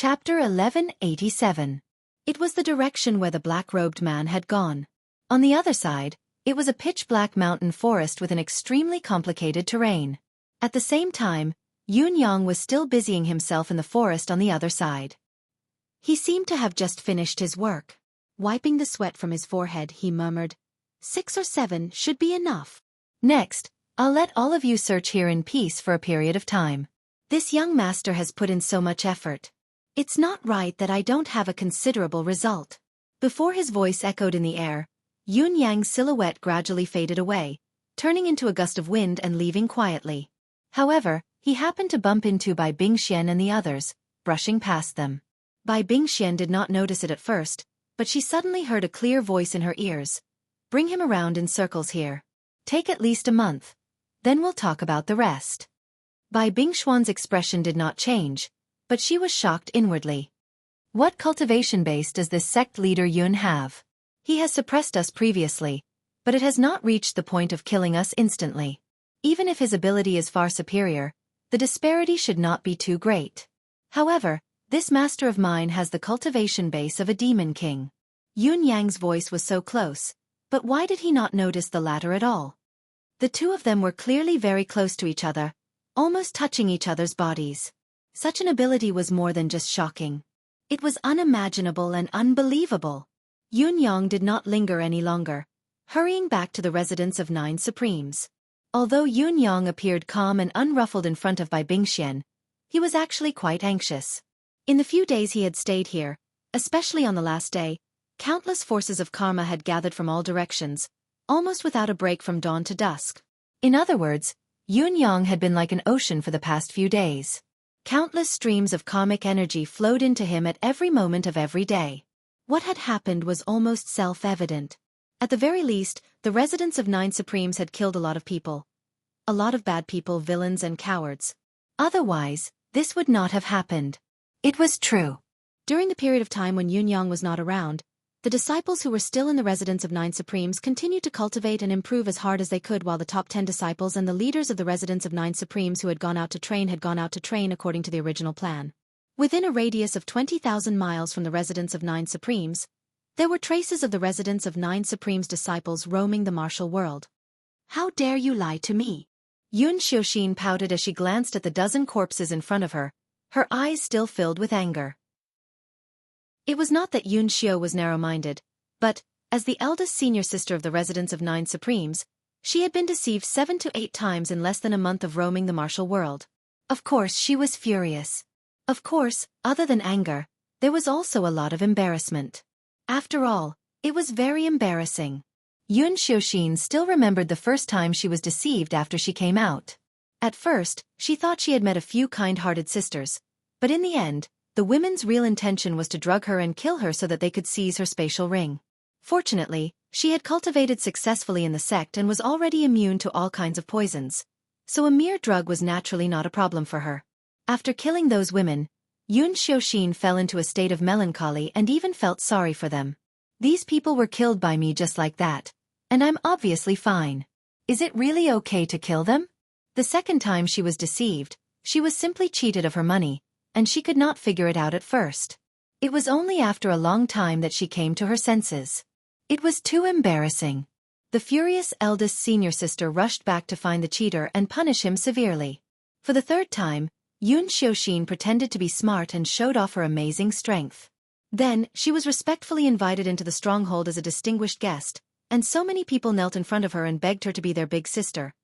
Chapter 1187. It was the direction where the black-robed man had gone. On the other side, it was a pitch-black mountain forest with an extremely complicated terrain. At the same time, Yun Yang was still busying himself in the forest on the other side. He seemed to have just finished his work. Wiping the sweat from his forehead, he murmured, 6 or 7 should be enough. Next, I'll let all of you search here in peace for a period of time. This young master has put in so much effort. It's not right that I don't have a considerable result. Before his voice echoed in the air, Yun Yang's silhouette gradually faded away, turning into a gust of wind and leaving quietly. However, he happened to bump into Bai Bingxian and the others, brushing past them. Bai Bingxian did not notice it at first, but she suddenly heard a clear voice in her ears. Bring him around in circles here. Take at least a month. Then we'll talk about the rest. Bai Bingxian's expression did not change, but she was shocked inwardly. What cultivation base does this sect leader Yun have? He has suppressed us previously, but it has not reached the point of killing us instantly. Even if his ability is far superior, the disparity should not be too great. However, this master of mine has the cultivation base of a demon king. Yun Yang's voice was so close, but why did he not notice the latter at all? The two of them were clearly very close to each other, almost touching each other's bodies. Such an ability was more than just shocking. It was unimaginable and unbelievable. Yun Yang did not linger any longer, hurrying back to the residence of 9 Supremes. Although Yun Yang appeared calm and unruffled in front of Bai Bingxian, he was actually quite anxious. In the few days he had stayed here, especially on the last day, countless forces of karma had gathered from all directions, almost without a break from dawn to dusk. In other words, Yun Yang had been like an ocean for the past few days. Countless streams of karmic energy flowed into him at every moment of every day. What had happened was almost self-evident. At the very least, the residents of 9 Supremes had killed a lot of people. A lot of bad people, villains and cowards. Otherwise, this would not have happened. It was true. During the period of time when Yun Yang was not around, the disciples who were still in the residence of 9 Supremes continued to cultivate and improve as hard as they could, while the top 10 disciples and the leaders of the residence of 9 Supremes who had gone out to train according to the original plan. Within a radius of 20,000 miles from the residence of 9 Supremes, there were traces of the residence of 9 Supremes disciples roaming the martial world. How dare you lie to me? Yun Xueqi pouted as she glanced at the dozen corpses in front of her, her eyes still filled with anger. It was not that Yun Xiu was narrow-minded, but, as the eldest senior sister of the residence of 9 Supremes, she had been deceived 7 to 8 times in less than a month of roaming the martial world. Of course she was furious. Of course, other than anger, there was also a lot of embarrassment. After all, it was very embarrassing. Yun Xueqi still remembered the first time she was deceived after she came out. At first, she thought she had met a few kind-hearted sisters, but in the end, the women's real intention was to drug her and kill her so that they could seize her spatial ring. Fortunately, she had cultivated successfully in the sect and was already immune to all kinds of poisons, so a mere drug was naturally not a problem for her. After killing those women, Yun Xueqi fell into a state of melancholy and even felt sorry for them. These people were killed by me just like that, and I'm obviously fine. Is it really okay to kill them? The second time she was deceived, she was simply cheated of her money, and she could not figure it out at first. It was only after a long time that she came to her senses. It was too embarrassing. The furious eldest senior sister rushed back to find the cheater and punish him severely. For the third time, Yun Xueqi pretended to be smart and showed off her amazing strength. Then, she was respectfully invited into the stronghold as a distinguished guest, and so many people knelt in front of her and begged her to be their big sister.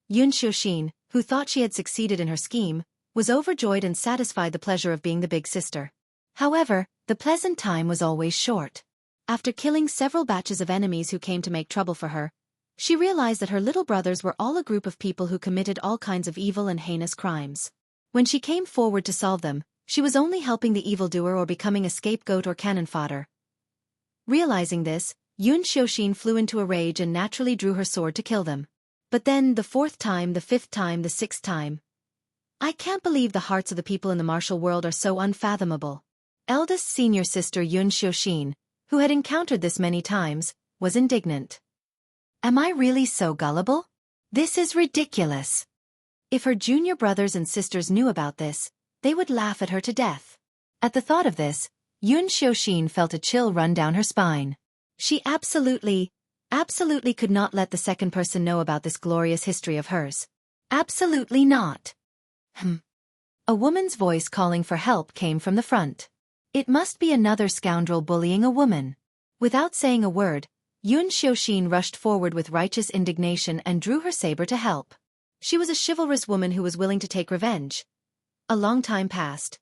Yun Xueqi, who thought she had succeeded in her scheme, was overjoyed and satisfied the pleasure of being the big sister. However, the pleasant time was always short. After killing several batches of enemies who came to make trouble for her, she realized that her little brothers were all a group of people who committed all kinds of evil and heinous crimes. When she came forward to solve them, she was only helping the evildoer or becoming a scapegoat or cannon fodder. Realizing this, Yun Xueqi flew into a rage and naturally drew her sword to kill them. But then, the 4th time, the 5th time, the 6th time. I can't believe the hearts of the people in the martial world are so unfathomable. Eldest senior sister Yun Xueqi, who had encountered this many times, was indignant. Am I really so gullible? This is ridiculous. If her junior brothers and sisters knew about this, they would laugh at her to death. At the thought of this, Xueqi felt a chill run down her spine. She absolutely could not let the second person know about this glorious history of hers. Absolutely not. A woman's voice calling for help came from the front. It must be another scoundrel bullying a woman. Without saying a word, Xueqi rushed forward with righteous indignation and drew her saber to help. She was a chivalrous woman who was willing to take revenge. A long time passed.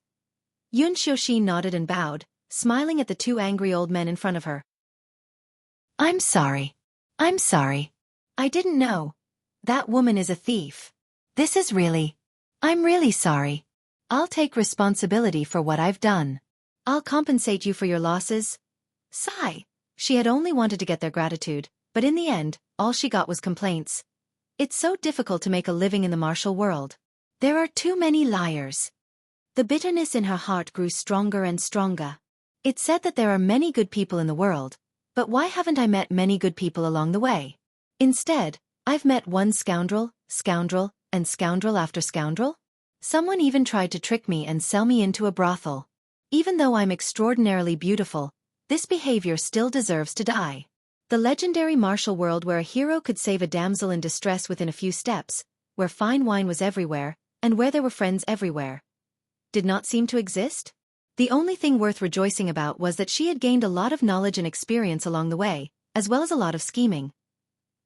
Xueqi nodded and bowed, smiling at the two angry old men in front of her. I'm sorry. I didn't know. That woman is a thief. I'm really sorry. I'll take responsibility for what I've done. I'll compensate you for your losses. Sigh. She had only wanted to get their gratitude, but in the end, all she got was complaints. It's so difficult to make a living in the martial world. There are too many liars. The bitterness in her heart grew stronger and stronger. It's said that there are many good people in the world, but why haven't I met many good people along the way? Instead, I've met one scoundrel, and scoundrel after scoundrel. Someone even tried to trick me and sell me into a brothel. Even though I'm extraordinarily beautiful, this behavior still deserves to die. The legendary martial world where a hero could save a damsel in distress within a few steps, where fine wine was everywhere, and where there were friends everywhere, did not seem to exist? The only thing worth rejoicing about was that she had gained a lot of knowledge and experience along the way, as well as a lot of scheming.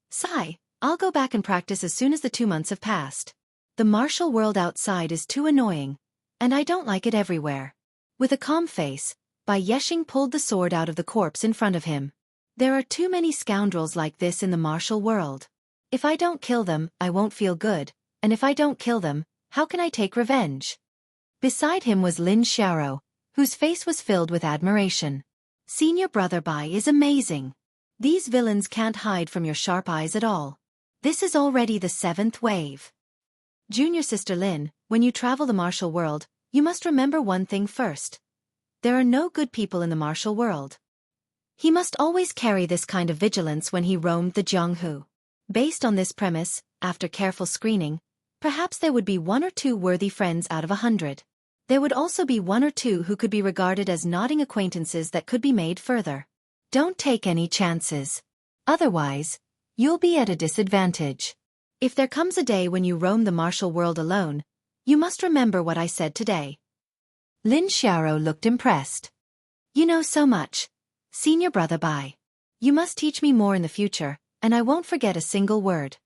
Sigh, I'll go back and practice as soon as the 2 months have passed. The martial world outside is too annoying, and I don't like it everywhere. With a calm face, Bai Yeshing pulled the sword out of the corpse in front of him. There are too many scoundrels like this in the martial world. If I don't kill them, I won't feel good, and if I don't kill them, how can I take revenge? Beside him was Lin Xiaoro, whose face was filled with admiration. Senior Brother Bai is amazing. These villains can't hide from your sharp eyes at all. This is already the 7th wave. Junior Sister Lin, when you travel the martial world, you must remember one thing first. There are no good people in the martial world. He must always carry this kind of vigilance when he roamed the Jianghu. Based on this premise, after careful screening, perhaps there would be 1 or 2 worthy friends out of 100. There would also be 1 or 2 who could be regarded as nodding acquaintances that could be made further. Don't take any chances. Otherwise, you'll be at a disadvantage. If there comes a day when you roam the martial world alone, you must remember what I said today. Lin Xiaoro looked impressed. You know so much. Senior Brother Bai. You must teach me more in the future, and I won't forget a single word.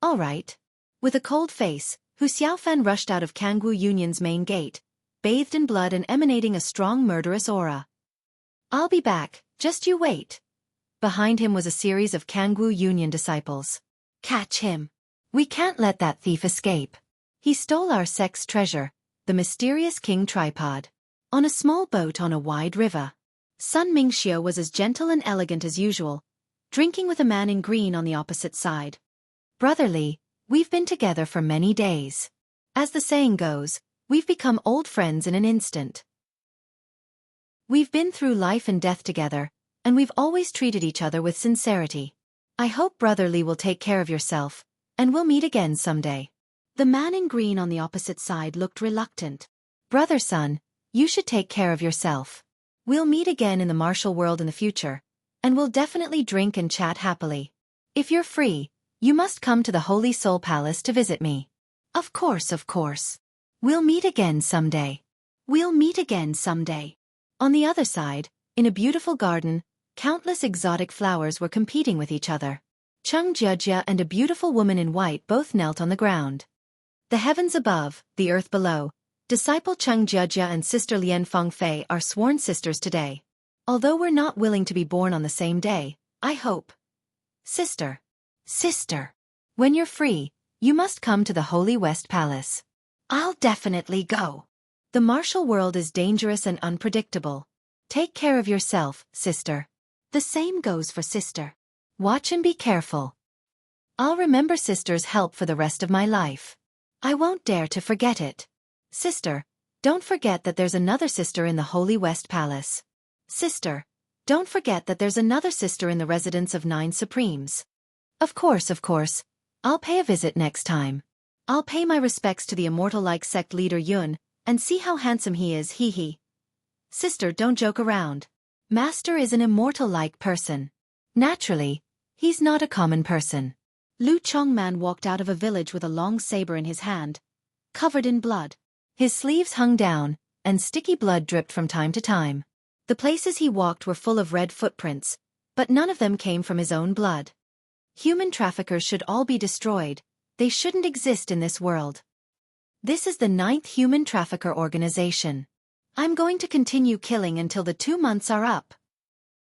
All right. With a cold face, Hu Xiaofan rushed out of Kangwu Union's main gate, bathed in blood and emanating a strong murderous aura. I'll be back, just you wait. Behind him was a series of Kangwu Union disciples. Catch him. We can't let that thief escape. He stole our sex treasure, the mysterious king tripod. On a small boat on a wide river. Sun Mingxiu was as gentle and elegant as usual, drinking with a man in green on the opposite side. Brotherly, we've been together for many days. As the saying goes, we've become old friends in an instant. We've been through life and death together, and we've always treated each other with sincerity. I hope Brotherly will take care of yourself, and we'll meet again someday. The man in green on the opposite side looked reluctant. Brother Sun, you should take care of yourself. We'll meet again in the martial world in the future, and we'll definitely drink and chat happily. If you're free, you must come to the Holy Soul Palace to visit me. Of course. We'll meet again someday. On the other side, in a beautiful garden, countless exotic flowers were competing with each other. Cheng Jiejia and a beautiful woman in white both knelt on the ground. The heavens above, the earth below, disciple Cheng Jiejia and Sister Lian Fengfei are sworn sisters today. Although we're not willing to be born on the same day, I hope. Sister, when you're free, you must come to the Holy West Palace. I'll definitely go. The martial world is dangerous and unpredictable. Take care of yourself, sister. The same goes for sister. Watch and be careful. I'll remember sister's help for the rest of my life. I won't dare to forget it. Sister, don't forget that there's another sister in the Holy West Palace. Sister, don't forget that there's another sister in the residence of 9 Supremes. Of course. I'll pay a visit next time. I'll pay my respects to the immortal-like sect leader Yun, and see how handsome he is, hee. Sister, don't joke around. Master is an immortal-like person. Naturally, he's not a common person. Lu Chongman walked out of a village with a long saber in his hand, covered in blood. His sleeves hung down, and sticky blood dripped from time to time. The places he walked were full of red footprints, but none of them came from his own blood. Human traffickers should all be destroyed. They shouldn't exist in this world. This is the 9th human trafficker organization. I'm going to continue killing until the 2 months are up.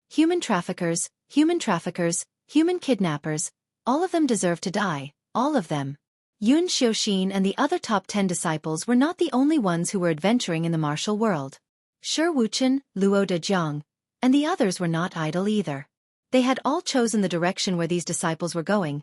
Human traffickers, human kidnappers, all of them deserve to die, all of them. Yun Xiaoxin and the other top 10 disciples were not the only ones who were adventuring in the martial world. Shi Wuchen, Luo Dejiang, and the others were not idle either. They had all chosen the direction where these disciples were going,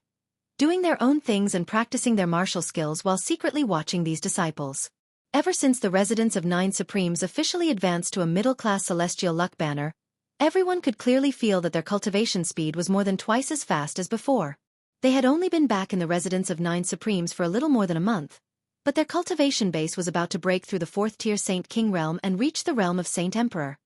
doing their own things and practicing their martial skills while secretly watching these disciples. Ever since the residents of 9 Supremes officially advanced to a middle-class celestial luck banner, everyone could clearly feel that their cultivation speed was more than twice as fast as before. They had only been back in the residence of 9 Supremes for a little more than a month, but their cultivation base was about to break through the 4th-tier Saint King realm and reach the realm of Saint Emperor.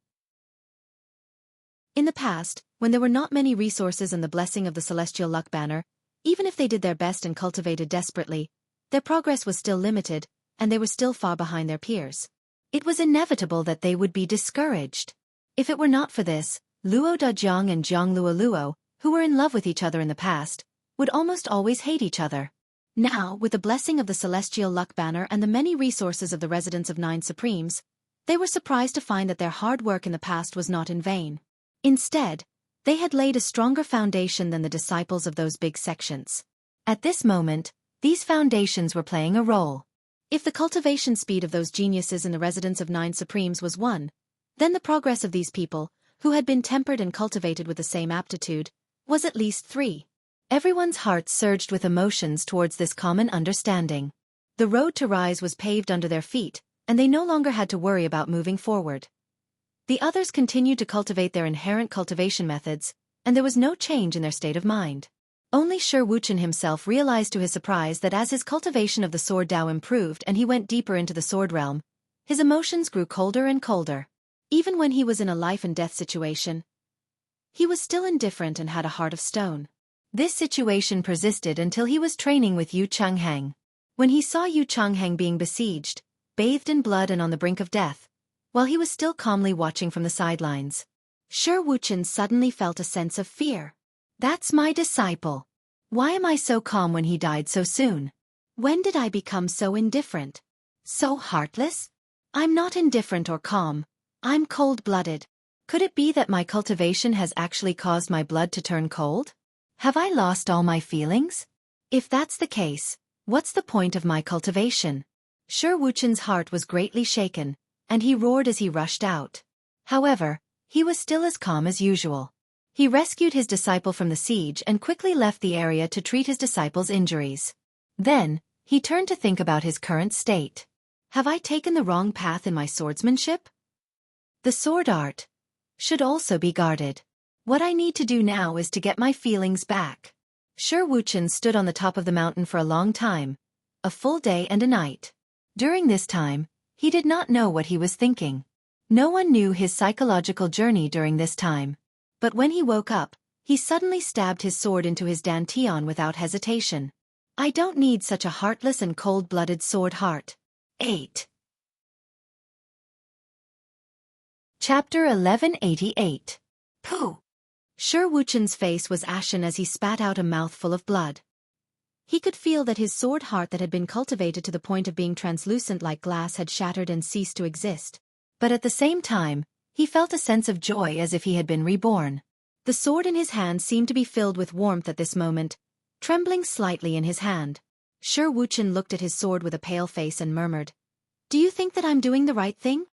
In the past, when there were not many resources and the blessing of the celestial luck banner, even if they did their best and cultivated desperately, their progress was still limited, and they were still far behind their peers. It was inevitable that they would be discouraged. If it were not for this, Luo Dejiang and Zhang Luo, who were in love with each other in the past, would almost always hate each other. Now, with the blessing of the celestial luck banner and the many resources of the residents of 9 Supremes, they were surprised to find that their hard work in the past was not in vain. Instead, they had laid a stronger foundation than the disciples of those big sections. At this moment, these foundations were playing a role. If the cultivation speed of those geniuses in the residence of 9 Supremes was 1, then the progress of these people, who had been tempered and cultivated with the same aptitude, was at least 3. Everyone's heart surged with emotions towards this common understanding. The road to rise was paved under their feet, and they no longer had to worry about moving forward. The others continued to cultivate their inherent cultivation methods, and there was no change in their state of mind. Only Shi Wuchen himself realized to his surprise that as his cultivation of the sword Dao improved and he went deeper into the sword realm, his emotions grew colder and colder. Even when he was in a life-and-death situation, he was still indifferent and had a heart of stone. This situation persisted until he was training with Yu Changhang. When he saw Yu Changhang being besieged, bathed in blood and on the brink of death, while he was still calmly watching from the sidelines, Shi Wuchen suddenly felt a sense of fear. That's my disciple. Why am I so calm when he died so soon? When did I become so indifferent? So heartless? I'm not indifferent or calm. I'm cold-blooded. Could it be that my cultivation has actually caused my blood to turn cold? Have I lost all my feelings? If that's the case, what's the point of my cultivation? Shi Wuchen's heart was greatly shaken, and he roared as he rushed out. However, he was still as calm as usual. He rescued his disciple from the siege and quickly left the area to treat his disciple's injuries. Then, he turned to think about his current state. Have I taken the wrong path in my swordsmanship? The sword art should also be guarded. What I need to do now is to get my feelings back. Shi Wuchen stood on the top of the mountain for a long time, a full day and a night. During this time, he did not know what he was thinking. No one knew his psychological journey during this time. But when he woke up, he suddenly stabbed his sword into his dantian without hesitation. I don't need such a heartless and cold-blooded sword heart. 8. Chapter 1188. Pooh! Shi Wuchen's face was ashen as he spat out a mouthful of blood. He could feel that his sword heart that had been cultivated to the point of being translucent like glass had shattered and ceased to exist. But at the same time, he felt a sense of joy as if he had been reborn. The sword in his hand seemed to be filled with warmth at this moment, trembling slightly in his hand. Shi Wuchen looked at his sword with a pale face and murmured, "Do you think that I'm doing the right thing?"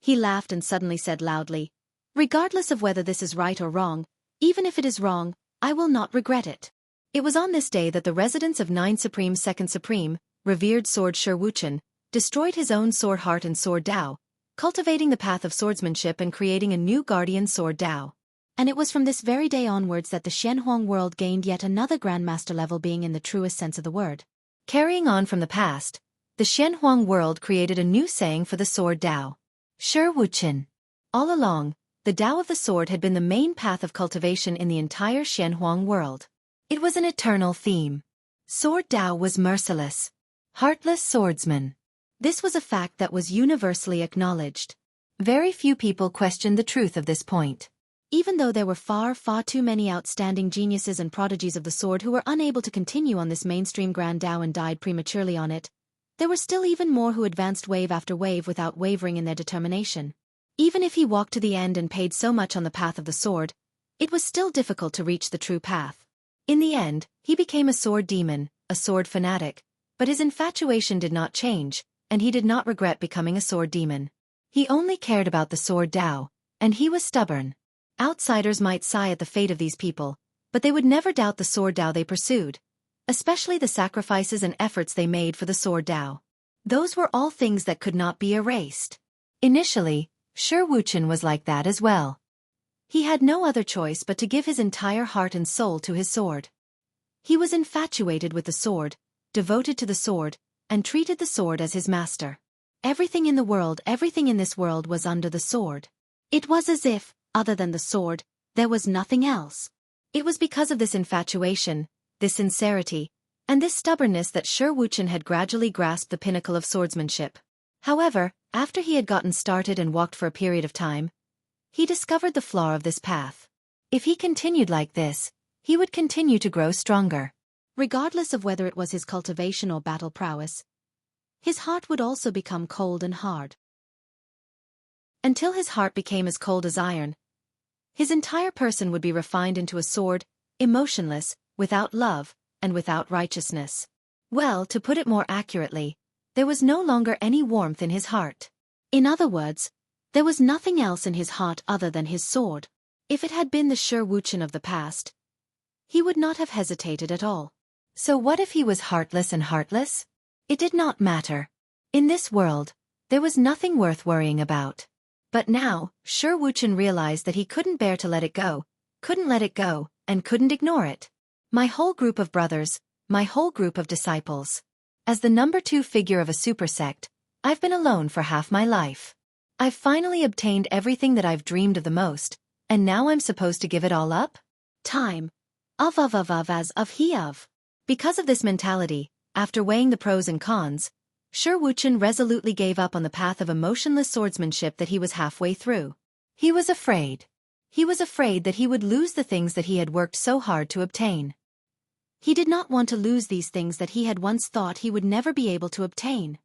He laughed and suddenly said loudly, "Regardless of whether this is right or wrong, even if it is wrong, I will not regret it." It was on this day that the residents of 9 Supreme's second Supreme, revered sword Shi Wuchen, destroyed his own sword heart and sword Dao, cultivating the path of swordsmanship and creating a new guardian sword Dao. And it was from this very day onwards that the Xianhuang world gained yet another grandmaster level being in the truest sense of the word. Carrying on from the past, the Xianhuang world created a new saying for the sword Dao. Shi Wuchen. All along, the Tao of the sword had been the main path of cultivation in the entire Xianhuang world. It was an eternal theme. Sword Tao was merciless. Heartless swordsman. This was a fact that was universally acknowledged. Very few people questioned the truth of this point. Even though there were far too many outstanding geniuses and prodigies of the sword who were unable to continue on this mainstream Grand Tao and died prematurely on it, there were still even more who advanced wave after wave without wavering in their determination. Even if he walked to the end and paid so much on the path of the sword, it was still difficult to reach the true path. In the end, he became a sword demon, a sword fanatic, but his infatuation did not change, and he did not regret becoming a sword demon. He only cared about the sword Tao, and he was stubborn. Outsiders might sigh at the fate of these people, but they would never doubt the sword Tao they pursued, especially the sacrifices and efforts they made for the sword Tao. Those were all things that could not be erased. Initially, Xueqi was like that as well. He had no other choice but to give his entire heart and soul to his sword. He was infatuated with the sword, devoted to the sword, and treated the sword as his master. Everything in this world was under the sword. It was as if, other than the sword, there was nothing else. It was because of this infatuation, this sincerity, and this stubbornness that Xueqi had gradually grasped the pinnacle of swordsmanship. However, after he had gotten started and walked for a period of time, he discovered the flaw of this path. If he continued like this, he would continue to grow stronger. Regardless of whether it was his cultivation or battle prowess, his heart would also become cold and hard. Until his heart became as cold as iron, his entire person would be refined into a sword, emotionless, without love, and without righteousness. Well, to put it more accurately, there was no longer any warmth in his heart. In other words, there was nothing else in his heart other than his sword. If it had been the Xueqi of the past, he would not have hesitated at all. So what if he was heartless and heartless? It did not matter. In this world, there was nothing worth worrying about. But now, Xueqi realized that he couldn't bear to let it go, and couldn't ignore it. My whole group of brothers, my whole group of disciples. As the number 2 figure of a super sect, I've been alone for half my life. I've finally obtained everything that I've dreamed of the most, and now I'm supposed to give it all up? Time. As of he of. Because of this mentality, after weighing the pros and cons, Xueqi resolutely gave up on the path of emotionless swordsmanship that he was halfway through. He was afraid. He was afraid that he would lose the things that he had worked so hard to obtain. He did not want to lose these things that he had once thought he would never be able to obtain.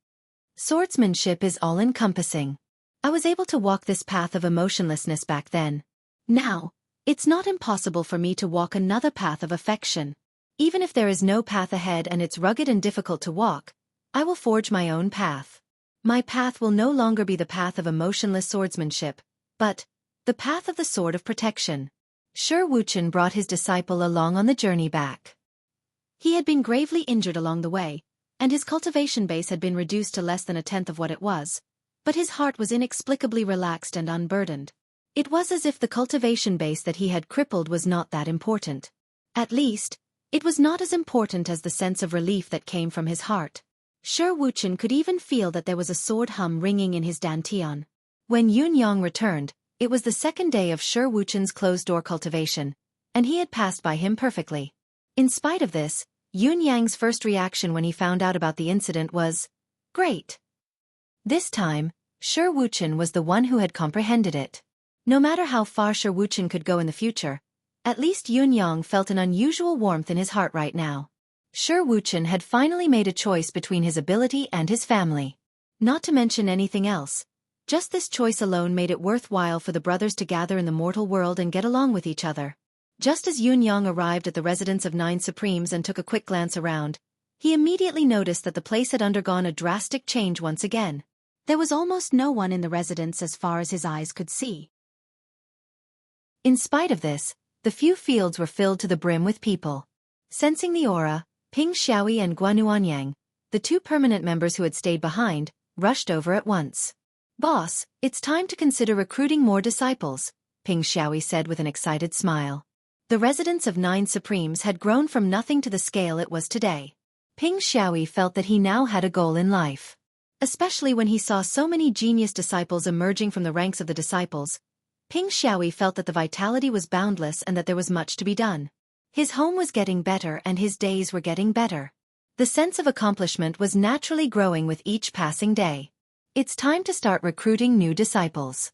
Swordsmanship is all-encompassing. I was able to walk this path of emotionlessness back then. Now, it's not impossible for me to walk another path of affection. Even if there is no path ahead and it's rugged and difficult to walk, I will forge my own path. My path will no longer be the path of emotionless swordsmanship, but the path of the sword of protection. Xueqi brought his disciple along on the journey back. He had been gravely injured along the way, and his cultivation base had been reduced to less than 1/10 of what it was, but his heart was inexplicably relaxed and unburdened. It was as if the cultivation base that he had crippled was not that important. At least, it was not as important as the sense of relief that came from his heart. Xueqi could even feel that there was a sword hum ringing in his dantian. When Yunyang returned, it was the second day of Xueqi's closed-door cultivation, and he had passed by him perfectly. In spite of this, Yunyang's first reaction when he found out about the incident was, "Great." This time, Xueqi was the one who had comprehended it. No matter how far Xueqi could go in the future, at least Yunyang felt an unusual warmth in his heart right now. Xueqi had finally made a choice between his ability and his family. Not to mention anything else, just this choice alone made it worthwhile for the brothers to gather in the mortal world and get along with each other. Just as Yunyang arrived at the residence of 9 Supremes and took a quick glance around, he immediately noticed that the place had undergone a drastic change once again. There was almost no one in the residence as far as his eyes could see. In spite of this, the few fields were filled to the brim with people. Sensing the aura, Ping Xiaoyi and Guanuanyang, the 2 permanent members who had stayed behind, rushed over at once. "Boss, it's time to consider recruiting more disciples," Ping Xiaoyi said with an excited smile. The residence of 9 Supremes had grown from nothing to the scale it was today. Ping Xiaoyi felt that he now had a goal in life. Especially when he saw so many genius disciples emerging from the ranks of the disciples, Ping Xiaoyi felt that the vitality was boundless and that there was much to be done. His home was getting better and his days were getting better. The sense of accomplishment was naturally growing with each passing day. It's time to start recruiting new disciples.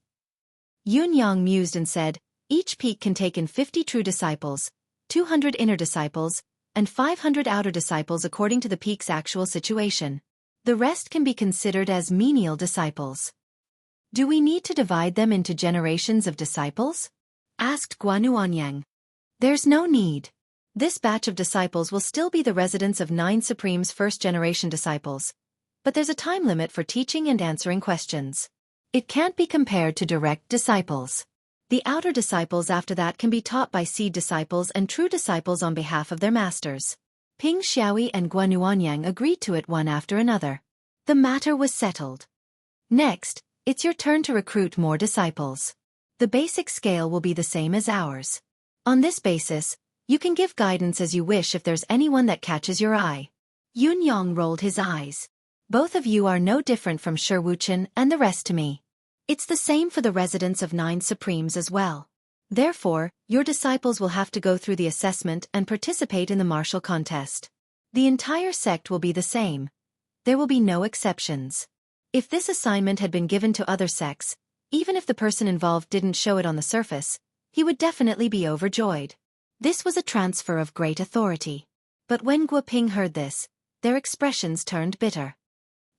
Yun Yang mused and said, each peak can take in 50 true disciples, 200 inner disciples, and 500 outer disciples according to the peak's actual situation. The rest can be considered as menial disciples. Do we need to divide them into generations of disciples? Asked Guanuanyang. There's no need. This batch of disciples will still be the residents of 9 Supreme's first-generation disciples, but there's a time limit for teaching and answering questions. It can't be compared to direct disciples. The outer disciples after that can be taught by seed disciples and true disciples on behalf of their masters. Ping Xiaoyi and Guanuanyang agreed to it one after another. The matter was settled. Next, it's your turn to recruit more disciples. The basic scale will be the same as ours. On this basis, you can give guidance as you wish if there's anyone that catches your eye. Yun Yang rolled his eyes. Both of you are no different from Xueqi and the rest to me. It's the same for the residents of 9 Supremes as well. Therefore, your disciples will have to go through the assessment and participate in the martial contest. The entire sect will be the same. There will be no exceptions. If this assignment had been given to other sects, even if the person involved didn't show it on the surface, he would definitely be overjoyed. This was a transfer of great authority. But when Guoping heard this, their expressions turned bitter.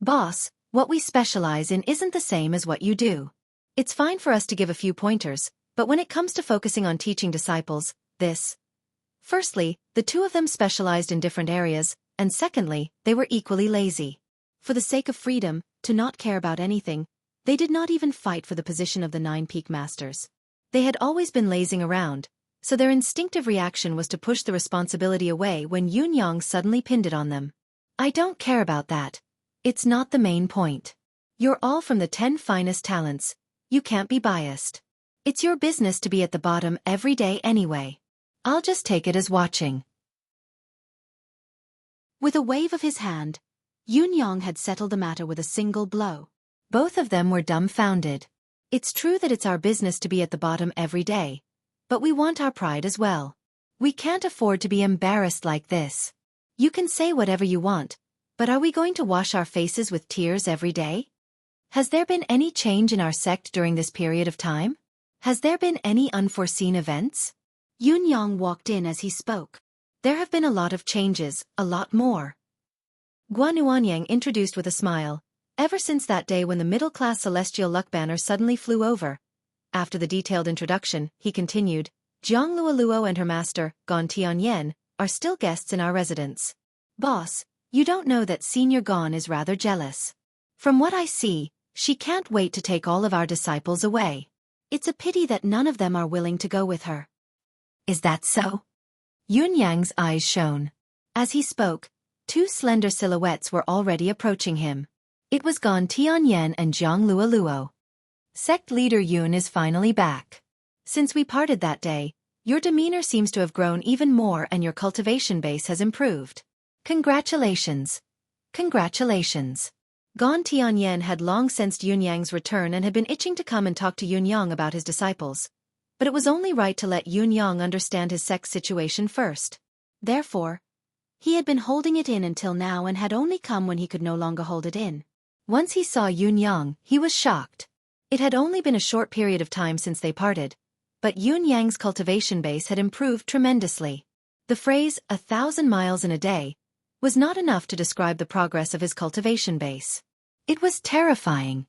Boss, what we specialize in isn't the same as what you do. It's fine for us to give a few pointers, but when it comes to focusing on teaching disciples, this. Firstly, the two of them specialized in different areas, and secondly, they were equally lazy. For the sake of freedom, to not care about anything, they did not even fight for the position of the 9 peak masters. They had always been lazing around, so their instinctive reaction was to push the responsibility away when Yun Yang suddenly pinned it on them. I don't care about that. It's not the main point. You're all from the 10 finest talents. You can't be biased. It's your business to be at the bottom every day anyway. I'll just take it as watching. With a wave of his hand, Yun Yang had settled the matter with a single blow. Both of them were dumbfounded. It's true that it's our business to be at the bottom every day, but we want our pride as well. We can't afford to be embarrassed like this. You can say whatever you want, but are we going to wash our faces with tears every day? Has there been any change in our sect during this period of time? Has there been any unforeseen events? Yun Yang walked in as he spoke. There have been a lot of changes, a lot more. Guanuanyang introduced with a smile. Ever since that day when the middle-class celestial luck banner suddenly flew over. After the detailed introduction, he continued, Jiang Luoluo and her master, Gon Tianyan, are still guests in our residence. Boss, you don't know that Senior Gon is rather jealous. From what I see, she can't wait to take all of our disciples away. It's a pity that none of them are willing to go with her. Is that so? Yun Yang's eyes shone. As he spoke, 2 slender silhouettes were already approaching him. It was Gon Tianyan and Jiang Luoluo. Sect leader Yun is finally back. Since we parted that day, your demeanor seems to have grown even more and your cultivation base has improved. Congratulations. Congratulations. Gon Tianyan had long sensed Yun Yang's return and had been itching to come and talk to Yun Yang about his disciples. But it was only right to let Yun Yang understand his sect's situation first. Therefore, he had been holding it in until now and had only come when he could no longer hold it in. Once he saw Yun Yang, he was shocked. It had only been a short period of time since they parted, but Yun Yang's cultivation base had improved tremendously. The phrase, 1,000 miles in a day, was not enough to describe the progress of his cultivation base. It was terrifying.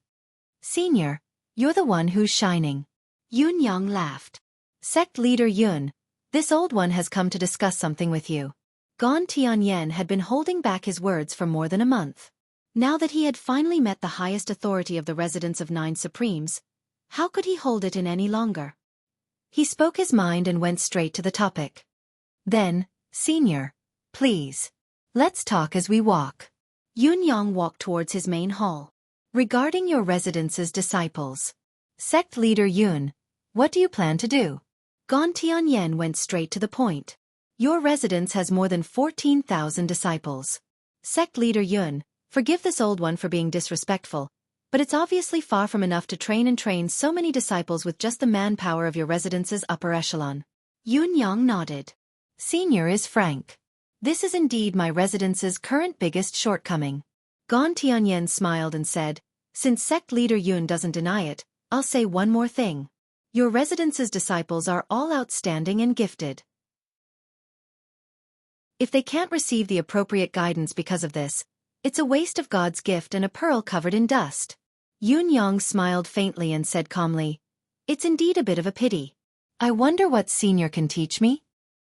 Senior, you're the one who's shining. Yun Yang laughed. Sect leader Yun, this old one has come to discuss something with you. Gon Tianyan had been holding back his words for more than a month. Now that he had finally met the highest authority of the residents of 9 Supremes, how could he hold it in any longer? He spoke his mind and went straight to the topic. Then, Senior, please. Let's talk as we walk. Yun Yang walked towards his main hall. Regarding your residence's disciples. Sect leader Yun, what do you plan to do? Gon Tianyan went straight to the point. Your residence has more than 14,000 disciples. Sect leader Yun, Forgive this old one for being disrespectful, but it's obviously far from enough to train so many disciples with just the manpower of your residence's upper echelon. Yun Yang nodded. Senior is frank. This is indeed my residence's current biggest shortcoming. Gon Tianyan smiled and said, since sect leader Yun doesn't deny it, I'll say one more thing. Your residence's disciples are all outstanding and gifted. If they can't receive the appropriate guidance because of this, it's a waste of God's gift and a pearl covered in dust. Yun Yang smiled faintly and said calmly, it's indeed a bit of a pity. I wonder what senior can teach me?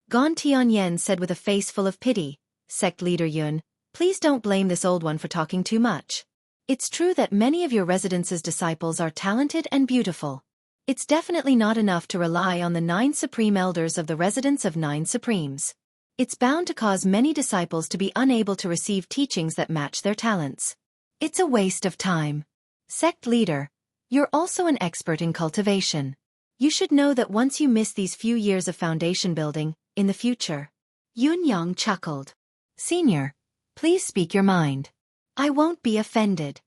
Gon Tianyan said with a face full of pity, sect leader Yun, please don't blame this old one for talking too much. It's true that many of your residence's disciples are talented and beautiful. It's definitely not enough to rely on the 9 supreme elders of the residence of 9 supremes. It's bound to cause many disciples to be unable to receive teachings that match their talents. It's a waste of time. Sect leader, you're also an expert in cultivation. You should know that once you miss these few years of foundation building, in the future. Yun Yang chuckled. Senior, please speak your mind. I won't be offended.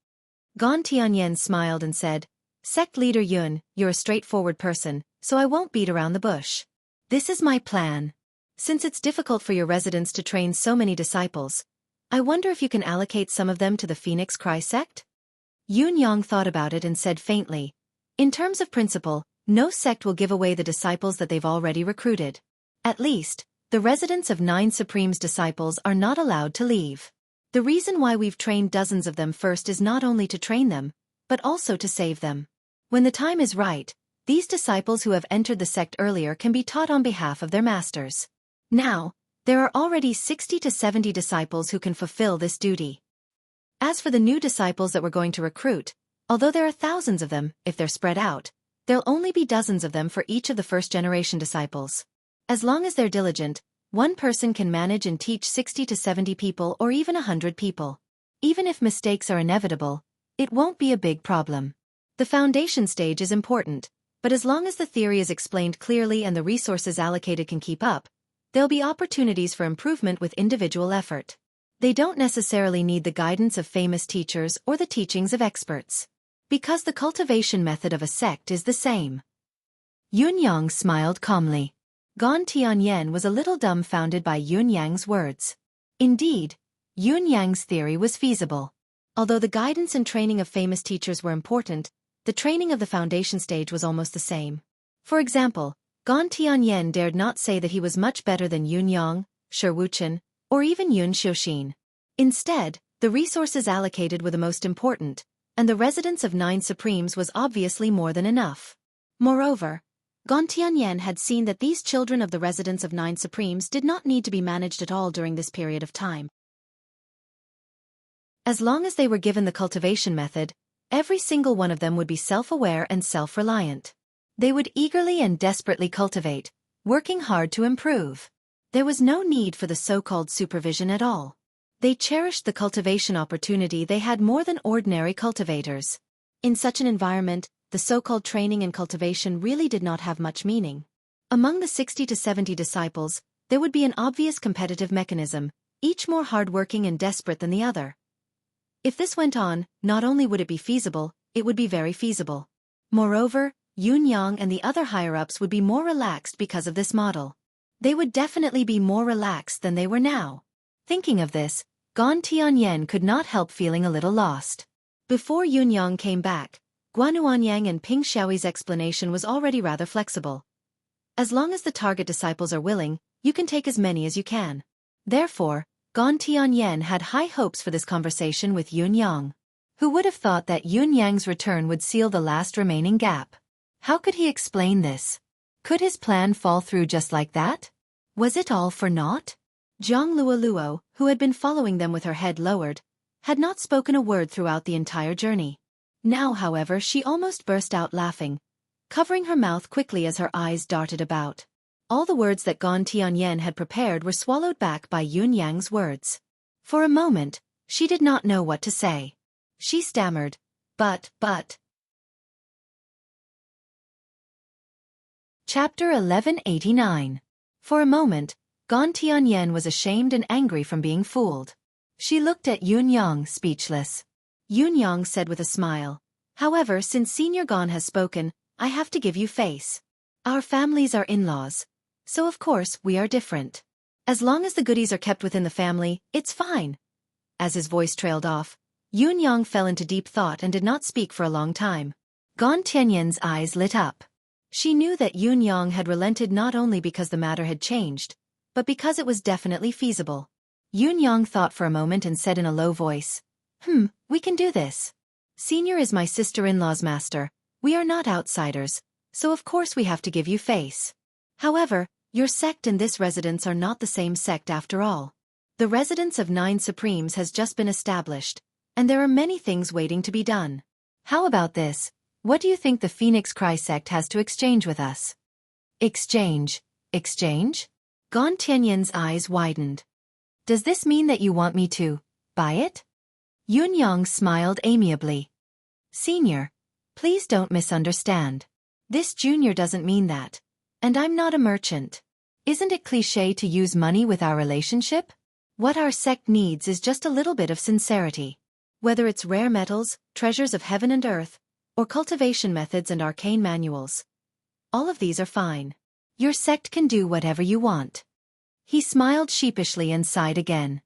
Gon Tianyan smiled and said, sect leader Yun, you're a straightforward person, so I won't beat around the bush. This is my plan. Since it's difficult for your residents to train so many disciples, I wonder if you can allocate some of them to the Phoenix Cry sect? Yun Yang thought about it and said faintly, in terms of principle, no sect will give away the disciples that they've already recruited. At least, the residents of 9 Supremes' disciples are not allowed to leave. The reason why we've trained dozens of them first is not only to train them, but also to save them. When the time is right, these disciples who have entered the sect earlier can be taught on behalf of their masters. Now, there are already 60 to 70 disciples who can fulfill this duty. As for the new disciples that we're going to recruit, although there are thousands of them, if they're spread out, there'll only be dozens of them for each of the first-generation disciples. As long as they're diligent, one person can manage and teach 60 to 70 people or even 100 people. Even if mistakes are inevitable, it won't be a big problem. The foundation stage is important, but as long as the theory is explained clearly and the resources allocated can keep up, there'll be opportunities for improvement with individual effort. They don't necessarily need the guidance of famous teachers or the teachings of experts. Because the cultivation method of a sect is the same. Yun Yang smiled calmly. Gon Tianyan was a little dumbfounded by Yun Yang's words. Indeed, Yun Yang's theory was feasible. Although the guidance and training of famous teachers were important, the training of the foundation stage was almost the same. For example, Gon Tianyan dared not say that he was much better than Yun Yang, Xueqi, or even Yun Xiuxin. Instead, the resources allocated were the most important, and the residence of 9 Supremes was obviously more than enough. Moreover, Gon Tianyan had seen that these children of the residence of 9 Supremes did not need to be managed at all during this period of time. As long as they were given the cultivation method, every single one of them would be self-aware and self-reliant. They would eagerly and desperately cultivate, working hard to improve. There was no need for the so-called supervision at all. They cherished the cultivation opportunity they had more than ordinary cultivators. In such an environment, the so-called training and cultivation really did not have much meaning. Among the 60 to 70 disciples, there would be an obvious competitive mechanism, each more hard-working and desperate than the other. If this went on, not only would it be feasible, it would be very feasible. Moreover, Yun Yang and the other higher-ups would be more relaxed because of this model. They would definitely be more relaxed than they were now. Thinking of this, Gon Tianyan could not help feeling a little lost. Before Yun Yang came back, Guanuanyang and Ping Xiaoyi's explanation was already rather flexible. As long as the target disciples are willing, you can take as many as you can. Therefore, Gon Tianyan had high hopes for this conversation with Yun Yang. Who would have thought that Yun Yang's return would seal the last remaining gap? How could he explain this? Could his plan fall through just like that? Was it all for naught? Zhang Luoluo, who had been following them with her head lowered, had not spoken a word throughout the entire journey. Now, however, she almost burst out laughing, covering her mouth quickly as her eyes darted about. All the words that Gon Tianyan had prepared were swallowed back by Yun Yang's words. For a moment, she did not know what to say. She stammered, but. Chapter 1189. For a moment, Gon Tianyan was ashamed and angry from being fooled. She looked at Yun Yang, speechless. Yun Yang said with a smile, "However, since Senior Gon has spoken, I have to give you face. Our families are in-laws, so of course we are different. As long as the goodies are kept within the family, it's fine." As his voice trailed off, Yun Yang fell into deep thought and did not speak for a long time. Gon Tianyan's eyes lit up. She knew that Yun Yang had relented not only because the matter had changed, but because it was definitely feasible. Yun Yang thought for a moment and said in a low voice, "We can do this. Senior is my sister-in-law's master, we are not outsiders, so of course we have to give you face. However, your sect and this residence are not the same sect after all. The residence of 9 Supremes has just been established, and there are many things waiting to be done. How about this? What do you think the Phoenix Cry sect has to exchange with us?" "Exchange? Exchange?" Gon Tianyan's eyes widened. "Does this mean that you want me to buy it?" Yun Yang smiled amiably. "Senior, please don't misunderstand. This junior doesn't mean that. And I'm not a merchant. Isn't it cliché to use money with our relationship? What our sect needs is just a little bit of sincerity. Whether it's rare metals, treasures of heaven and earth, or cultivation methods and arcane manuals. All of these are fine. Your sect can do whatever you want." He smiled sheepishly and sighed again.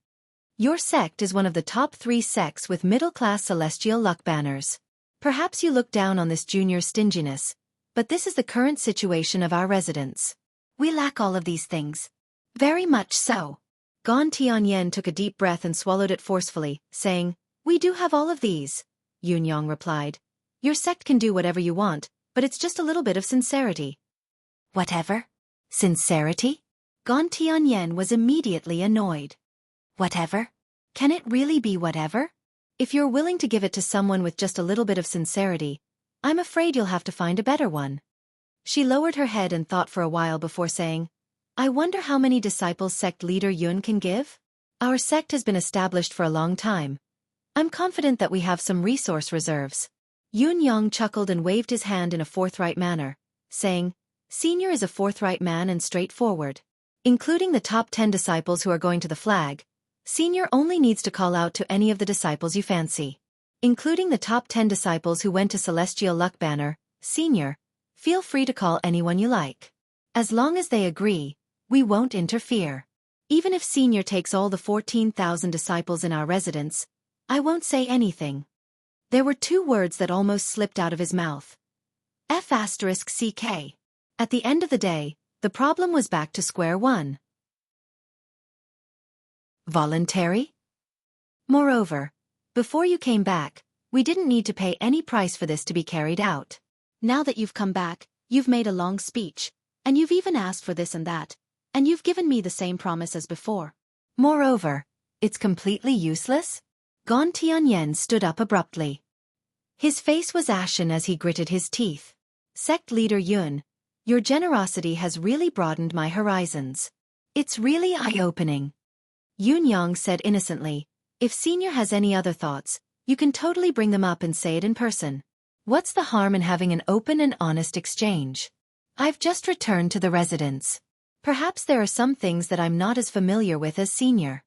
"Your sect is one of the top 3 sects with middle-class celestial luck banners. Perhaps you look down on this junior's stinginess, but this is the current situation of our residence. We lack all of these things. Very much so." Gon Tianyan took a deep breath and swallowed it forcefully, saying, "We do have all of these," Yun Yang replied. "Your sect can do whatever you want, but it's just a little bit of sincerity." "Whatever? Sincerity?" Gon Tianyan was immediately annoyed. "Whatever? Can it really be whatever? If you're willing to give it to someone with just a little bit of sincerity, I'm afraid you'll have to find a better one." She lowered her head and thought for a while before saying, "I wonder how many disciples sect leader Yun can give? Our sect has been established for a long time. I'm confident that we have some resource reserves." Yun Yang chuckled and waved his hand in a forthright manner, saying, "Senior is a forthright man and straightforward. Including the top 10 disciples who are going to the flag, Senior only needs to call out to any of the disciples you fancy. Including the top 10 disciples who went to Celestial Luck Banner, Senior, feel free to call anyone you like. As long as they agree, we won't interfere. Even if Senior takes all the 14,000 disciples in our residence, I won't say anything." There were 2 words that almost slipped out of his mouth. F***CK. At the end of the day, the problem was back to square one. Voluntary? Moreover, before you came back, we didn't need to pay any price for this to be carried out. Now that you've come back, you've made a long speech, and you've even asked for this and that, and you've given me the same promise as before. Moreover, it's completely useless? Gon Tianyan stood up abruptly. His face was ashen as he gritted his teeth. "Sect leader Yun, your generosity has really broadened my horizons. It's really eye-opening." Yun Yang said innocently, "If Senior has any other thoughts, you can totally bring them up and say it in person. What's the harm in having an open and honest exchange? I've just returned to the residence. Perhaps there are some things that I'm not as familiar with as Senior."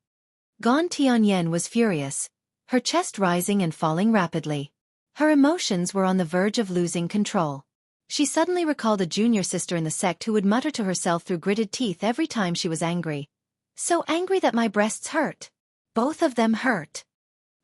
Gon Tianyan was furious, her chest rising and falling rapidly. Her emotions were on the verge of losing control. She suddenly recalled a junior sister in the sect who would mutter to herself through gritted teeth every time she was angry. "So angry that my breasts hurt. Both of them hurt."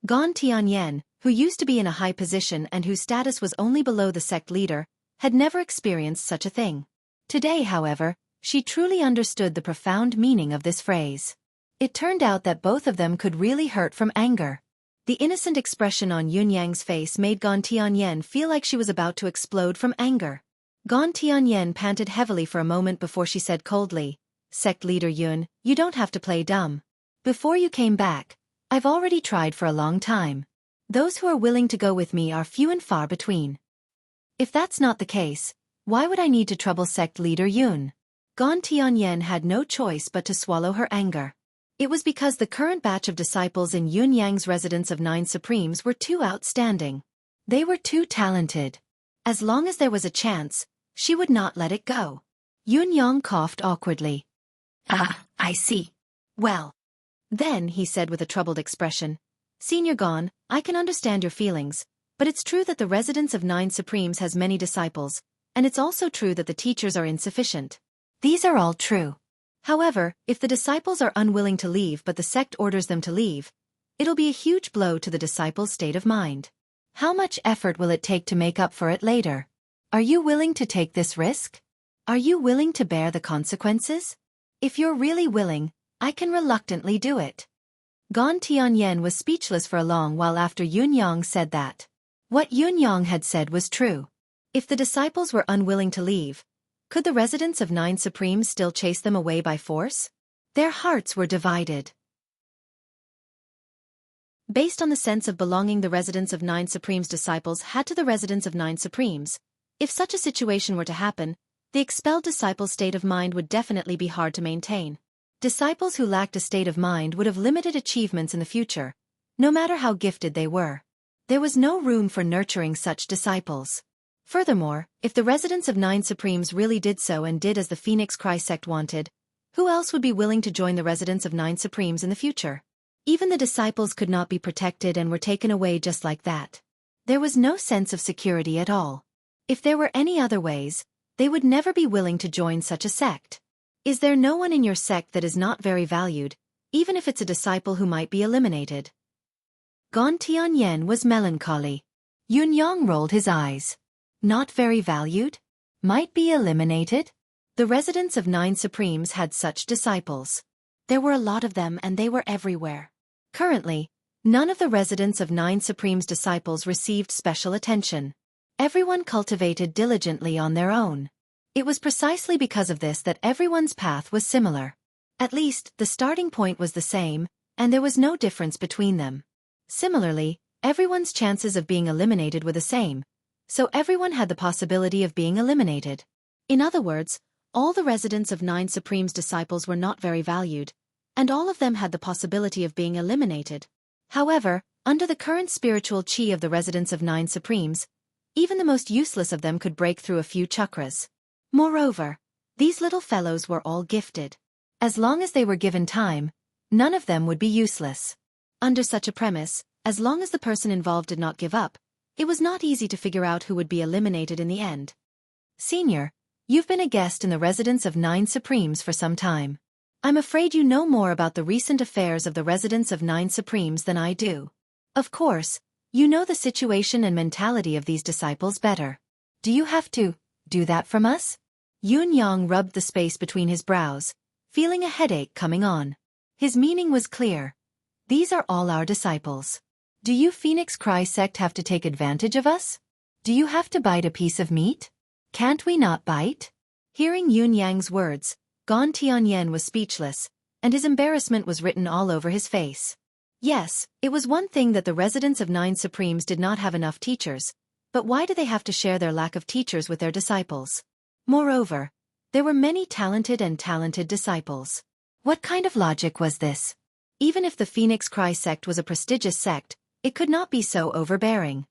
Gon Tianyan, who used to be in a high position and whose status was only below the sect leader, had never experienced such a thing. Today, however, she truly understood the profound meaning of this phrase. It turned out that both of them could really hurt from anger. The innocent expression on Yun Yang's face made Gon Tianyan feel like she was about to explode from anger. Gon Tianyan panted heavily for a moment before she said coldly, "Sect leader Yun, you don't have to play dumb. Before you came back, I've already tried for a long time. Those who are willing to go with me are few and far between. If that's not the case, why would I need to trouble sect leader Yun?" Gon Tianyan had no choice but to swallow her anger. It was because the current batch of disciples in Yun Yang's residence of 9 Supremes were too outstanding. They were too talented. As long as there was a chance, she would not let it go. Yun Yang coughed awkwardly. "Ah, I see. Well, Then he said with a troubled expression, Senior Gon, I can understand your feelings, but it's true that the residence of 9 Supremes has many disciples, and it's also true that the teachers are insufficient. These are all true. However, if the disciples are unwilling to leave but the sect orders them to leave, it'll be a huge blow to the disciples' state of mind. How much effort will it take to make up for it later? Are you willing to take this risk? Are you willing to bear the consequences? If you're really willing, I can reluctantly do it. Gon Tianyan was speechless for a long while after Yun Yang said that. What Yun Yang had said was true. If the disciples were unwilling to leave, could the residents of 9 Supremes still chase them away by force? Their hearts were divided. Based on the sense of belonging the residents of 9 Supremes' disciples had to the residents of 9 Supremes, if such a situation were to happen, the expelled disciples' state of mind would definitely be hard to maintain. Disciples who lacked a state of mind would have limited achievements in the future, no matter how gifted they were. There was no room for nurturing such disciples. Furthermore, if the residents of 9 Supremes really did so and did as the Phoenix Cry sect wanted, who else would be willing to join the residents of 9 Supremes in the future? Even the disciples could not be protected and were taken away just like that. There was no sense of security at all. If there were any other ways, they would never be willing to join such a sect. Is there no one in your sect that is not very valued, even if it's a disciple who might be eliminated? Gon Tianyan was melancholy. Yun Yang rolled his eyes. Not very valued? Might be eliminated? The residents of 9 Supremes had such disciples. There were a lot of them and they were everywhere. Currently, none of the residents of 9 Supremes' disciples received special attention. Everyone cultivated diligently on their own. It was precisely because of this that everyone's path was similar. At least, the starting point was the same, and there was no difference between them. Similarly, everyone's chances of being eliminated were the same, so everyone had the possibility of being eliminated. In other words, all the residents of 9 Supremes' disciples were not very valued, and all of them had the possibility of being eliminated. However, under the current spiritual chi of the residents of 9 Supremes, even the most useless of them could break through a few chakras. Moreover, these little fellows were all gifted. As long as they were given time, none of them would be useless. Under such a premise, as long as the person involved did not give up, it was not easy to figure out who would be eliminated in the end. Senior, you've been a guest in the residence of 9 Supremes for some time. I'm afraid you know more about the recent affairs of the residents of 9 Supremes than I do. Of course, you know the situation and mentality of these disciples better. Do you have to do that from us? Yun Yang rubbed the space between his brows, feeling a headache coming on. His meaning was clear. These are all our disciples. Do you Phoenix Cry sect have to take advantage of us? Do you have to bite a piece of meat? Can't we not bite? Hearing Yun Yang's words, Gon Tianyan was speechless, and his embarrassment was written all over his face. Yes, it was one thing that the residents of 9 Supremes did not have enough teachers, but why do they have to share their lack of teachers with their disciples? Moreover, there were many talented disciples. What kind of logic was this? Even if the Phoenix Cry sect was a prestigious sect, it could not be so overbearing.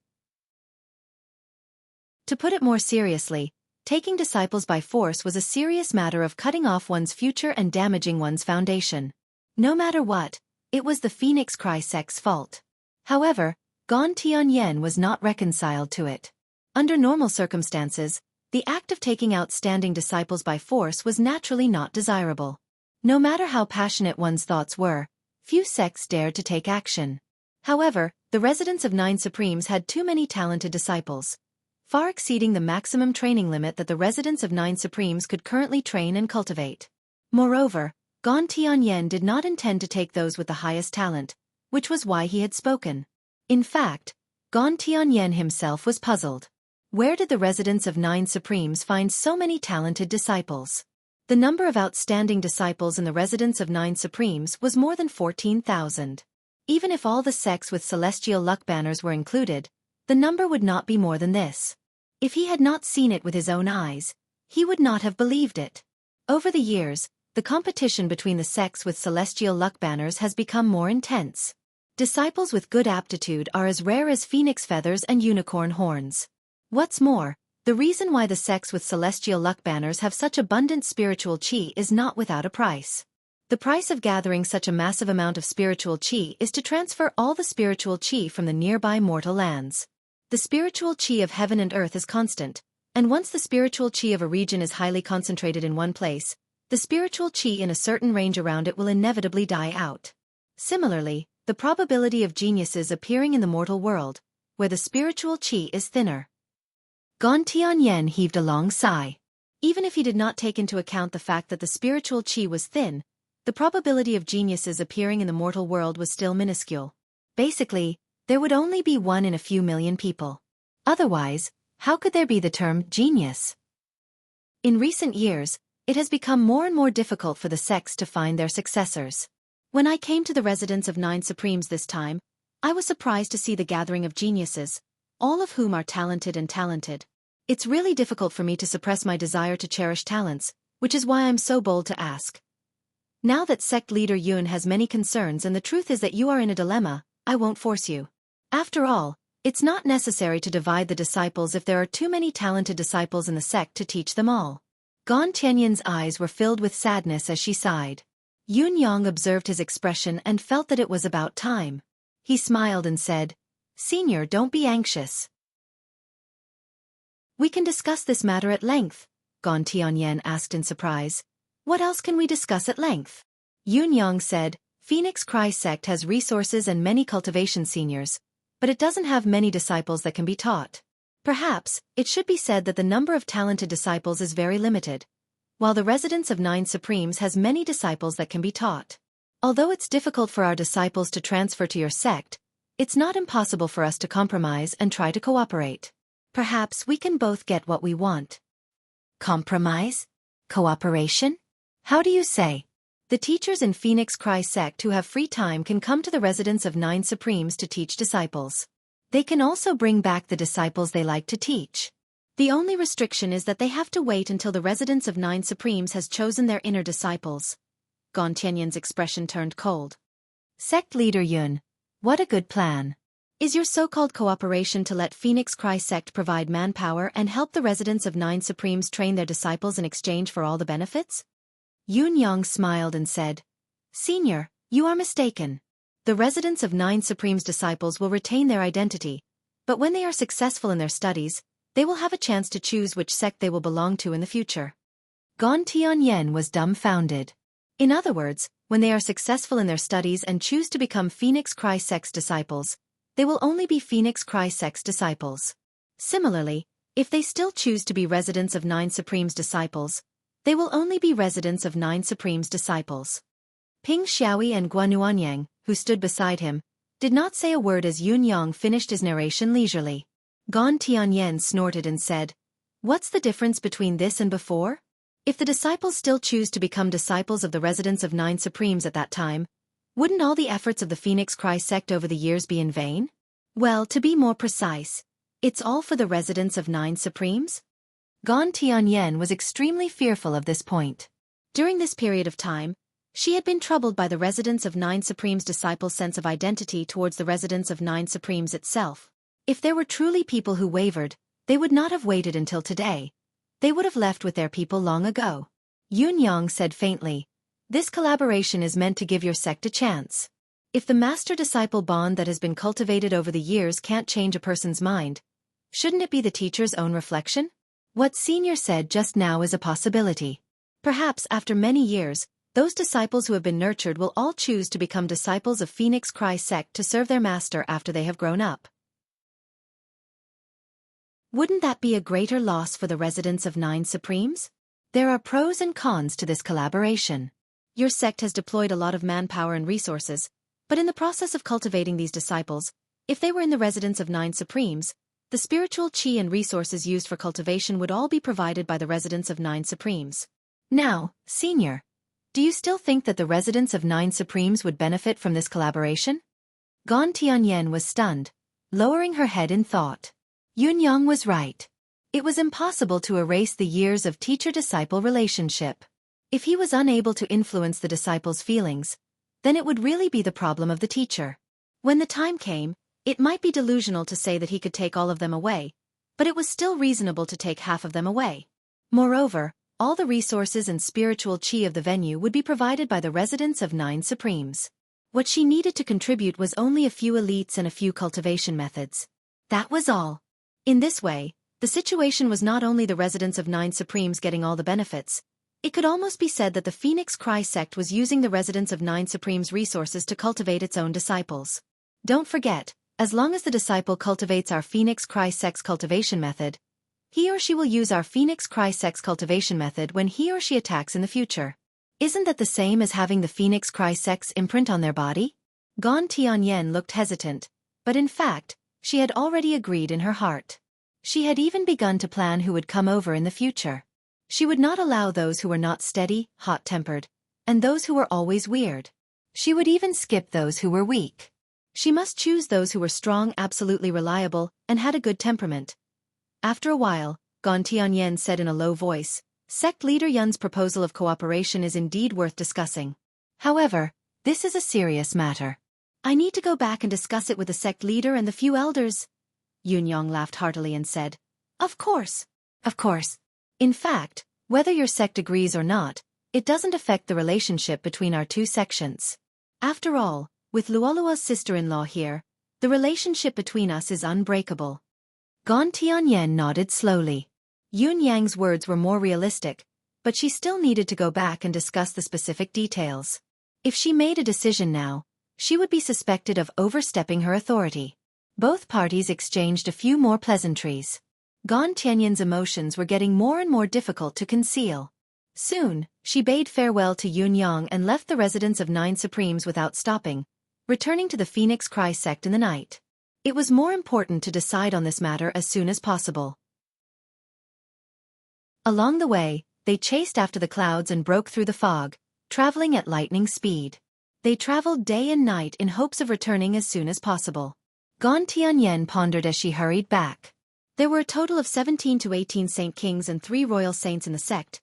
To put it more seriously, taking disciples by force was a serious matter of cutting off one's future and damaging one's foundation. No matter what, it was the Phoenix Cry sect's fault. However, Gon Tianyan was not reconciled to it. Under normal circumstances, the act of taking outstanding disciples by force was naturally not desirable. No matter how passionate one's thoughts were, few sects dared to take action. However, the residents of 9 Supremes had too many talented disciples, far exceeding the maximum training limit that the residents of 9 Supremes could currently train and cultivate. Moreover, Gon Tianyan did not intend to take those with the highest talent, which was why he had spoken. In fact, Gon Tianyan himself was puzzled. Where did the residents of 9 Supremes find so many talented disciples? The number of outstanding disciples in the residence of 9 Supremes was more than 14,000. Even if all the sects with celestial luck banners were included, the number would not be more than this. If he had not seen it with his own eyes, he would not have believed it. Over the years, the competition between the sects with celestial luck banners has become more intense. Disciples with good aptitude are as rare as phoenix feathers and unicorn horns. What's more, the reason why the sects with celestial luck banners have such abundant spiritual chi is not without a price. The price of gathering such a massive amount of spiritual qi is to transfer all the spiritual qi from the nearby mortal lands. The spiritual qi of heaven and earth is constant, and once the spiritual qi of a region is highly concentrated in one place, the spiritual qi in a certain range around it will inevitably die out. Similarly, the probability of geniuses appearing in the mortal world, where the spiritual qi is thinner. Gan Tianyan heaved a long sigh. Even if he did not take into account the fact that the spiritual qi was thin, the probability of geniuses appearing in the mortal world was still minuscule. Basically, there would only be one in a few million people. Otherwise, how could there be the term genius? In recent years, it has become more and more difficult for the sects to find their successors. When I came to the residence of 9 Supremes this time, I was surprised to see the gathering of geniuses, all of whom are talented and talented. It's really difficult for me to suppress my desire to cherish talents, which is why I'm so bold to ask. Now that sect leader Yun has many concerns and the truth is that you are in a dilemma, I won't force you. After all, it's not necessary to divide the disciples if there are too many talented disciples in the sect to teach them all. Gan Tianyan's eyes were filled with sadness as she sighed. Yun Yang observed his expression and felt that it was about time. He smiled and said, "Senior, don't be anxious. We can discuss this matter at length," Gan Tianyan asked in surprise. "What else can we discuss at length?" Yun Yang said, "Phoenix Cry sect has resources and many cultivation seniors, but it doesn't have many disciples that can be taught. Perhaps, it should be said that the number of talented disciples is very limited, while the residence of 9 Supremes has many disciples that can be taught. Although it's difficult for our disciples to transfer to your sect, it's not impossible for us to compromise and try to cooperate. Perhaps we can both get what we want." Compromise? Cooperation? How do you say? The teachers in Phoenix Cry sect who have free time can come to the residence of 9 Supremes to teach disciples. They can also bring back the disciples they like to teach. The only restriction is that they have to wait until the residence of 9 Supremes has chosen their inner disciples. Gan Tianyan's expression turned cold. Sect leader Yun, what a good plan. Is your so-called cooperation to let Phoenix Cry sect provide manpower and help the residents of 9 Supremes train their disciples in exchange for all the benefits? Yun Yang smiled and said, "Senior, you are mistaken. The residents of 9 Supremes disciples will retain their identity, but when they are successful in their studies, they will have a chance to choose which sect they will belong to in the future." Gan Tianyan was dumbfounded. In other words, when they are successful in their studies and choose to become Phoenix Cry sect's disciples, they will only be Phoenix Cry sect's disciples. Similarly, if they still choose to be residents of 9 Supremes disciples, they will only be residents of 9 Supremes disciples. Ping Xiaoyi and Guanuanyang, who stood beside him, did not say a word as Yun Yang finished his narration leisurely. Gan Tianyan snorted and said, "What's the difference between this and before? If the disciples still choose to become disciples of the residents of 9 Supremes at that time, wouldn't all the efforts of the Phoenix Cry sect over the years be in vain? Well, to be more precise, it's all for the residents of 9 Supremes?" Gan Tianyan was extremely fearful of this point. During this period of time, she had been troubled by the residents of 9 Supremes' disciples' sense of identity towards the residents of 9 Supremes itself. If there were truly people who wavered, they would not have waited until today. They would have left with their people long ago. Yun Yang said faintly, "This collaboration is meant to give your sect a chance. If the master-disciple bond that has been cultivated over the years can't change a person's mind, shouldn't it be the teacher's own reflection? What Senior said just now is a possibility. Perhaps after many years, those disciples who have been nurtured will all choose to become disciples of Phoenix Cry sect to serve their master after they have grown up. Wouldn't that be a greater loss for the residents of 9 Supremes? There are pros and cons to this collaboration. Your sect has deployed a lot of manpower and resources, but in the process of cultivating these disciples, if they were in the residence of 9 Supremes, the spiritual qi and resources used for cultivation would all be provided by the residents of 9 Supremes. Now, Senior, do you still think that the residents of 9 Supremes would benefit from this collaboration?" Gan Tianyan was stunned, lowering her head in thought. Yun Yang was right. It was impossible to erase the years of teacher-disciple relationship. If he was unable to influence the disciples' feelings, then it would really be the problem of the teacher. When the time came, it might be delusional to say that he could take all of them away, but it was still reasonable to take half of them away. Moreover, all the resources and spiritual chi of the venue would be provided by the residents of 9 Supremes. What she needed to contribute was only a few elites and a few cultivation methods. That was all. In this way, the situation was not only the residents of 9 Supremes getting all the benefits, it could almost be said that the Phoenix Cry sect was using the residents of 9 Supremes' resources to cultivate its own disciples. Don't forget, as long as the disciple cultivates our Phoenix Cry sect's cultivation method, he or she will use our Phoenix Cry sect's cultivation method when he or she attacks in the future. Isn't that the same as having the Phoenix Cry sect's imprint on their body? Gan Tianyan looked hesitant, but in fact, she had already agreed in her heart. She had even begun to plan who would come over in the future. She would not allow those who were not steady, hot-tempered, and those who were always weird. She would even skip those who were weak. She must choose those who were strong, absolutely reliable, and had a good temperament. After a while, Gan Tianyan said in a low voice, "Sect leader Yun's proposal of cooperation is indeed worth discussing. However, this is a serious matter. I need to go back and discuss it with the sect leader and the few elders." Yunyang laughed heartily and said, "Of course. Of course. In fact, whether your sect agrees or not, it doesn't affect the relationship between our two sections. After all, with Luolua's sister-in-law here, the relationship between us is unbreakable." Gan Tianyan nodded slowly. Yunyang's words were more realistic, but she still needed to go back and discuss the specific details. If she made a decision now, she would be suspected of overstepping her authority. Both parties exchanged a few more pleasantries. Gan Tianyan's emotions were getting more and more difficult to conceal. Soon, she bade farewell to Yunyang and left the residence of 9 Supremes without stopping, returning to the Phoenix Cry sect in the night. It was more important to decide on this matter as soon as possible. Along the way, they chased after the clouds and broke through the fog, traveling at lightning speed. They traveled day and night in hopes of returning as soon as possible. Gan Tianyan pondered as she hurried back. There were a total of 17 to 18 Saint Kings and 3 royal saints in the sect.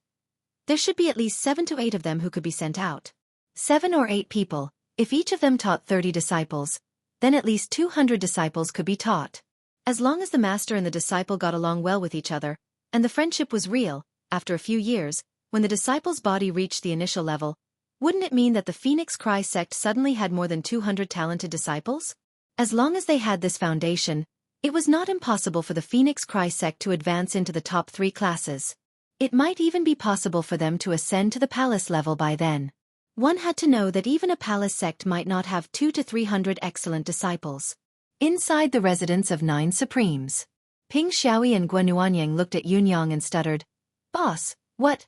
There should be at least 7 to 8 of them who could be sent out. 7 or 8 people, if each of them taught 30 disciples, then at least 200 disciples could be taught. As long as the master and the disciple got along well with each other, and the friendship was real, after a few years, when the disciple's body reached the initial level, wouldn't it mean that the Phoenix Cry sect suddenly had more than 200 talented disciples? As long as they had this foundation, it was not impossible for the Phoenix Cry sect to advance into the top 3 classes. It might even be possible for them to ascend to the palace level by then. One had to know that even a palace sect might not have 200 to 300 excellent disciples. Inside the residence of 9 Supremes, Ping Xiaoyi and Guanuanyang looked at Yunyang and stuttered, "Boss, what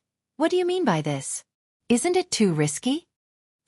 do you mean by this? Isn't it too risky?"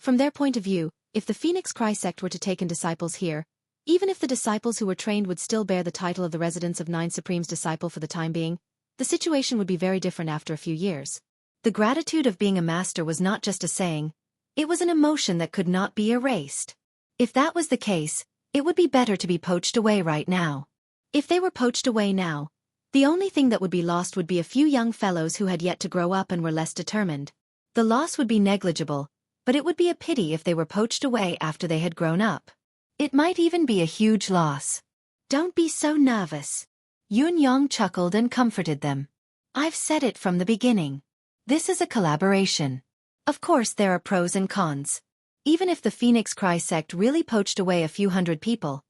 From their point of view, if the Phoenix Cry sect were to take in disciples here, even if the disciples who were trained would still bear the title of the residence of 9 Supremes disciple for the time being, the situation would be very different after a few years. The gratitude of being a master was not just a saying, it was an emotion that could not be erased. If that was the case, it would be better to be poached away right now. If they were poached away now, the only thing that would be lost would be a few young fellows who had yet to grow up and were less determined. The loss would be negligible, but it would be a pity if they were poached away after they had grown up. It might even be a huge loss. "Don't be so nervous." Yunyang chuckled and comforted them. "I've said it from the beginning. This is a collaboration. Of course there are pros and cons. Even if the Phoenix Cry sect really poached away a few hundred people,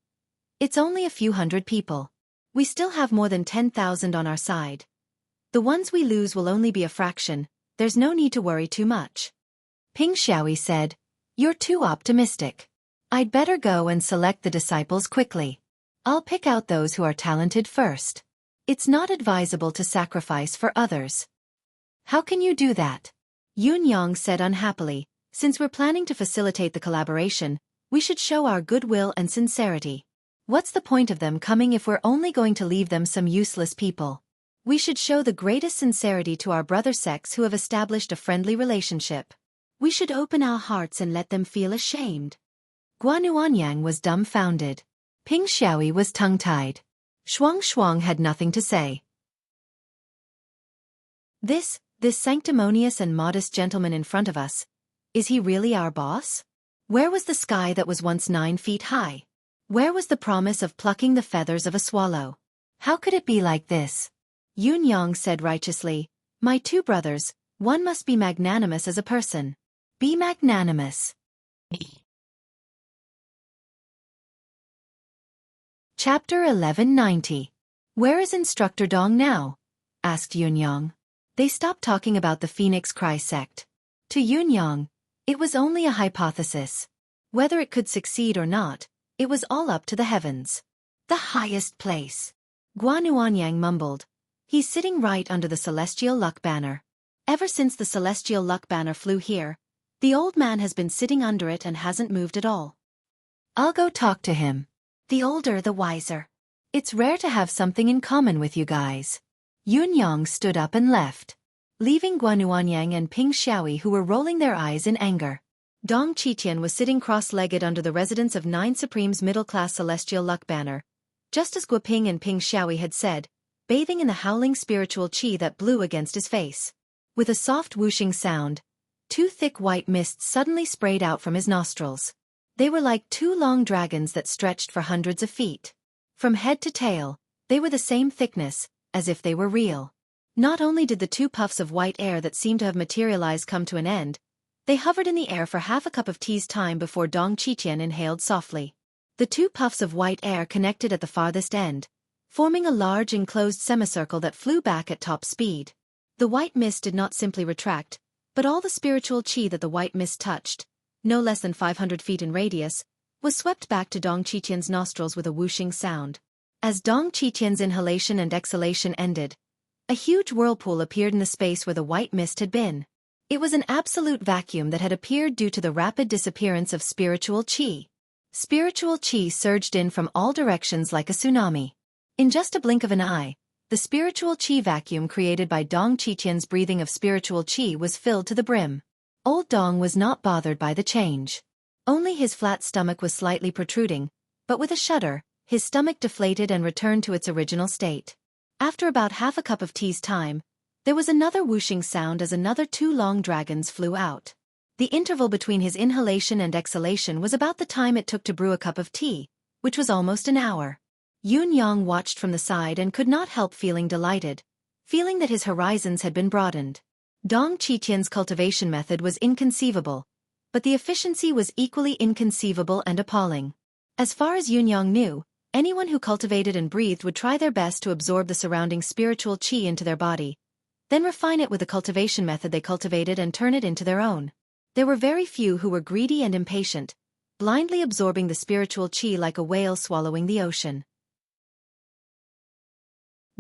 it's only a few hundred people. We still have more than 10,000 on our side. The ones we lose will only be a fraction, there's no need to worry too much." Ping Xiaoyi said, "You're too optimistic. I'd better go and select the disciples quickly. I'll pick out those who are talented first. It's not advisable to sacrifice for others." "How can you do that?" Yunyang said unhappily. "Since we're planning to facilitate the collaboration, we should show our goodwill and sincerity. What's the point of them coming if we're only going to leave them some useless people? We should show the greatest sincerity to our brother sects who have established a friendly relationship. We should open our hearts and let them feel ashamed." Guanuanyang was dumbfounded. Ping Xiaoyi was tongue-tied. Shuang had nothing to say. This sanctimonious and modest gentleman in front of us, is he really our boss? Where was the sky that was once 9 feet high? Where was the promise of plucking the feathers of a swallow? How could it be like this? Yunyang said righteously, "My 2 brothers, One must be magnanimous as a person. Be magnanimous. Chapter 1190. Where is Instructor Dong now? Asked Yunyang. They stopped talking about the Phoenix Cry sect. To Yunyang, it was only a hypothesis. Whether it could succeed or not, it was all up to the heavens. The highest place. Guanuanyang mumbled. He's sitting right under the celestial luck banner. Ever since the celestial luck banner flew here, the old man has been sitting under it and hasn't moved at all. I'll go talk to him. The older the wiser. It's rare to have something in common with you guys. Yunyang stood up and left, leaving Guanuanyang and Ping Xiaoyi who were rolling their eyes in anger. Dong Qiqian was sitting cross-legged under the residence of 9 Supreme's middle-class celestial luck banner, just as Guoping and Ping Xiaoyi had said, bathing in the howling spiritual qi that blew against his face. With a soft whooshing sound, 2 thick white mists suddenly sprayed out from his nostrils. They were like 2 long dragons that stretched for hundreds of feet. From head to tail, they were the same thickness, as if they were real. Not only did the 2 puffs of white air that seemed to have materialized come to an end, they hovered in the air for half a cup of tea's time before Dong Qiqian inhaled softly. The 2 puffs of white air connected at the farthest end, forming a large enclosed semicircle that flew back at top speed. The white mist did not simply retract, but all the spiritual qi that the white mist touched, no less than 500 feet in radius, was swept back to Dong Qiqian's nostrils with a whooshing sound. As Dong Qiqian's inhalation and exhalation ended, a huge whirlpool appeared in the space where the white mist had been. It was an absolute vacuum that had appeared due to the rapid disappearance of spiritual qi. Spiritual qi surged in from all directions like a tsunami. In just a blink of an eye, the spiritual qi vacuum created by Dong Qiqian's breathing of spiritual qi was filled to the brim. Old Dong was not bothered by the change. Only his flat stomach was slightly protruding, but with a shudder, his stomach deflated and returned to its original state. After about half a cup of tea's time, there was another whooshing sound as another 2 long dragons flew out. The interval between his inhalation and exhalation was about the time it took to brew a cup of tea, which was almost an hour. Yunyang watched from the side and could not help feeling delighted, feeling that his horizons had been broadened. Dong Qiqian's cultivation method was inconceivable, but the efficiency was equally inconceivable and appalling. As far as Yunyang knew, anyone who cultivated and breathed would try their best to absorb the surrounding spiritual qi into their body, then refine it with the cultivation method they cultivated and turn it into their own. There were very few who were greedy and impatient, blindly absorbing the spiritual qi like a whale swallowing the ocean.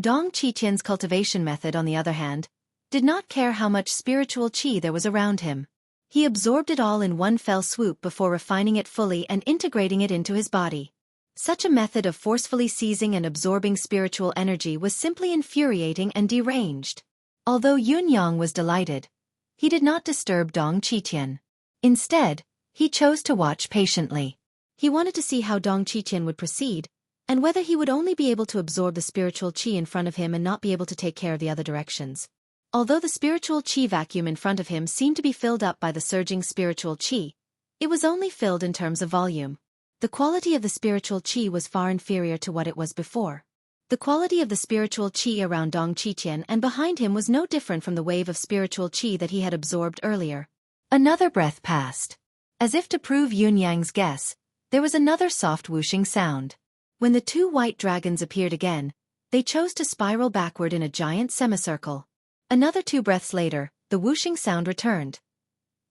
Dong Qiqian's cultivation method, on the other hand, did not care how much spiritual qi there was around him. He absorbed it all in one fell swoop before refining it fully and integrating it into his body. Such a method of forcefully seizing and absorbing spiritual energy was simply infuriating and deranged. Although Yunyang was delighted, he did not disturb Dong Qiqian. Instead, he chose to watch patiently. He wanted to see how Dong Qiqian would proceed, and whether he would only be able to absorb the spiritual qi in front of him and not be able to take care of the other directions. Although the spiritual qi vacuum in front of him seemed to be filled up by the surging spiritual qi, it was only filled in terms of volume. The quality of the spiritual qi was far inferior to what it was before. The quality of the spiritual qi around Dong Qiqian and behind him was no different from the wave of spiritual qi that he had absorbed earlier. Another breath passed. As if to prove Yunyang's guess, there was another soft whooshing sound. When the 2 white dragons appeared again, they chose to spiral backward in a giant semicircle. Another 2 breaths later, the whooshing sound returned.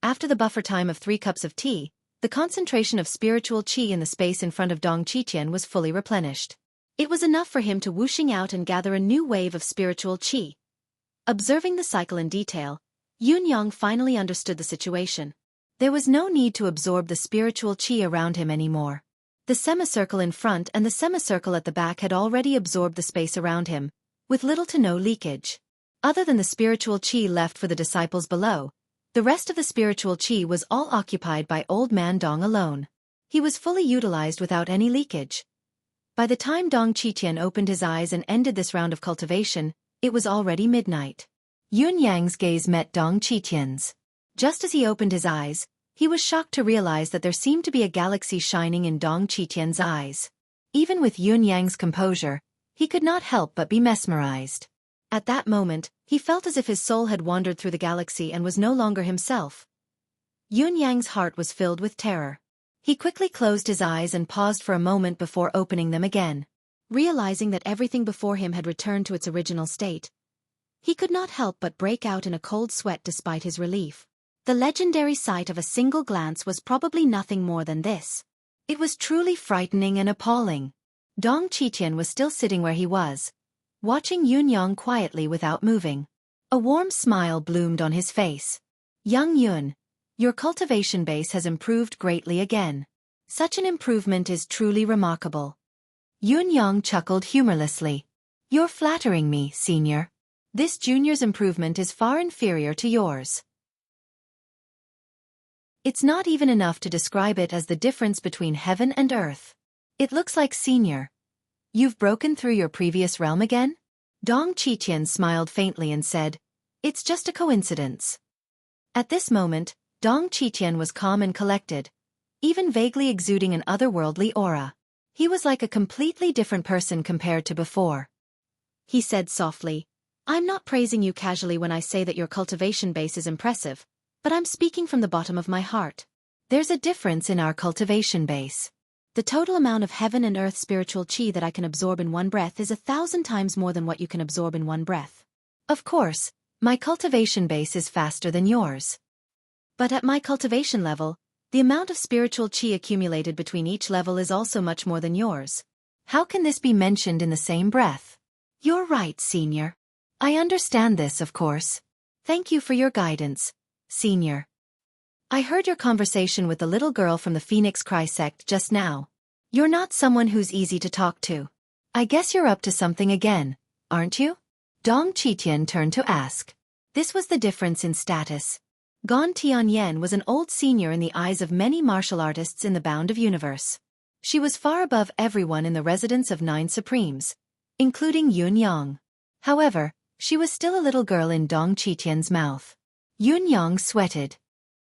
After the buffer time of 3 cups of tea, the concentration of spiritual qi in the space in front of Dong Qiqian was fully replenished. It was enough for him to whooshing out and gather a new wave of spiritual qi. Observing the cycle in detail, Yunyang finally understood the situation. There was no need to absorb the spiritual qi around him anymore. The semicircle in front and the semicircle at the back had already absorbed the space around him, with little to no leakage. Other than the spiritual qi left for the disciples below, the rest of the spiritual qi was all occupied by Old Man Dong alone. He was fully utilized without any leakage. By the time Dong Qiqian opened his eyes and ended this round of cultivation, it was already midnight. Yunyang's gaze met Dong Qiqian's. Just as he opened his eyes, he was shocked to realize that there seemed to be a galaxy shining in Dong Qiqian's eyes. Even with Yunyang's composure, he could not help but be mesmerized. At that moment, he felt as if his soul had wandered through the galaxy and was no longer himself. Yun Yang's heart was filled with terror. He quickly closed his eyes and paused for a moment before opening them again. Realizing that everything before him had returned to its original state, he could not help but break out in a cold sweat despite his relief. The legendary sight of a single glance was probably nothing more than this. It was truly frightening and appalling. Dong Qiqian was still sitting where he was, watching Yun Yang quietly without moving. A warm smile bloomed on his face. "Young Yun, your cultivation base has improved greatly again. Such an improvement is truly remarkable." Yun Yang chuckled humorlessly. "You're flattering me, senior. This junior's improvement is far inferior to yours. It's not even enough to describe it as the difference between heaven and earth. It looks like, senior, you've broken through your previous realm again?" Dong Qiqian smiled faintly and said, "It's just a coincidence." At this moment, Dong Qiqian was calm and collected, even vaguely exuding an otherworldly aura. He was like a completely different person compared to before. He said softly, "I'm not praising you casually when I say that your cultivation base is impressive, but I'm speaking from the bottom of my heart. There's a difference in our cultivation base. The total amount of heaven and earth spiritual chi that I can absorb in one breath is 1,000 times more than what you can absorb in one breath. Of course, my cultivation base is faster than yours. But at my cultivation level, the amount of spiritual chi accumulated between each level is also much more than yours. How can this be mentioned in the same breath?" "You're right, senior. I understand this, of course. Thank you for your guidance, senior. I heard your conversation with the little girl from the Phoenix Cry sect just now. You're not someone who's easy to talk to. I guess you're up to something again, aren't you?" Dong Qiqian turned to ask. This was the difference in status. Gon Tianyan was an old senior in the eyes of many martial artists in the Bound of Universe. She was far above everyone in the residence of 9 Supremes, including Yun Yang. However, she was still a little girl in Dong Qiqian's mouth. Yun Yang sweated.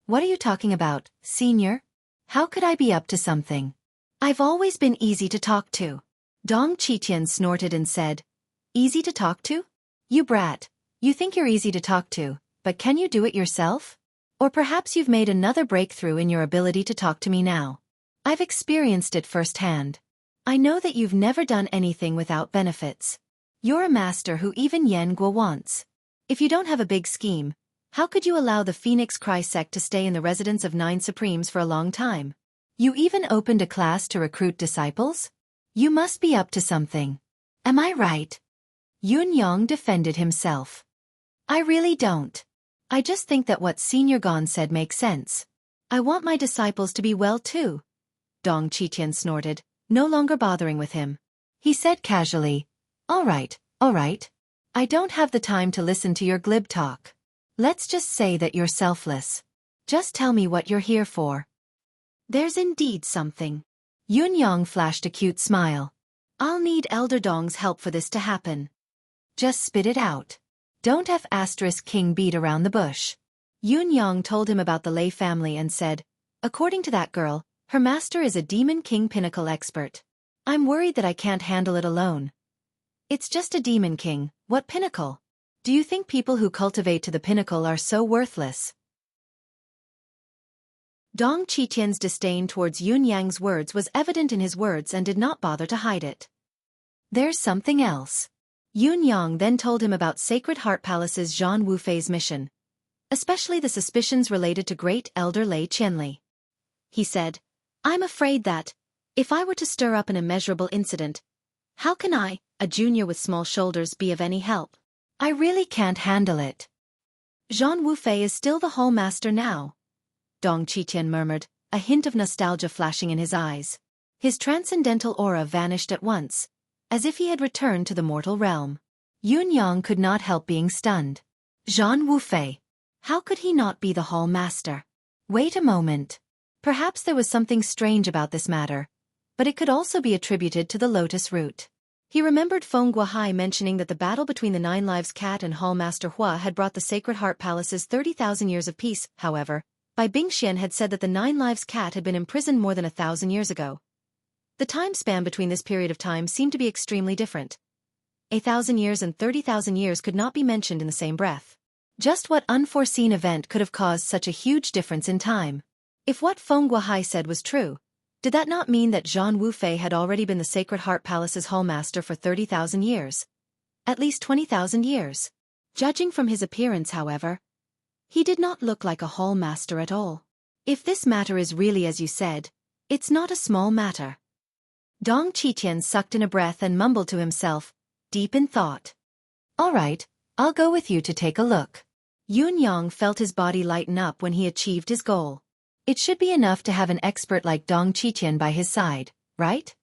"What are you talking about, senior? How could I be up to something? I've always been easy to talk to." Dong Qiqian snorted and said, "Easy to talk to? You brat, you think you're easy to talk to, but can you do it yourself? Or perhaps you've made another breakthrough in your ability to talk to me now. I've experienced it firsthand. I know that you've never done anything without benefits. You're a master who even Yan Guo wants. If you don't have a big scheme, how could you allow the Phoenix Cry sect to stay in the residence of 9 Supremes for a long time? You even opened a class to recruit disciples? You must be up to something. Am I right?" Yun Yang defended himself. "I really don't. I just think that what Senior Gon said makes sense. I want my disciples to be well too." Dong Qiqian snorted, no longer bothering with him. He said casually, All right. I don't have the time to listen to your glib talk. Let's just say that you're selfless. Just tell me what you're here for." "There's indeed something." Yun Yang flashed a cute smile. "I'll need Elder Dong's help for this to happen." "Just spit it out. Don't have * king beat around the bush." Yun Yang told him about the Lei family and said, "According to that girl, her master is a Demon King pinnacle expert. I'm worried that I can't handle it alone." "It's just a Demon King, what pinnacle? Do you think people who cultivate to the pinnacle are so worthless?" Dong Qiqian's disdain towards Yun Yang's words was evident in his words and did not bother to hide it. "There's something else." Yun Yang then told him about Sacred Heart Palace's Zhan Wufei's mission, especially the suspicions related to Great Elder Lei Qianli. He said, "I'm afraid that, if I were to stir up an immeasurable incident, how can I, a junior with small shoulders, be of any help? I really can't handle it." "Zhan Wufei is still the Hall Master now," Dong Qiqian murmured, a hint of nostalgia flashing in his eyes. His transcendental aura vanished at once, as if he had returned to the mortal realm. Yun Yang could not help being stunned. Zhan Wufei. How could he not be the Hall Master? Wait a moment. Perhaps there was something strange about this matter, but it could also be attributed to the lotus root. He remembered Feng Guohai mentioning that the battle between the 9 Lives Cat and Hall Master Hua had brought the Sacred Heart Palace's 30,000 years of peace. However, Bai Bingxian had said that the 9 Lives Cat had been imprisoned more than 1,000 years ago. The time span between this period of time seemed to be extremely different. 1,000 years and 30,000 years could not be mentioned in the same breath. Just what unforeseen event could have caused such a huge difference in time? If what Feng Guohai said was true, did that not mean that Zhan Wufei had already been the Sacred Heart Palace's hallmaster for 30,000 years? At least 20,000 years. Judging from his appearance, however, he did not look like a hallmaster at all. If this matter is really as you said, it's not a small matter. Dong Qitian sucked in a breath and mumbled to himself, deep in thought. All right, I'll go with you to take a look. Yun Yang felt his body lighten up when he achieved his goal. It should be enough to have an expert like Dong Qitian by his side, right?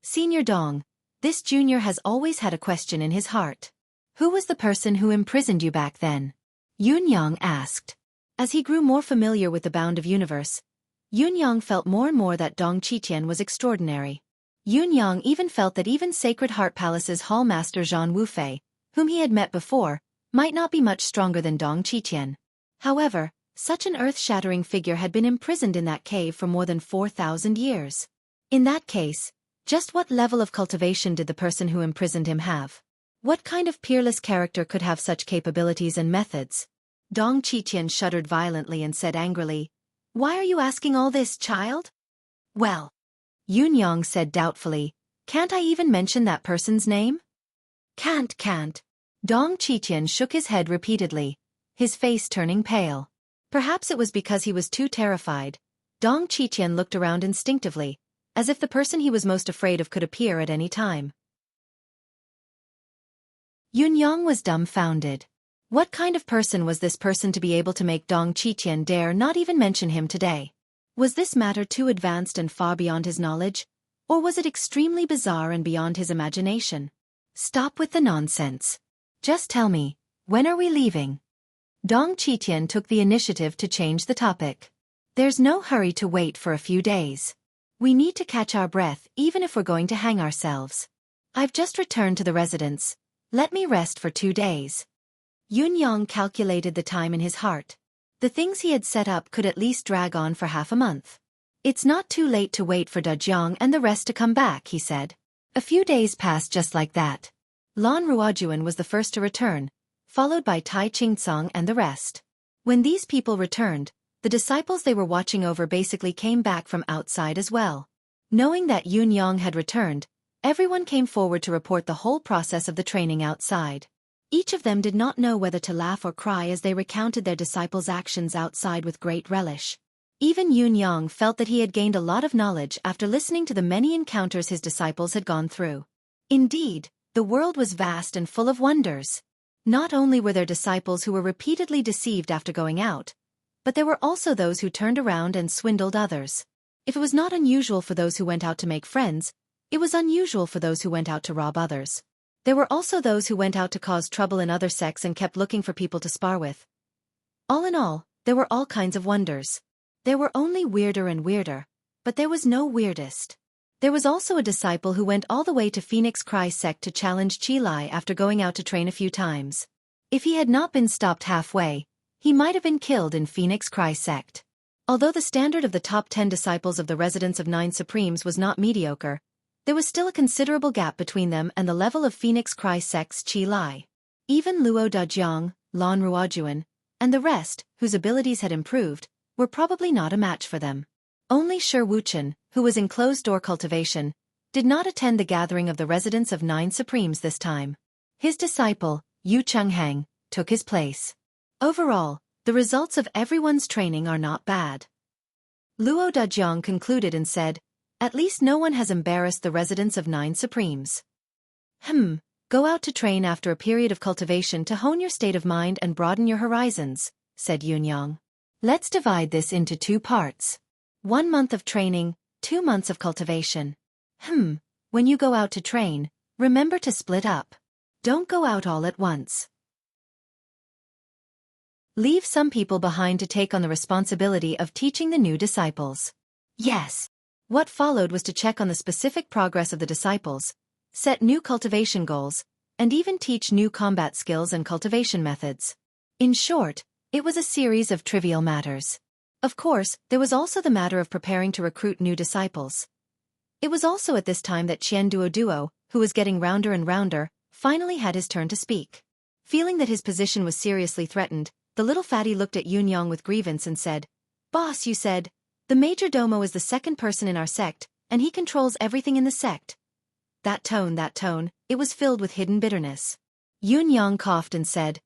Senior Dong, this junior has always had a question in his heart. Who was the person who imprisoned you back then? Yun Yang asked. As he grew more familiar with the bound of universe, Yun Yang felt more and more that Dong Qitian was extraordinary. Yun Yang even felt that even Sacred Heart Palace's hallmaster Zhan Wufei, whom he had met before, might not be much stronger than Dong Qitian. However, such an earth-shattering figure had been imprisoned in that cave for more than 4,000 years. In that case, just what level of cultivation did the person who imprisoned him have? What kind of peerless character could have such capabilities and methods? Dong Qitian shuddered violently and said angrily, "Why are you asking all this, child?" "Well," Yun Yang said doubtfully, "can't I even mention that person's name?" Can't. Dong Qitian shook his head repeatedly, his face turning pale. Perhaps it was because he was too terrified. Dong Qitian looked around instinctively, as if the person he was most afraid of could appear at any time. Yun Yang was dumbfounded. What kind of person was this person to be able to make Dong Qitian dare not even mention him today? Was this matter too advanced and far beyond his knowledge, or was it extremely bizarre and beyond his imagination? Stop with the nonsense. Just tell me, when are we leaving? Dong Qitian took the initiative to change the topic. There's no hurry to wait for a few days. We need to catch our breath even if we're going to hang ourselves. I've just returned to the residence. Let me rest for 2 days. Yun Yang calculated the time in his heart. The things he had set up could at least drag on for half a month. It's not too late to wait for Da Jiang and the rest to come back, he said. A few days passed just like that. Lan Ruojuan was the first to return, followed by Tai Qingcong and the rest. When these people returned, the disciples they were watching over basically came back from outside as well. Knowing that Yun Yang had returned, everyone came forward to report the whole process of the training outside. Each of them did not know whether to laugh or cry as they recounted their disciples' actions outside with great relish. Even Yun Yang felt that he had gained a lot of knowledge after listening to the many encounters his disciples had gone through. Indeed, the world was vast and full of wonders. Not only were there disciples who were repeatedly deceived after going out, but there were also those who turned around and swindled others. If it was not unusual for those who went out to make friends, it was unusual for those who went out to rob others. There were also those who went out to cause trouble in other sects and kept looking for people to spar with. All in all, there were all kinds of wonders. There were only weirder and weirder, but there was no weirdest. There was also a disciple who went all the way to Phoenix Cry sect to challenge Qi Lai after going out to train a few times. If he had not been stopped halfway, he might have been killed in Phoenix Cry sect. Although the standard of the top 10 disciples of the Residence of Nine Supremes was not mediocre, there was still a considerable gap between them and the level of Phoenix Cry sect's Qi Lai. Even Luo Dajiang, Lan Ruojuan, and the rest, whose abilities had improved, were probably not a match for them. Only Shi Wuchen, who was in closed-door cultivation, did not attend the gathering of the Residence of Nine Supremes this time. His disciple, Yu Chunghang, took his place. Overall, the results of everyone's training are not bad. Luo Dajiang concluded and said, "At least no one has embarrassed the Residence of Nine Supremes." Go out to train after a period of cultivation to hone your state of mind and broaden your horizons, said Yun Yang. Let's divide this into 2 parts. 1 month of training, 2 months of cultivation. When you go out to train, remember to split up. Don't go out all at once. Leave some people behind to take on the responsibility of teaching the new disciples. Yes. What followed was to check on the specific progress of the disciples, set new cultivation goals, and even teach new combat skills and cultivation methods. In short, it was a series of trivial matters. Of course, there was also the matter of preparing to recruit new disciples. It was also at this time that Qian Duo, who was getting rounder and rounder, finally had his turn to speak. Feeling that his position was seriously threatened, the little fatty looked at Yunyang with grievance and said, "Boss, you said, the major domo is the second person in our sect, and he controls everything in the sect." That tone, it was filled with hidden bitterness. Yunyang coughed and said,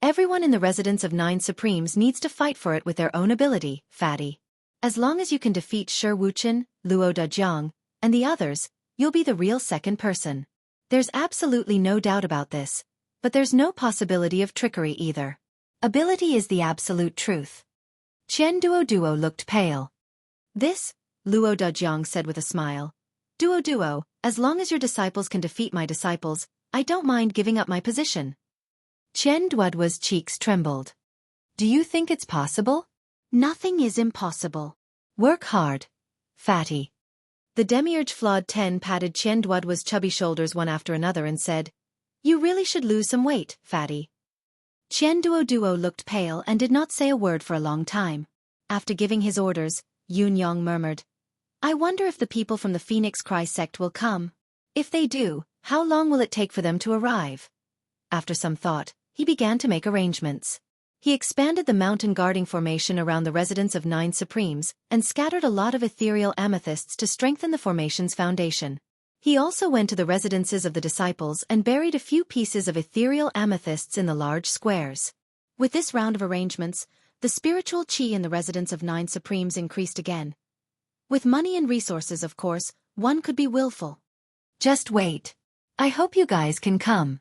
"Everyone in the residence of 9 Supremes needs to fight for it with their own ability, fatty. As long as you can defeat Shi Wuchen, Luo Dajiang, and the others, you'll be the real second person. There's absolutely no doubt about this, but there's no possibility of trickery either. Ability is the absolute truth." Chen Duo looked pale. "This," Luo Dajiang said with a smile. Duo, as long as your disciples can defeat my disciples, I don't mind giving up my position." Chen Duo's cheeks trembled. "Do you think it's possible?" "Nothing is impossible. Work hard, fatty." The demiurge Flawed 10 patted Chen Duo's chubby shoulders one after another and said, "You really should lose some weight, fatty." Chen Duo looked pale and did not say a word for a long time. After giving his orders, Yunyang murmured, "I wonder if the people from the Phoenix Cry sect will come. If they do, how long will it take for them to arrive?" After some thought, he began to make arrangements. He expanded the mountain guarding formation around the residence of 9 Supremes and scattered a lot of ethereal amethysts to strengthen the formation's foundation. He also went to the residences of the disciples and buried a few pieces of ethereal amethysts in the large squares. With this round of arrangements, the spiritual chi in the residence of 9 Supremes increased again. With money and resources, of course, one could be willful. Just wait. I hope you guys can come.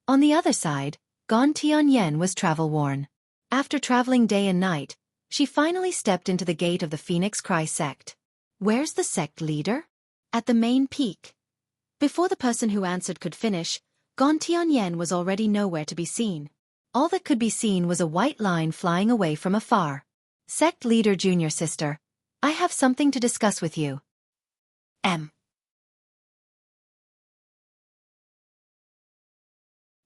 On the other side, Gon Tianyan was travel-worn. After traveling day and night, she finally stepped into the gate of the Phoenix Cry sect. "Where's the sect leader?" "At the main peak." Before the person who answered could finish, Gon Tianyan was already nowhere to be seen. All that could be seen was a white line flying away from afar. "Sect leader, junior sister, I have something to discuss with you."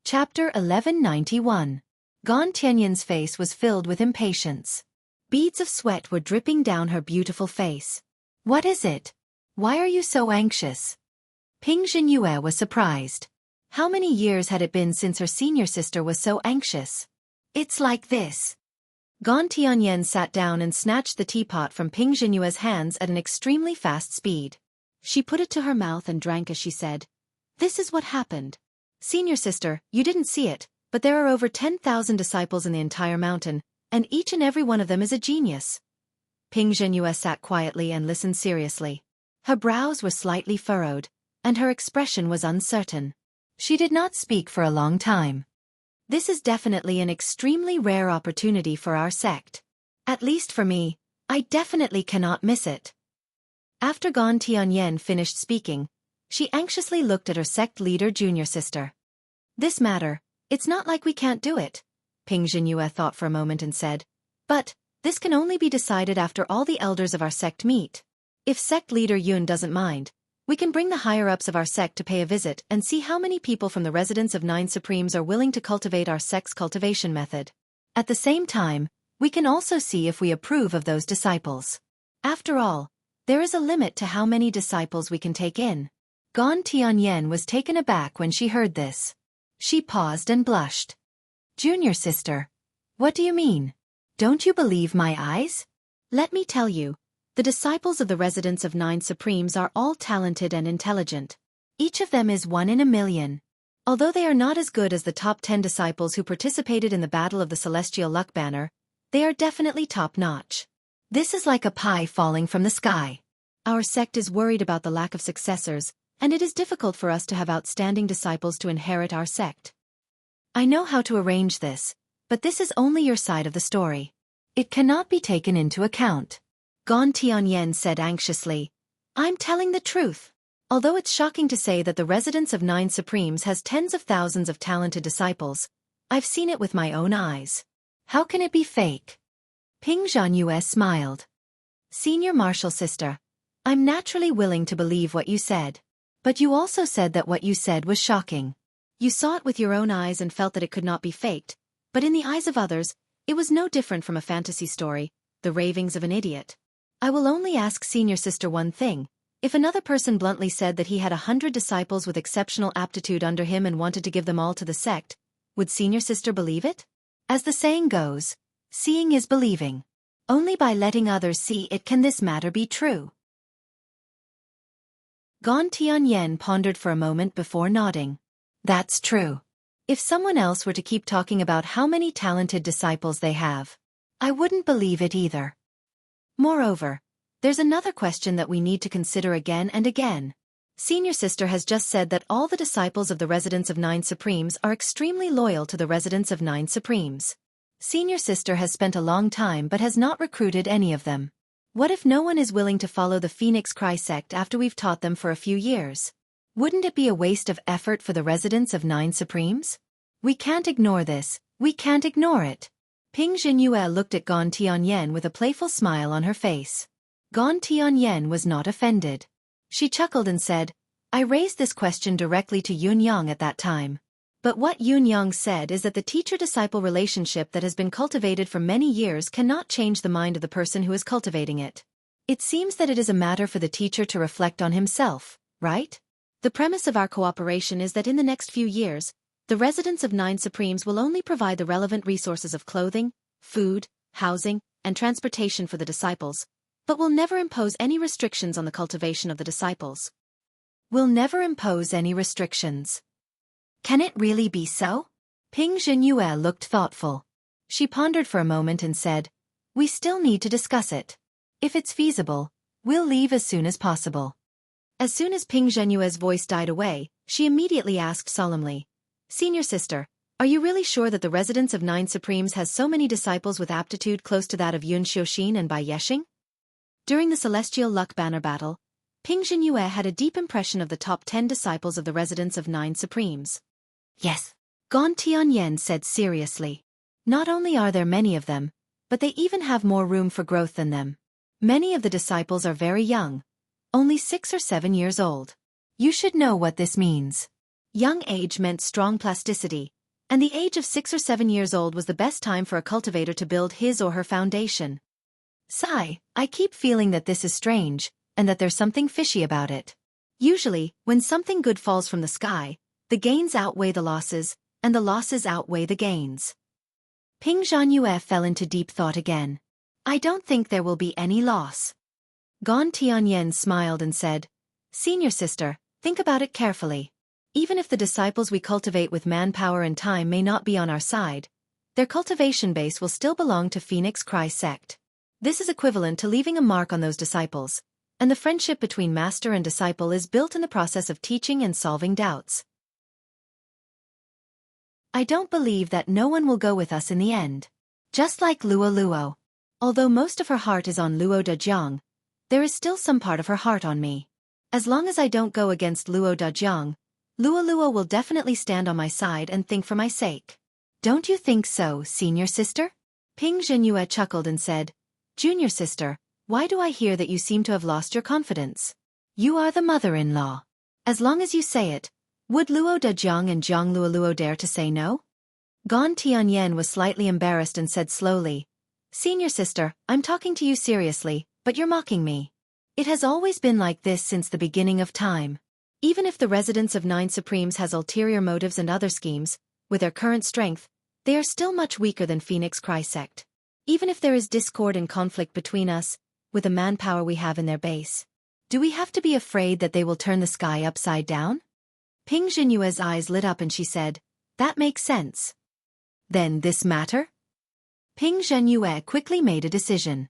Chapter 1191. Gon Tianyan's face was filled with impatience. Beads of sweat were dripping down her beautiful face. "What is it? Why are you so anxious?" Ping Zhenyue was surprised. How many years had it been since her senior sister was so anxious? "It's like this." Gon Tianyan sat down and snatched the teapot from Ping Zhenyue's hands at an extremely fast speed. She put it to her mouth and drank as she said, "This is what happened. Senior sister, you didn't see it, but there are over 10,000 disciples in the entire mountain, and each and every one of them is a genius." Ping Zhenyue sat quietly and listened seriously. Her brows were slightly furrowed, and her expression was uncertain. She did not speak for a long time. "This is definitely an extremely rare opportunity for our sect. At least for me, I definitely cannot miss it." After Gon Tianyan finished speaking, she anxiously looked at her sect leader junior sister. "This matter, it's not like we can't do it." Ping Zhenyue thought for a moment and said, "But, this can only be decided after all the elders of our sect meet. If sect leader Yun doesn't mind, we can bring the higher-ups of our sect to pay a visit and see how many people from the residence of 9 Supremes are willing to cultivate our sect's cultivation method. At the same time, we can also see if we approve of those disciples. After all, there is a limit to how many disciples we can take in." Gon Tianyan was taken aback when she heard this. She paused and blushed. "Junior sister, what do you mean? Don't you believe my eyes? Let me tell you. The disciples of the residence of 9 Supremes are all talented and intelligent. Each of them is 1 in a million. Although they are not as good as the top 10 disciples who participated in the Battle of the Celestial Luck Banner, they are definitely top-notch. This is like a pie falling from the sky. Our sect is worried about the lack of successors, and it is difficult for us to have outstanding disciples to inherit our sect. I know how to arrange this, but this is only your side of the story. It cannot be taken into account." Gon Tianyan said anxiously, "I'm telling the truth. Although it's shocking to say that the residence of 9 Supremes has tens of thousands of talented disciples, I've seen it with my own eyes. How can it be fake?" Ping Zhenyue smiled. "Senior martial sister, I'm naturally willing to believe what you said. But you also said that what you said was shocking. You saw it with your own eyes and felt that it could not be faked, but in the eyes of others, it was no different from a fantasy story, the ravings of an idiot. I will only ask senior sister one thing. If another person bluntly said that he had 100 disciples with exceptional aptitude under him and wanted to give them all to the sect, would senior sister believe it? As the saying goes, seeing is believing. Only by letting others see it can this matter be true. Gon Tianyan pondered for a moment before nodding. That's true. If someone else were to keep talking about how many talented disciples they have, I wouldn't believe it either. Moreover, there's another question that we need to consider again and again. Senior sister has just said that all the disciples of the residents of Nine Supremes are extremely loyal to the residents of Nine Supremes. Senior sister has spent a long time but has not recruited any of them. What if no one is willing to follow the Phoenix Cry sect after we've taught them for a few years? Wouldn't it be a waste of effort for the residents of Nine Supremes? We can't ignore this, we can't ignore it. Ping Zhenyue looked at Gon Tianyan with a playful smile on her face. Gon Tianyan was not offended. She chuckled and said, I raised this question directly to Yun Yang at that time. But what Yun Yang said is that the teacher-disciple relationship that has been cultivated for many years cannot change the mind of the person who is cultivating it. It seems that it is a matter for the teacher to reflect on himself, right? The premise of our cooperation is that in the next few years, the residents of Nine Supremes will only provide the relevant resources of clothing, food, housing, and transportation for the disciples, but will never impose any restrictions on the cultivation of the disciples. Will never impose any restrictions. Can it really be so? Ping Zhenyue looked thoughtful. She pondered for a moment and said, we still need to discuss it. If it's feasible, we'll leave as soon as possible. As soon as Ping Zhenyue's voice died away, she immediately asked solemnly, Senior sister, are you really sure that the residents of Nine Supremes has so many disciples with aptitude close to that of Yun Xiuxin and Bai Yexing? During the Celestial Luck Banner battle, Ping Zhenyue had a deep impression of the top 10 disciples of the residents of Nine Supremes. Yes, Gon Tianyan said seriously. Not only are there many of them, but they even have more room for growth than them. Many of the disciples are very young, only 6 or 7 years old. You should know what this means. Young age meant strong plasticity, and the age of 6 or 7 years old was the best time for a cultivator to build his or her foundation. Sigh, I keep feeling that this is strange, and that there's something fishy about it. Usually, when something good falls from the sky, the gains outweigh the losses, and the losses outweigh the gains. Ping Zhenyue fell into deep thought again. I don't think there will be any loss. Gon Tianyan smiled and said, Senior sister, think about it carefully. Even if the disciples we cultivate with manpower and time may not be on our side, their cultivation base will still belong to Phoenix Cry sect. This is equivalent to leaving a mark on those disciples, and the friendship between master and disciple is built in the process of teaching and solving doubts. I don't believe that no one will go with us in the end. Just like Luo Luo. Although most of her heart is on Luo Dejiang, there is still some part of her heart on me. As long as I don't go against Luo Dejiang, Luo Luo will definitely stand on my side and think for my sake. Don't you think so, senior sister? Ping Zhenyue chuckled and said, Junior sister, why do I hear that you seem to have lost your confidence? You are the mother-in-law. As long as you say it, would Luo Dejiang and Jiang Luo dare to say no? Gon Tianyan was slightly embarrassed and said slowly, Senior sister, I'm talking to you seriously, but you're mocking me. It has always been like this since the beginning of time. Even if the residents of Nine Supremes has ulterior motives and other schemes, with their current strength, they are still much weaker than Phoenix Cry sect. Even if there is discord and conflict between us, with the manpower we have in their base, do we have to be afraid that they will turn the sky upside down? Ping Zhenyue's eyes lit up and she said, That makes sense. Then this matter? Ping Zhenyue quickly made a decision.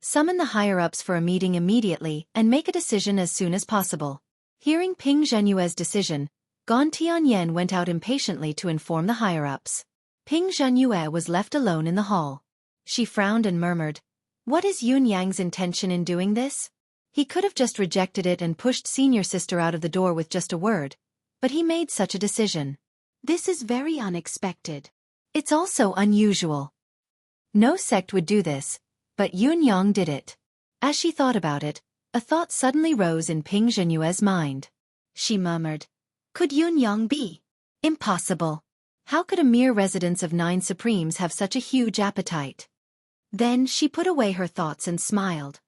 Summon the higher-ups for a meeting immediately and make a decision as soon as possible. Hearing Ping Zhenyue's decision, Gon Tianyan went out impatiently to inform the higher-ups. Ping Zhenyue was left alone in the hall. She frowned and murmured, What is Yun Yang's intention in doing this? He could have just rejected it and pushed senior sister out of the door with just a word, but he made such a decision. This is very unexpected. It's also unusual. No sect would do this, but Yun Yang did it. As she thought about it, a thought suddenly rose in Ping Zhenyue's mind. She murmured, Could Yun Yang be? Impossible. How could a mere resident of Nine Supremes have such a huge appetite? Then she put away her thoughts and smiled.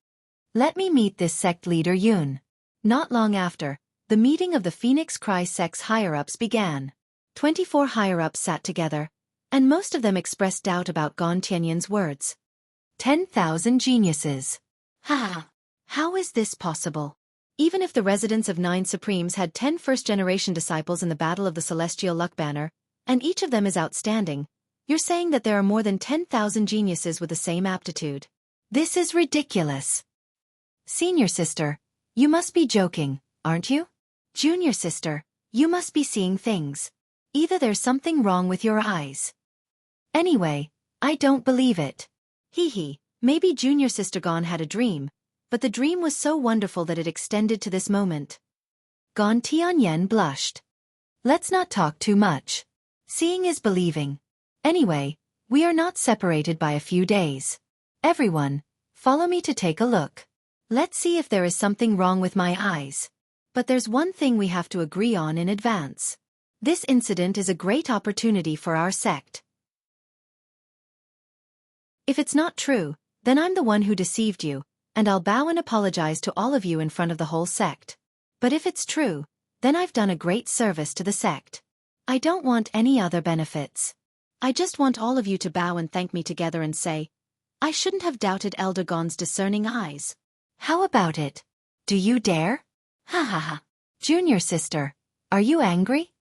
Let me meet this sect leader Yun. Not long after, the meeting of the Phoenix Cry sect's higher-ups began. 24 higher-ups sat together, and most of them expressed doubt about Gon Tianyan's words. 10,000 geniuses. Ha! How is this possible? Even if the residents of 9 Supremes had 10 first-generation disciples in the Battle of the Celestial Luck Banner, and each of them is outstanding, you're saying that there are more than 10,000 geniuses with the same aptitude. This is ridiculous. Senior sister, you must be joking, aren't you? Junior sister, you must be seeing things. Either there's something wrong with your eyes. Anyway, I don't believe it. Hee, maybe junior sister Gon had a dream, but the dream was so wonderful that it extended to this moment. Gon Tianyan blushed. Let's not talk too much. Seeing is believing. Anyway, we are not separated by a few days. Everyone, follow me to take a look. Let's see if there is something wrong with my eyes. But there's one thing we have to agree on in advance. This incident is a great opportunity for our sect. If it's not true, then I'm the one who deceived you, and I'll bow and apologize to all of you in front of the whole sect. But if it's true, then I've done a great service to the sect. I don't want any other benefits. I just want all of you to bow and thank me together and say, I shouldn't have doubted Elder Gon's discerning eyes. How about it? Do you dare? Ha ha ha. Junior sister, are you angry?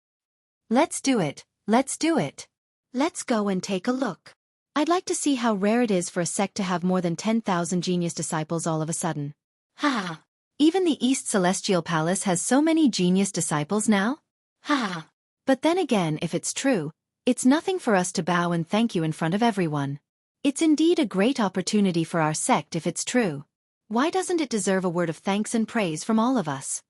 Let's do it, let's do it. Let's go and take a look. I'd like to see how rare it is for a sect to have more than 10,000 genius disciples all of a sudden. Ha ha. Even the East Celestial Palace has so many genius disciples now? Ha ha. But then again, if it's true, it's nothing for us to bow and thank you in front of everyone. It's indeed a great opportunity for our sect if it's true. Why doesn't it deserve a word of thanks and praise from all of us?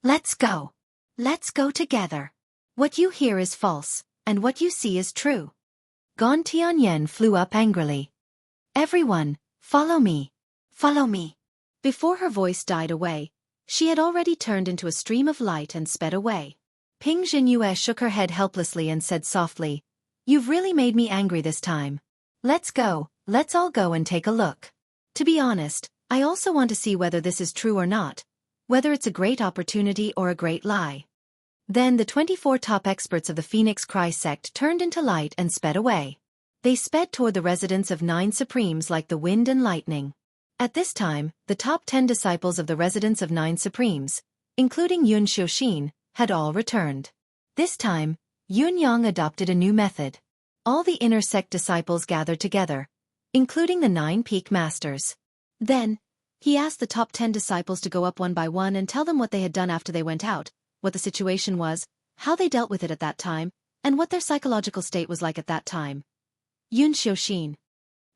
Let's go. Let's go together. What you hear is false, and what you see is true. Gon Tianyan flew up angrily. Everyone, follow me. Follow me. Before her voice died away, she had already turned into a stream of light and sped away. Ping Jinyue shook her head helplessly and said softly, You've really made me angry this time. Let's go, let's all go and take a look. To be honest, I also want to see whether this is true or not, whether it's a great opportunity or a great lie. Then the 24 top experts of the Phoenix Cry sect turned into light and sped away. They sped toward the residence of 9 Supremes like the wind and lightning. At this time, the top 10 disciples of the residence of 9 Supremes, including Yun Xiuxin, had all returned. This time, Yun Yang adopted a new method. All the inner sect disciples gathered together, including the 9 peak masters. Then, he asked the top 10 disciples to go up one by one and tell them what they had done after they went out, what the situation was, how they dealt with it at that time, and what their psychological state was like at that time. Yun Xiuxin.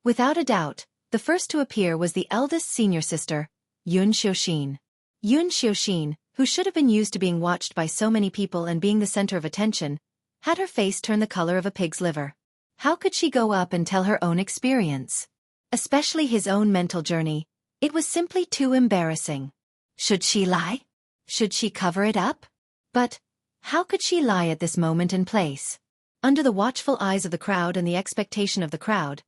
Without a doubt, the first to appear was the eldest senior sister, Yun Xiuxin. Yun Xiuxin, who should have been used to being watched by so many people and being the center of attention, had her face turn the color of a pig's liver. How could she go up and tell her own experience? Especially his own mental journey. It was simply too embarrassing. Should she lie? Should she cover it up? But, how could she lie at this moment and place? Under the watchful eyes of the crowd and the expectation of the crowd,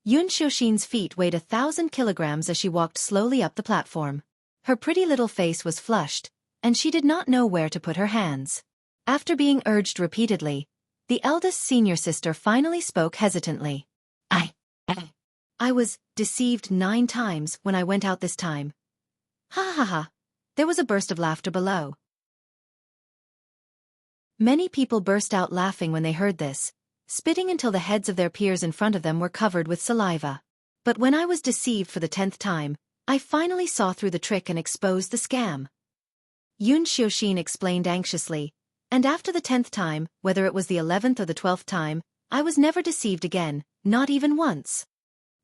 Yun Xiuxin's feet weighed 1,000 kilograms as she walked slowly up the platform. Her pretty little face was flushed, and she did not know where to put her hands. After being urged repeatedly, the eldest senior sister finally spoke hesitantly. I was deceived 9 times when I went out this time. Ha ha ha. There was a burst of laughter below. Many people burst out laughing when they heard this, spitting until the heads of their peers in front of them were covered with saliva. But when I was deceived for the 10th time, I finally saw through the trick and exposed the scam. Yun Xiuxin explained anxiously, and after the 10th time, whether it was the 11th or the 12th time, I was never deceived again, not even once.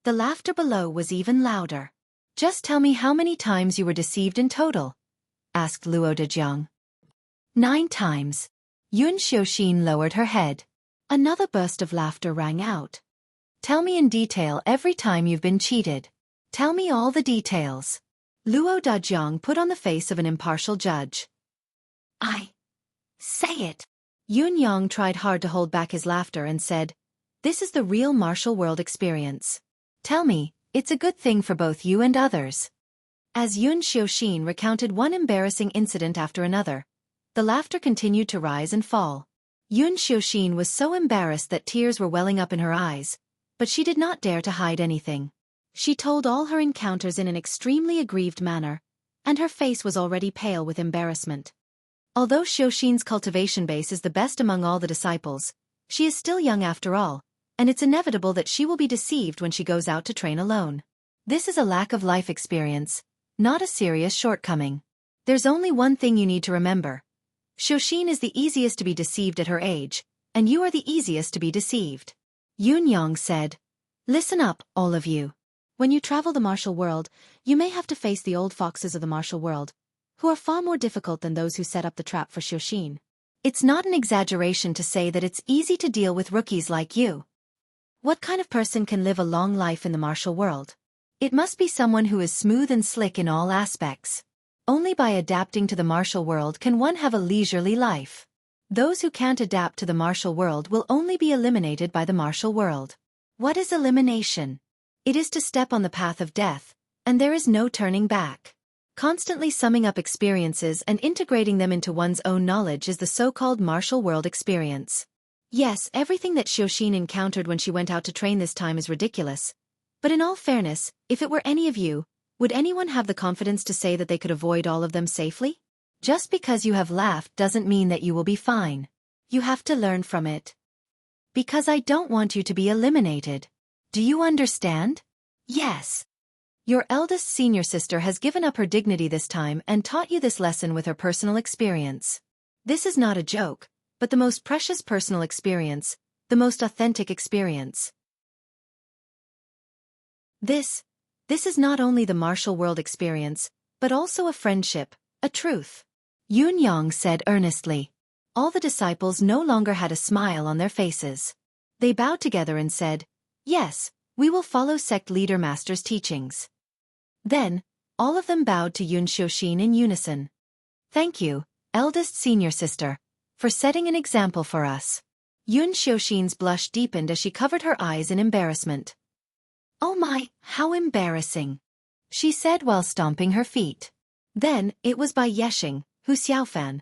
The laughter below was even louder. Just tell me how many times you were deceived in total, asked Luo Dejiang. 9 times. Yun Xiuxin lowered her head. Another burst of laughter rang out. Tell me in detail every time you've been cheated. Tell me all the details. Luo Dejiang put on the face of an impartial judge. Say it. Yun Yang tried hard to hold back his laughter and said, This is the real martial world experience. Tell me, it's a good thing for both you and others. As Yun Xiaoxin recounted one embarrassing incident after another, the laughter continued to rise and fall. Yun Xiaoxin was so embarrassed that tears were welling up in her eyes, but she did not dare to hide anything. She told all her encounters in an extremely aggrieved manner, and her face was already pale with embarrassment. Although Xiaoxin's cultivation base is the best among all the disciples, she is still young after all, and it's inevitable that she will be deceived when she goes out to train alone. This is a lack of life experience, not a serious shortcoming. There's only one thing you need to remember. Xiaoxin is the easiest to be deceived at her age, and you are the easiest to be deceived. Yun Yang said, "Listen up, all of you. When you travel the martial world, you may have to face the old foxes of the martial world, who are far more difficult than those who set up the trap for Xiaoxin. It's not an exaggeration to say that it's easy to deal with rookies like you. What kind of person can live a long life in the martial world? It must be someone who is smooth and slick in all aspects. Only by adapting to the martial world can one have a leisurely life. Those who can't adapt to the martial world will only be eliminated by the martial world." What is elimination? It is to step on the path of death, and there is no turning back. Constantly summing up experiences and integrating them into one's own knowledge is the so-called martial world experience. Yes, everything that Xiaoxin encountered when she went out to train this time is ridiculous. But in all fairness, if it were any of you, would anyone have the confidence to say that they could avoid all of them safely? Just because you have laughed doesn't mean that you will be fine. You have to learn from it. Because I don't want you to be eliminated. Do you understand? Yes. Your eldest senior sister has given up her dignity this time and taught you this lesson with her personal experience. This is not a joke, but the most precious personal experience, the most authentic experience. This is not only the martial world experience, but also a friendship, a truth. Yun Yang said earnestly. All the disciples no longer had a smile on their faces. They bowed together and said, "Yes, we will follow sect leader master's teachings." Then, all of them bowed to Yun Xiaoxin in unison. "Thank you, eldest senior sister, for setting an example for us." Yun Xiaoxin's blush deepened as she covered her eyes in embarrassment. "Oh my, how embarrassing," she said while stomping her feet. Then, it was by Yesheng, Hu Xiaofan.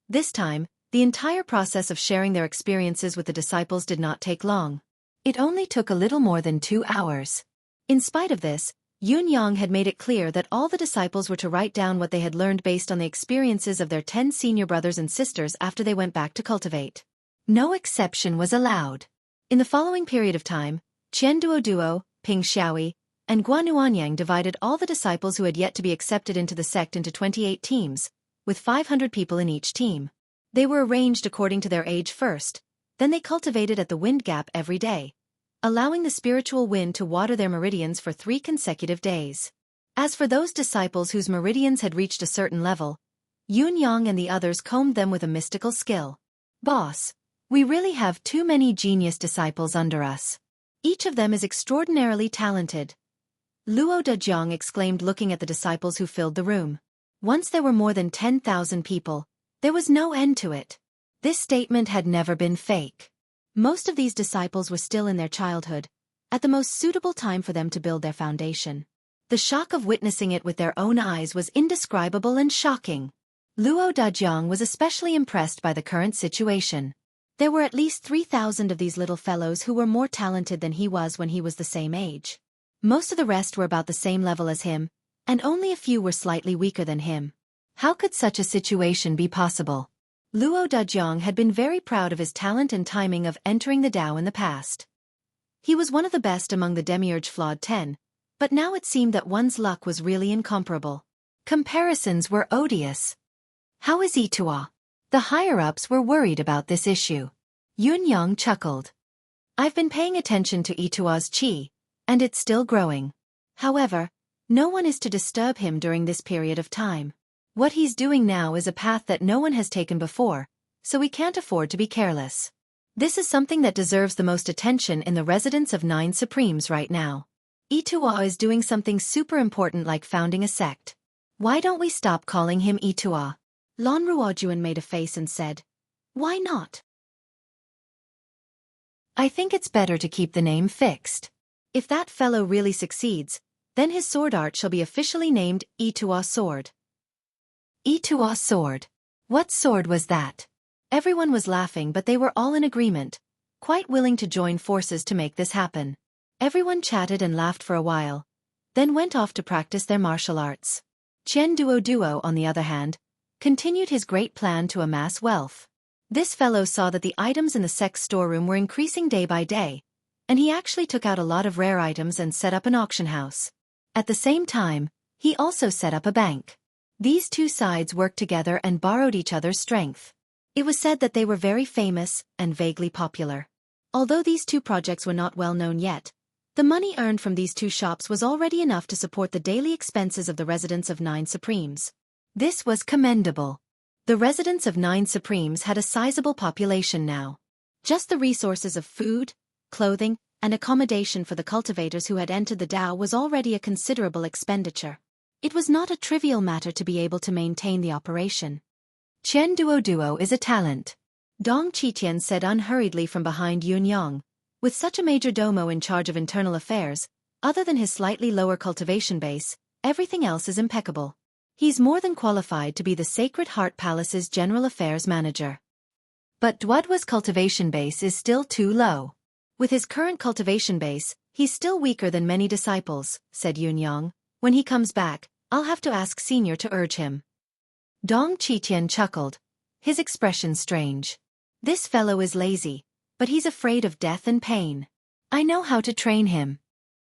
This time, the entire process of sharing their experiences with the disciples did not take long. It only took a little more than 2 hours. In spite of this, Yun Yang had made it clear that all the disciples were to write down what they had learned based on the experiences of their 10 senior brothers and sisters after they went back to cultivate. No exception was allowed. In the following period of time, Qian Duoduo, Ping Xiaoyi, and Guan Yuanyang divided all the disciples who had yet to be accepted into the sect into 28 teams, with 500 people in each team. They were arranged according to their age first, then they cultivated at the wind gap every day, allowing the spiritual wind to water their meridians for 3 consecutive days. As for those disciples whose meridians had reached a certain level, Yun Yang and the others combed them with a mystical skill. "Boss, we really have too many genius disciples under us. Each of them is extraordinarily talented," Luo Dejiang exclaimed looking at the disciples who filled the room. Once there were more than 10,000 people, there was no end to it. This statement had never been fake. Most of these disciples were still in their childhood, at the most suitable time for them to build their foundation. The shock of witnessing it with their own eyes was indescribable and shocking. Luo Dejiang was especially impressed by the current situation. There were at least 3,000 of these little fellows who were more talented than he was when he was the same age. Most of the rest were about the same level as him, and only a few were slightly weaker than him. How could such a situation be possible? Luo Dejiang had been very proud of his talent and timing of entering the Tao in the past. He was one of the best among the Demiurge Flawed 10, but now it seemed that one's luck was really incomparable. Comparisons were odious. How is Itua? The higher-ups were worried about this issue. Yun Yang chuckled. "I've been paying attention to Itua's qi, and it's still growing. However, no one is to disturb him during this period of time. What he's doing now is a path that no one has taken before, so we can't afford to be careless. This is something that deserves the most attention in the residence of 9 Supremes right now. Itua is doing something super important like founding a sect. Why don't we stop calling him Itua?" Lon Ruojuan made a face and said, "Why not? I think it's better to keep the name fixed. If that fellow really succeeds, Then his sword art shall be officially named Itua Sword. Itua Sword. What sword was that? Everyone was laughing, but they were all in agreement, quite willing to join forces to make this happen. Everyone chatted and laughed for a while, then went off to practice their martial arts. Chen Duo, on the other hand, continued his great plan to amass wealth. This fellow saw that the items in the sect's storeroom were increasing day by day, and he actually took out a lot of rare items and set up an auction house. At the same time, he also set up a bank. These two sides worked together and borrowed each other's strength. It was said that they were very famous and vaguely popular. Although these two projects were not well known yet, the money earned from these two shops was already enough to support the daily expenses of the residents of Nine Supremes. This was commendable. The residents of Nine Supremes had a sizable population now. Just the resources of food, clothing, and accommodation for the cultivators who had entered the Dao was already a considerable expenditure. It was not a trivial matter to be able to maintain the operation. Chen Duo is a talent, Dong Qitian said unhurriedly from behind Yun Yang. With such a major domo in charge of internal affairs, other than his slightly lower cultivation base, everything else is impeccable. He's more than qualified to be the Sacred Heart Palace's general affairs manager. But Duodwa's cultivation base is still too low. With his current cultivation base, he's still weaker than many disciples, said Yun Yang. When he comes back, I'll have to ask Senior to urge him. Dong Qitian chuckled, his expression strange. This fellow is lazy, but he's afraid of death and pain. I know how to train him.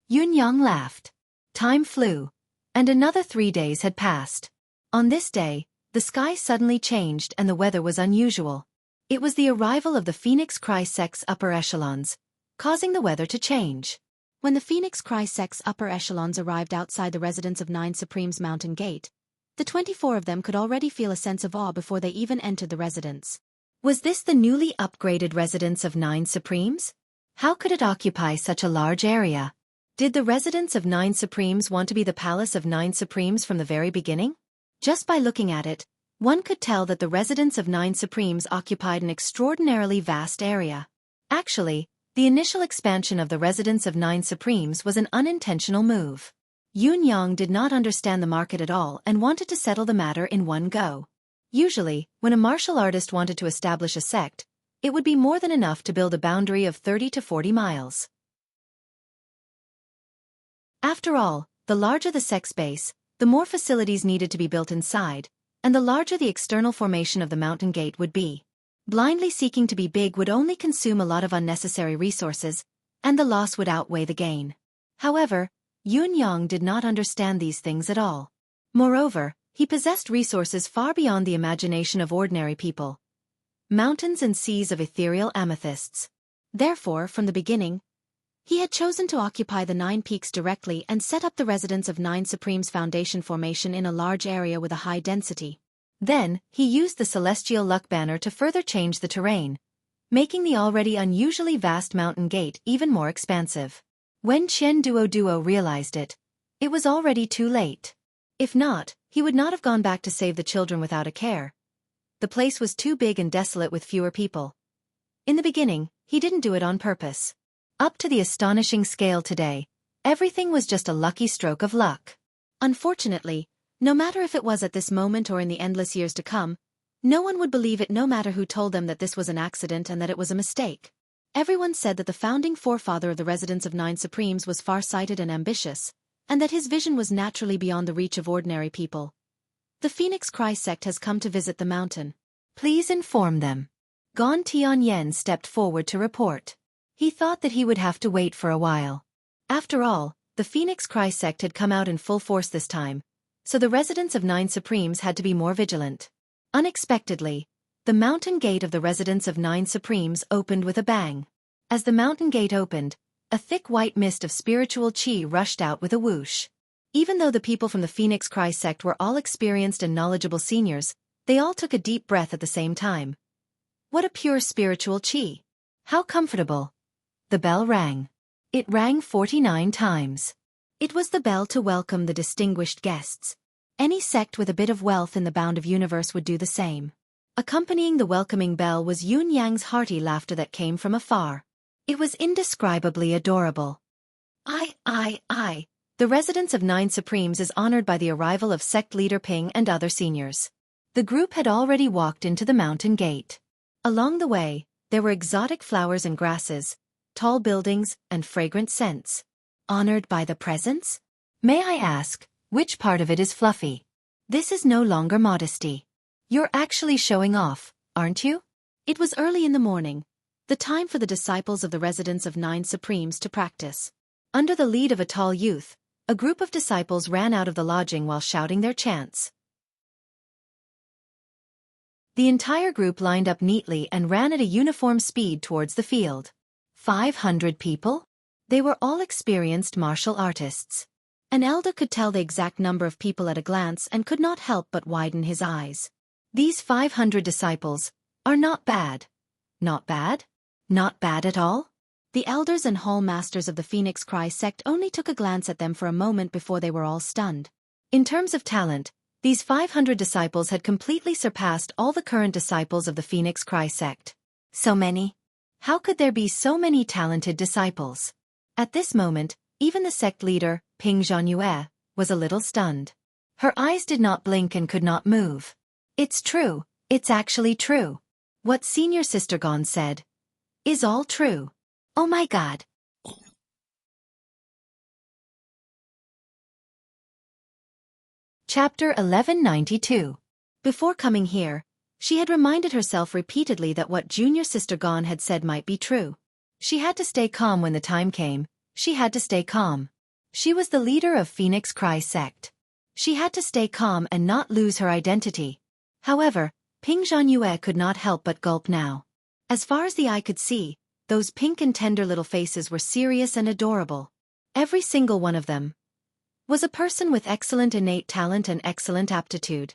Yun Yang laughed. Time flew, and another 3 days had passed. On this day, the sky suddenly changed and the weather was unusual. It was the arrival of the Phoenix Cry sect's upper echelons, causing the weather to change. When the Phoenix Cry sect's upper echelons arrived outside the residence of Nine Supremes Mountain Gate, the 24 of them could already feel a sense of awe before they even entered the residence. Was this the newly upgraded residence of Nine Supremes? How could it occupy such a large area? Did the residence of Nine Supremes want to be the palace of Nine Supremes from the very beginning? Just by looking at it, one could tell that the residence of Nine Supremes occupied an extraordinarily vast area. Actually, the initial expansion of the residence of Nine Supremes was an unintentional move. Yun Yang did not understand the market at all and wanted to settle the matter in one go. Usually, when a martial artist wanted to establish a sect, it would be more than enough to build a boundary of 30 to 40 miles. After all, the larger the sect's base, the more facilities needed to be built inside, and the larger the external formation of the mountain gate would be. Blindly seeking to be big would only consume a lot of unnecessary resources, and the loss would outweigh the gain. However, Yun Yang did not understand these things at all. Moreover, he possessed resources far beyond the imagination of ordinary people. Mountains and seas of ethereal amethysts. Therefore, from the beginning, he had chosen to occupy the 9 peaks directly and set up the residence of Nine Supremes Foundation formation in a large area with a high density. Then, he used the celestial luck banner to further change the terrain, making the already unusually vast mountain gate even more expansive. When Chen Duo realized it, it was already too late. If not, he would not have gone back to save the children without a care. The place was too big and desolate with fewer people. In the beginning, he didn't do it on purpose. Up to the astonishing scale today, everything was just a lucky stroke of luck. Unfortunately, no matter if it was at this moment or in the endless years to come, no one would believe it no matter who told them that this was an accident and that it was a mistake. Everyone said that the founding forefather of the residence of Nine Supremes was far-sighted and ambitious, and that his vision was naturally beyond the reach of ordinary people. The Phoenix Cry sect has come to visit the mountain. Please inform them. Gon Tianyen stepped forward to report. He thought that he would have to wait for a while. After all, the Phoenix Cry sect had come out in full force this time, so the residents of Nine Supremes had to be more vigilant. Unexpectedly, the mountain gate of the residence of Nine Supremes opened with a bang. As the mountain gate opened, a thick white mist of spiritual qi rushed out with a whoosh. Even though the people from the Phoenix Cry sect were all experienced and knowledgeable seniors, they all took a deep breath at the same time. What a pure spiritual qi! How comfortable! The bell rang. It rang 49 times. It was the bell to welcome the distinguished guests. Any sect with a bit of wealth in the bound of universe would do the same. Accompanying the welcoming bell was Yun Yang's hearty laughter that came from afar. It was indescribably adorable. I. The The residence of 9 Supremes is honored by the arrival of sect leader Ping and other seniors. The group had already walked into the mountain gate. Along the way, there were exotic flowers and grasses, tall buildings, and fragrant scents. Honored by the presence? May I ask, which part of it is fluffy? This is no longer modesty. You're actually showing off, aren't you? It was early in the morning, the time for the disciples of the residence of 9 Supremes to practice. Under the lead of a tall youth, a group of disciples ran out of the lodging while shouting their chants. The entire group lined up neatly and ran at a uniform speed towards the field. 500 people? They were all experienced martial artists. An elder could tell the exact number of people at a glance and could not help but widen his eyes. These 500 disciples are not bad. Not bad? Not bad at all? The elders and hall masters of the Phoenix Cry sect only took a glance at them for a moment before they were all stunned. In terms of talent, these 500 disciples had completely surpassed all the current disciples of the Phoenix Cry sect. So many? How could there be so many talented disciples? At this moment, even the sect leader, Ping Zhanyue, was a little stunned. Her eyes did not blink and could not move. It's true, it's actually true. What Senior Sister Gon said is all true. Oh my God. Chapter 1192. Before coming here, she had reminded herself repeatedly that what Junior Sister Gon had said might be true. She had to stay calm when the time came. She had to stay calm. She was the leader of Phoenix Cry sect. She had to stay calm and not lose her identity. However, Ping Zhanyue could not help but gulp now. As far as the eye could see, those pink and tender little faces were serious and adorable. Every single one of them was a person with excellent innate talent and excellent aptitude.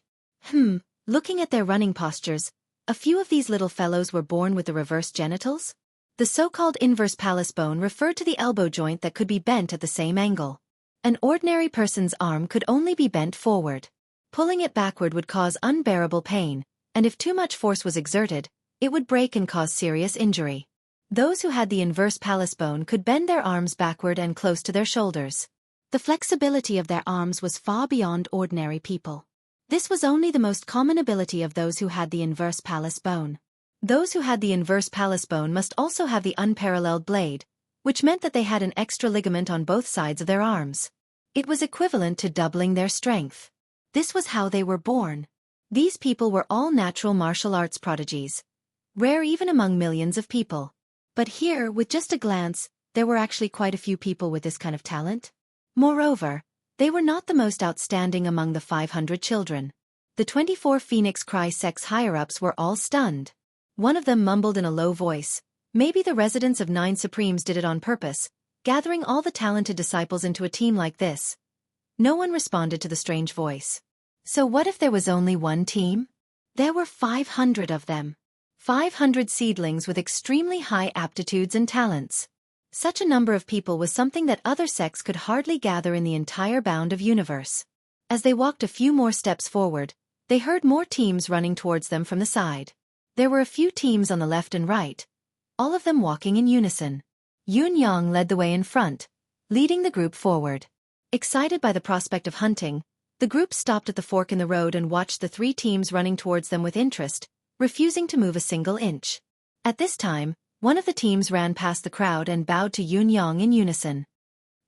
Looking at their running postures, a few of these little fellows were born with the reverse genitals? The so-called inverse pallus bone referred to the elbow joint that could be bent at the same angle. An ordinary person's arm could only be bent forward. Pulling it backward would cause unbearable pain, and if too much force was exerted, it would break and cause serious injury. Those who had the inverse pallus bone could bend their arms backward and close to their shoulders. The flexibility of their arms was far beyond ordinary people. This was only the most common ability of those who had the inverse pallus bone. Those who had the inverse pallus bone must also have the unparalleled blade, which meant that they had an extra ligament on both sides of their arms. It was equivalent to doubling their strength. This was how they were born. These people were all natural martial arts prodigies, rare even among millions of people. But here, with just a glance, there were actually quite a few people with this kind of talent. Moreover, they were not the most outstanding among the 500 children. The 24 Phoenix Cry sect's higher-ups were all stunned. One of them mumbled in a low voice, maybe the residents of 9 Supremes did it on purpose, gathering all the talented disciples into a team like this. No one responded to the strange voice. So what if there was only one team? There were 500 of them. 500 seedlings with extremely high aptitudes and talents. Such a number of people was something that other sects could hardly gather in the entire bound of universe. As they walked a few more steps forward, they heard more teams running towards them from the side. There were a few teams on the left and right, all of them walking in unison. Yun Yang led the way in front, leading the group forward. Excited by the prospect of hunting, the group stopped at the fork in the road and watched the 3 teams running towards them with interest, refusing to move a single inch. At this time, one of the teams ran past the crowd and bowed to Yun Yang in unison.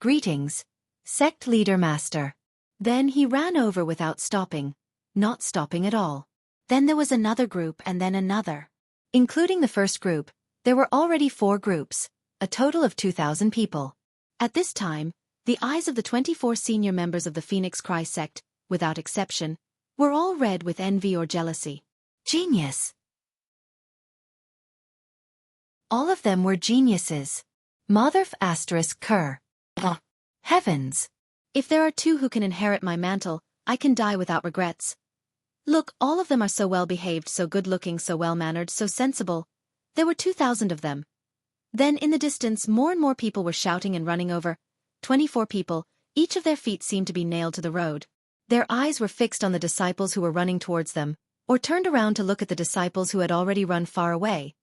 Greetings, Sect Leader Master. Then he ran over without stopping, not stopping at all. Then there was another group and then another. Including the first group, there were already 4 groups, a total of 2,000 people. At this time, the eyes of the 24 senior members of the Phoenix Cry sect, without exception, were all red with envy or jealousy. Genius! All of them were geniuses. Motherf asterisk cur. Heavens! If there are 2 who can inherit my mantle, I can die without regrets. Look, all of them are so well-behaved, so good-looking, so well-mannered, so sensible. There were 2,000 of them. Then in the distance more and more people were shouting and running over. 24 people, each of their feet seemed to be nailed to the road. Their eyes were fixed on the disciples who were running towards them, or turned around to look at the disciples who had already run far away.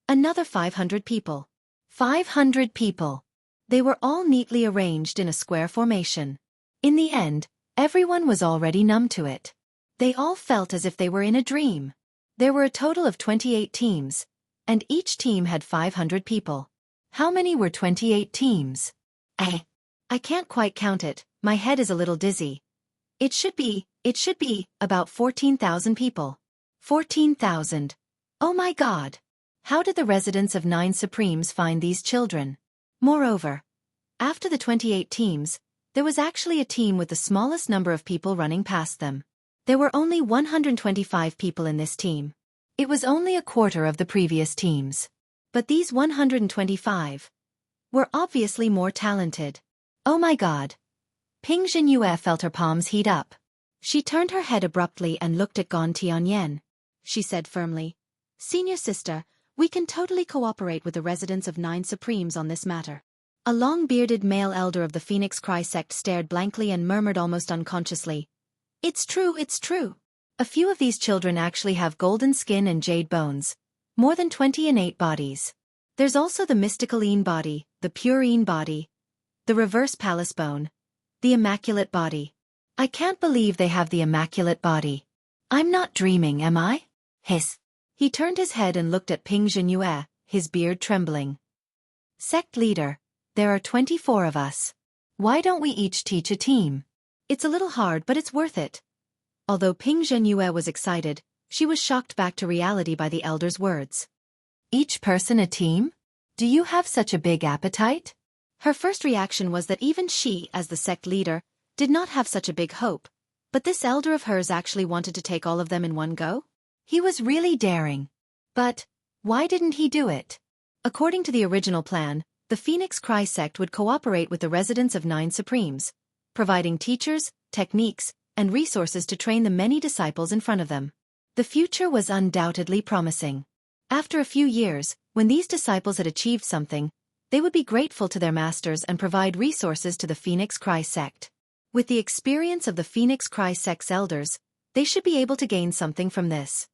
Another 500 people. 500 people. They were all neatly arranged in a square formation. In the end, everyone was already numb to it. They all felt as if they were in a dream. There were a total of 28 teams, and each team had 500 people. How many were 28 teams? I can't quite count it, my head is a little dizzy. It should be about 14,000 people. 14,000. Oh my God! How did the residents of 9 Supremes find these children? Moreover, after the 28 teams, there was actually a team with the smallest number of people running past them. There were only 125 people in this team. It was only a quarter of the previous teams. But these 125 were obviously more talented. Oh my God! Ping Zhenyue felt her palms heat up. She turned her head abruptly and looked at Gong Tianyan. She said firmly, "Senior sister, we can totally cooperate with the residents of 9 Supremes on this matter." A long-bearded male elder of the Phoenix Cry sect stared blankly and murmured almost unconsciously, "It's true, it's true. A few of these children actually have golden skin and jade bones, more than 20 innate bodies. There's also the mystical Yin body, the pure Yin body, the reverse palace bone, the immaculate body. I can't believe they have the immaculate body. I'm not dreaming, am I?" Hiss. He turned his head and looked at Ping Zhenyue, his beard trembling. "Sect leader, there are 24 of us. Why don't we each teach a team? It's a little hard, but it's worth it." Although Ping Zhenyue was excited, she was shocked back to reality by the elder's words. "Each person a team? Do you have such a big appetite?" Her first reaction was that even she, as the sect leader, did not have such a big hope, but this elder of hers actually wanted to take all of them in one go? He was really daring. But why didn't he do it? According to the original plan, the Phoenix Cry sect would cooperate with the residents of 9 Supremes, providing teachers, techniques, and resources to train the many disciples in front of them. The future was undoubtedly promising. After a few years, when these disciples had achieved something, they would be grateful to their masters and provide resources to the Phoenix Cry sect. With the experience of the Phoenix Cry sect's elders, they should be able to gain something from this.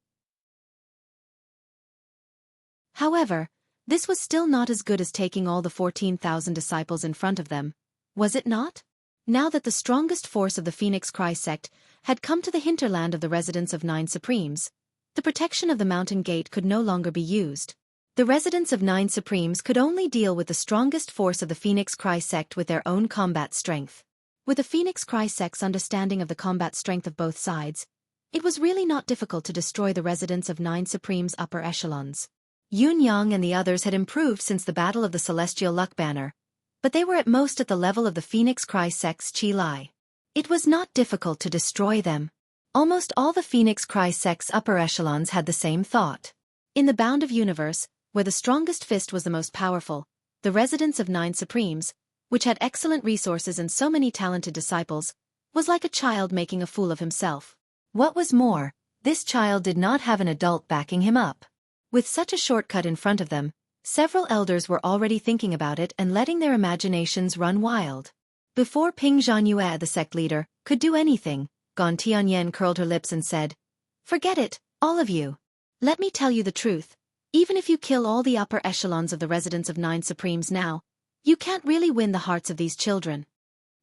However, this was still not as good as taking all the 14,000 disciples in front of them, was it not? Now that the strongest force of the Phoenix Cry sect had come to the hinterland of the residents of 9 Supremes, the protection of the mountain gate could no longer be used. The residents of 9 Supremes could only deal with the strongest force of the Phoenix Cry sect with their own combat strength. With the Phoenix Cry sect's understanding of the combat strength of both sides, it was really not difficult to destroy the residents of 9 Supremes' upper echelons. Yun Yang and the others had improved since the Battle of the Celestial Luck Banner, but they were at most at the level of the Phoenix Cry sect's Qi Lai. It was not difficult to destroy them. Almost all the Phoenix Cry sect's upper echelons had the same thought. In the bound of universe, where the strongest fist was the most powerful, the residents of 9 Supremes, which had excellent resources and so many talented disciples, was like a child making a fool of himself. What was more, this child did not have an adult backing him up. With such a shortcut in front of them, several elders were already thinking about it and letting their imaginations run wild. Before Ping Zhenyue, the sect leader, could do anything, Gong Tianyan curled her lips and said, "Forget it, all of you. Let me tell you the truth. Even if you kill all the upper echelons of the residents of 9 Supremes now, you can't really win the hearts of these children."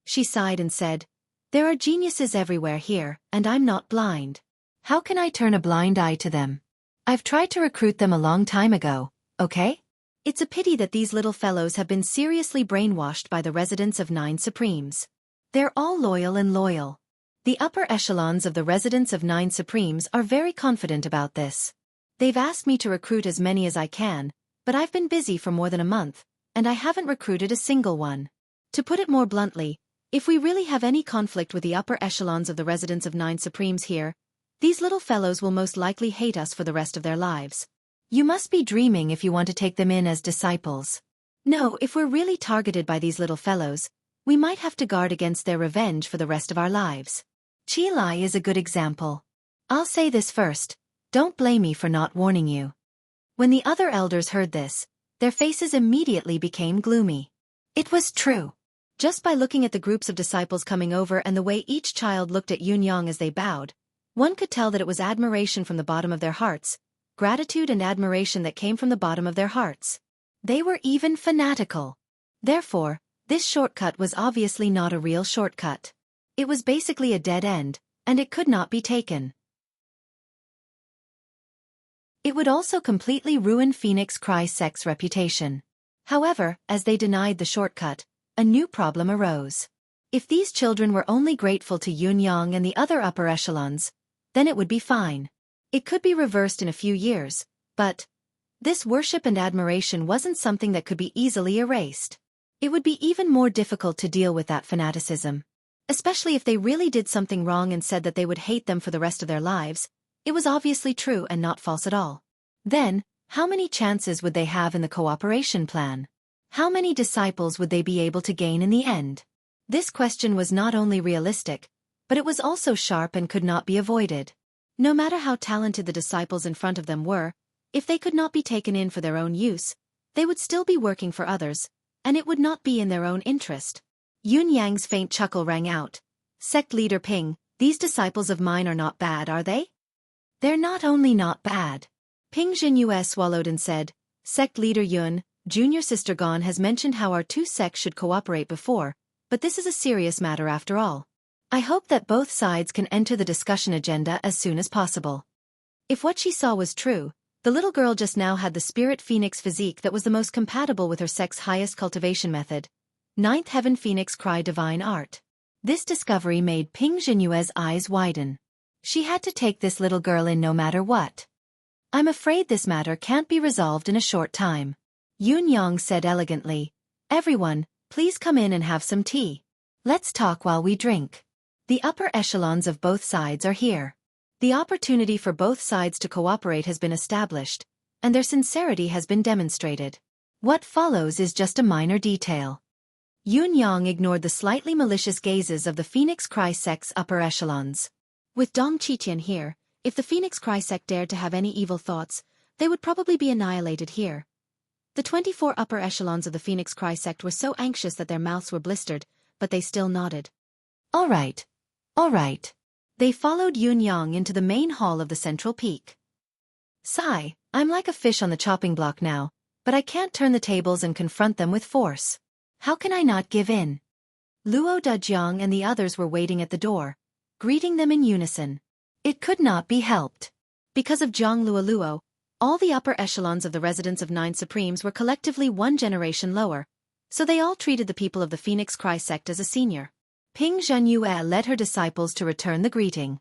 She sighed and said, "There are geniuses everywhere here, and I'm not blind. How can I turn a blind eye to them? I've tried to recruit them a long time ago, okay? It's a pity that these little fellows have been seriously brainwashed by the residents of 9 Supremes. They're all loyal and loyal. The upper echelons of the residents of 9 Supremes are very confident about this. They've asked me to recruit as many as I can, but I've been busy for more than a month, and I haven't recruited a single one. To put it more bluntly, if we really have any conflict with the upper echelons of the residents of 9 Supremes here, these little fellows will most likely hate us for the rest of their lives. You must be dreaming if you want to take them in as disciples. No, if we're really targeted by these little fellows, we might have to guard against their revenge for the rest of our lives. Qi Lai is a good example. I'll say this first, don't blame me for not warning you." When the other elders heard this, their faces immediately became gloomy. It was true. Just by looking at the groups of disciples coming over and the way each child looked at Yun Yang as they bowed, one could tell that it was admiration from the bottom of their hearts, gratitude and admiration that came from the bottom of their hearts. They were even fanatical. Therefore, this shortcut was obviously not a real shortcut. It was basically a dead end, and it could not be taken. It would also completely ruin Phoenix Cry Sect's reputation. However, as they denied the shortcut, a new problem arose. If these children were only grateful to Yunyang and the other upper echelons, then it would be fine. It could be reversed in a few years, but this worship and admiration wasn't something that could be easily erased. It would be even more difficult to deal with that fanaticism. Especially if they really did something wrong and said that they would hate them for the rest of their lives. It was obviously true and not false at all. Then, how many chances would they have in the cooperation plan? How many disciples would they be able to gain in the end? This question was not only realistic, but it was also sharp and could not be avoided. No matter how talented the disciples in front of them were, if they could not be taken in for their own use, they would still be working for others, and it would not be in their own interest. Yun Yang's faint chuckle rang out. Sect leader Ping, these disciples of mine are not bad, are they? They're not only not bad. Ping Jinyue swallowed and said, Sect leader Yun, junior sister Gon has mentioned how our two sects should cooperate before, but this is a serious matter after all. I hope that both sides can enter the discussion agenda as soon as possible. If what she saw was true, the little girl just now had the spirit phoenix physique that was the most compatible with her sect's highest cultivation method, Ninth Heaven Phoenix Cry Divine Art. This discovery made Ping Jinyue's eyes widen. She had to take this little girl in no matter what. I'm afraid this matter can't be resolved in a short time. Yun Yang said elegantly, Everyone, please come in and have some tea. Let's talk while we drink. The upper echelons of both sides are here. The opportunity for both sides to cooperate has been established, and their sincerity has been demonstrated. What follows is just a minor detail. Yun Yang ignored the slightly malicious gazes of the Phoenix Cry sect's upper echelons. With Dong Qiqian here, if the Phoenix Cry sect dared to have any evil thoughts, they would probably be annihilated here. The 24 upper echelons of the Phoenix Cry sect were so anxious that their mouths were blistered, but they still nodded. All right. All right. They followed Yun Yang into the main hall of the central peak. Sigh, I'm like a fish on the chopping block now, but I can't turn the tables and confront them with force. How can I not give in? Luo Dajiang and the others were waiting at the door, greeting them in unison. It could not be helped. Because of Zhang Luo, all the upper echelons of the residents of Nine Supremes were collectively one generation lower, so they all treated the people of the Phoenix Cry sect as a senior. Ping Jinyue led her disciples to return the greeting.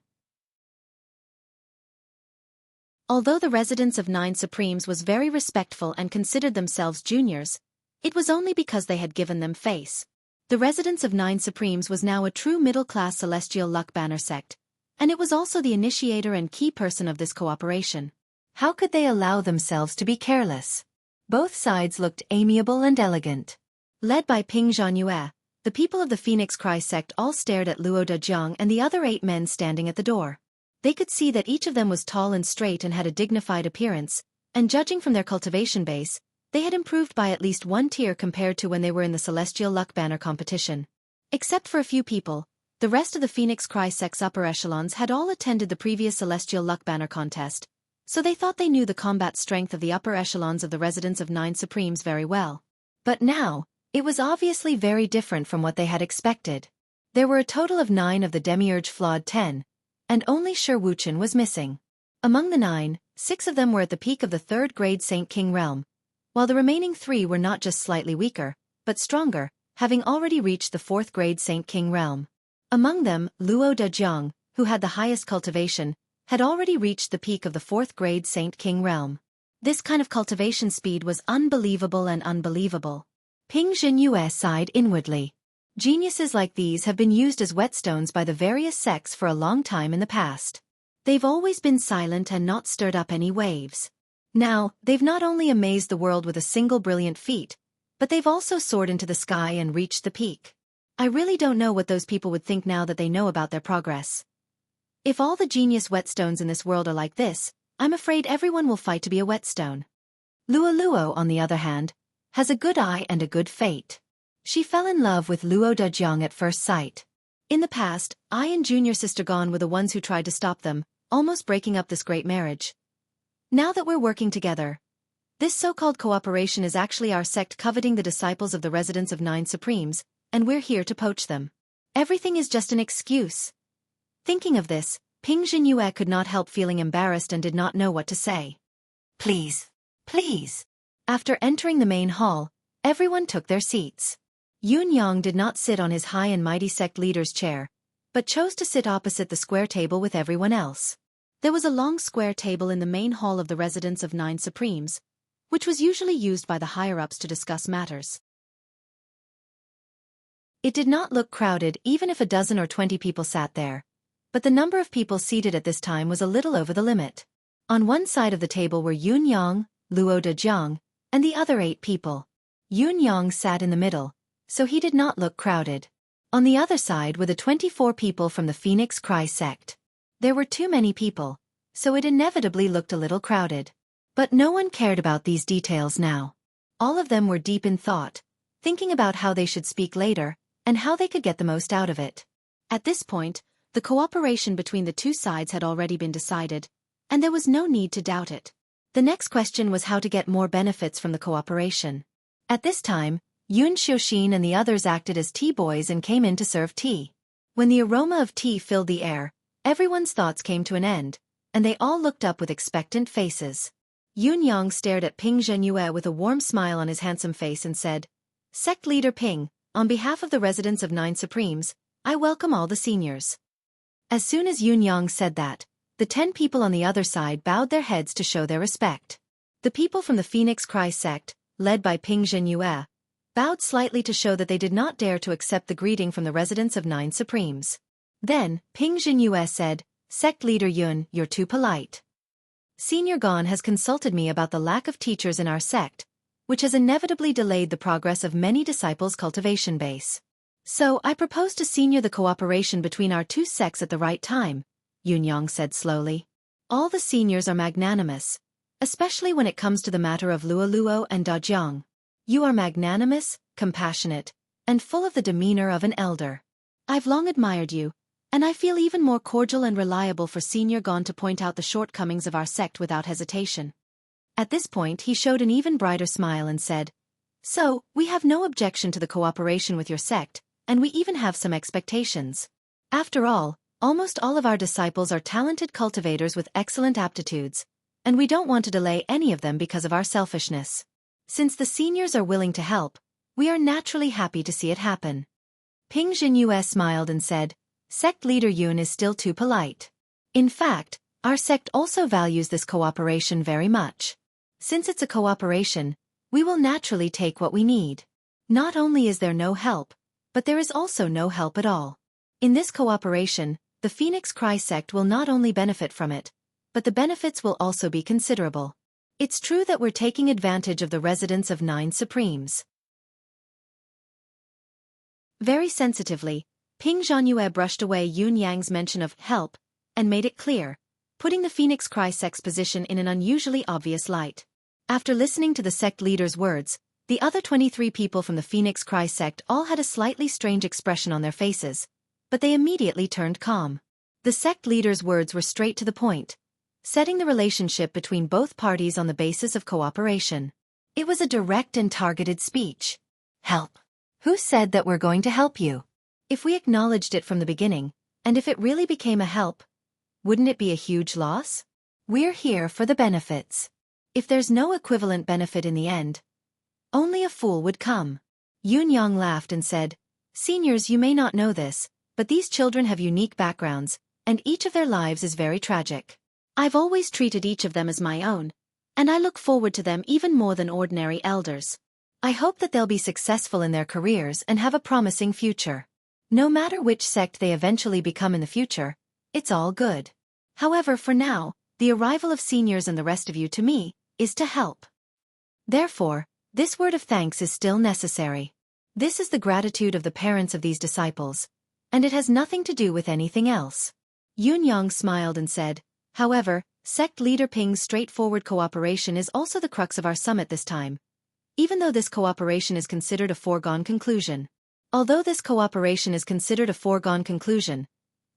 Although the residents of Nine Supremes was very respectful and considered themselves juniors, it was only because they had given them face. The residents of Nine Supremes was now a true middle-class celestial luck banner sect, and it was also the initiator and key person of this cooperation. How could they allow themselves to be careless? Both sides looked amiable and elegant. Led by Ping Jinyue, the people of the Phoenix Cry sect all stared at Luo Dajiang and the other 8 men standing at the door. They could see that each of them was tall and straight and had a dignified appearance, and judging from their cultivation base, they had improved by at least 1 tier compared to when they were in the Celestial Luck Banner competition. Except for a few people, the rest of the Phoenix Cry sect's upper echelons had all attended the previous Celestial Luck Banner contest, so they thought they knew the combat strength of the upper echelons of the residents of Nine Supremes very well. But now, it was obviously very different from what they had expected. There were a total of 9 of the Demiurge flawed 10, and only Shi Wuchen was missing. Among the 9, 6 of them were at the peak of the 3rd grade Saint King realm, while the remaining 3 were not just slightly weaker, but stronger, having already reached the 4th grade Saint King realm. Among them, Luo Dajiang, who had the highest cultivation, had already reached the peak of the 4th grade Saint King realm. This kind of cultivation speed was unbelievable and unbelievable. Ping Jinyue sighed inwardly. Geniuses like these have been used as whetstones by the various sects for a long time in the past. They've always been silent and not stirred up any waves. Now, they've not only amazed the world with a single brilliant feat, but they've also soared into the sky and reached the peak. I really don't know what those people would think now that they know about their progress. If all the genius whetstones in this world are like this, I'm afraid everyone will fight to be a whetstone. Luo, on the other hand, has a good eye and a good fate. She fell in love with Luo Dajiang at first sight. In the past, I and junior sister Gon were the ones who tried to stop them, almost breaking up this great marriage. Now that we're working together, this so-called cooperation is actually our sect coveting the disciples of the residents of Nine Supremes, and we're here to poach them. Everything is just an excuse. Thinking of this, Ping Zhenyue could not help feeling embarrassed and did not know what to say. Please. Please. After entering the main hall, everyone took their seats. Yun Yang did not sit on his high and mighty sect leader's chair, but chose to sit opposite the square table with everyone else. There was a long square table in the main hall of the residence of 9 Supremes, which was usually used by the higher-ups to discuss matters. It did not look crowded even if a dozen or 20 people sat there, but the number of people seated at this time was a little over the limit. On one side of the table were Yun Yang, Luo Dejiang, and the other 8 people. Yun Yang sat in the middle, so he did not look crowded. On the other side were the 24 people from the Phoenix Cry sect. There were too many people, so it inevitably looked a little crowded. But no one cared about these details now. All of them were deep in thought, thinking about how they should speak later, and how they could get the most out of it. At this point, the cooperation between the two sides had already been decided, and there was no need to doubt it. The next question was how to get more benefits from the cooperation. At this time, Yun Xiaoxin and the others acted as tea boys and came in to serve tea. When the aroma of tea filled the air, everyone's thoughts came to an end, and they all looked up with expectant faces. Yun Yang stared at Ping Zhenyue with a warm smile on his handsome face and said, "Sect leader Ping, on behalf of the residents of 9 Supremes, I welcome all the seniors." As soon as Yun Yang said that, the 10 people on the other side bowed their heads to show their respect. The people from the Phoenix Cry sect, led by Ping Zhenyue, bowed slightly to show that they did not dare to accept the greeting from the residents of 9 Supremes. Then, Ping Zhenyue said, "Sect leader Yun, you're too polite. Senior Gon has consulted me about the lack of teachers in our sect, which has inevitably delayed the progress of many disciples' cultivation base. So I propose to senior the cooperation between our two sects at the right time," Yun Yang said slowly. "All the seniors are magnanimous, especially when it comes to the matter of Luo and Dajiang. You are magnanimous, compassionate, and full of the demeanor of an elder. I've long admired you, and I feel even more cordial and reliable for Senior Gon to point out the shortcomings of our sect without hesitation." At this point he showed an even brighter smile and said, "So, we have no objection to the cooperation with your sect, and we even have some expectations. After all, almost all of our disciples are talented cultivators with excellent aptitudes, and we don't want to delay any of them because of our selfishness. Since the seniors are willing to help, we are naturally happy to see it happen." Ping Zhenyue smiled and said, "Sect leader Yun is still too polite. In fact, our sect also values this cooperation very much. Since it's a cooperation, we will naturally take what we need. Not only is there no help, but there is also no help at all. In this cooperation, the Phoenix Cry sect will not only benefit from it, but the benefits will also be considerable. It's true that we're taking advantage of the residents of 9 Supremes." Very sensitively, Ping Zhenyue brushed away Yun Yang's mention of help and made it clear, putting the Phoenix Cry sect's position in an unusually obvious light. After listening to the sect leader's words, the other 23 people from the Phoenix Cry sect all had a slightly strange expression on their faces, but they immediately turned calm. The sect leader's words were straight to the point, setting the relationship between both parties on the basis of cooperation. It was a direct and targeted speech. "Help. Who said that we're going to help you? If we acknowledged it from the beginning, and if it really became a help, wouldn't it be a huge loss? We're here for the benefits. If there's no equivalent benefit in the end, only a fool would come." Yun Yang laughed and said, "Seniors, you may not know this, but these children have unique backgrounds, and each of their lives is very tragic. I've always treated each of them as my own, and I look forward to them even more than ordinary elders. I hope that they'll be successful in their careers and have a promising future. No matter which sect they eventually become in the future, it's all good. However, for now, the arrival of seniors and the rest of you to me is to help. Therefore, this word of thanks is still necessary. This is the gratitude of the parents of these disciples, and it has nothing to do with anything else." Yun Yang smiled and said, "However, sect leader Ping's straightforward cooperation is also the crux of our summit this time, even though this cooperation is considered a foregone conclusion. Although this cooperation is considered a foregone conclusion,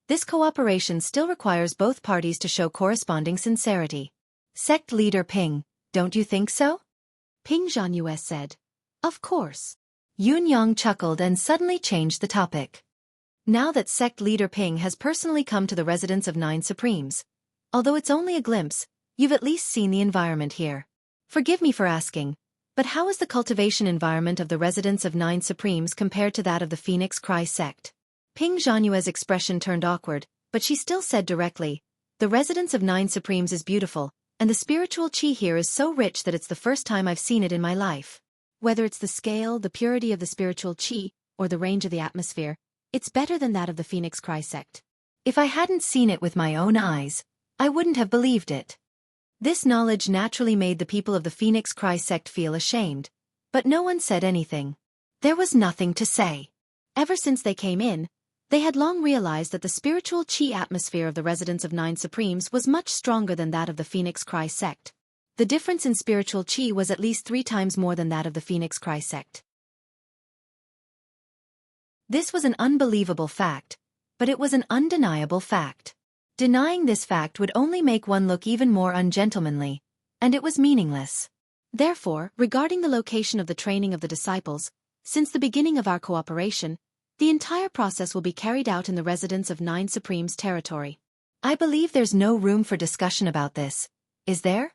this cooperation still requires both parties to show corresponding sincerity. Sect leader Ping, don't you think so?" Ping Zhenyue said, "Of course." Yun Yang chuckled and suddenly changed the topic. Now that sect leader Ping has personally come to the residence of 9 Supremes, although it's only a glimpse, you've at least seen the environment here. Forgive me for asking, but how is the cultivation environment of the residence of 9 Supremes compared to that of the Phoenix Cry sect? Ping Zhanyue's expression turned awkward, but she still said directly, the residence of 9 Supremes is beautiful, and the spiritual qi here is so rich that it's the first time I've seen it in my life. Whether it's the scale, the purity of the spiritual qi, or the range of the atmosphere, it's better than that of the Phoenix Cry sect. If I hadn't seen it with my own eyes, I wouldn't have believed it. This knowledge naturally made the people of the Phoenix Cry sect feel ashamed, but no one said anything. There was nothing to say. Ever since they came in, they had long realized that the spiritual qi atmosphere of the residence of 9 Supremes was much stronger than that of the Phoenix Cry sect. The difference in spiritual qi was at least 3 times more than that of the Phoenix Cry sect. This was an unbelievable fact, but it was an undeniable fact. Denying this fact would only make one look even more ungentlemanly, and it was meaningless. Therefore, regarding the location of the training of the disciples, since the beginning of our cooperation, the entire process will be carried out in the residence of 9 Supremes territory. I believe there's no room for discussion about this, is there?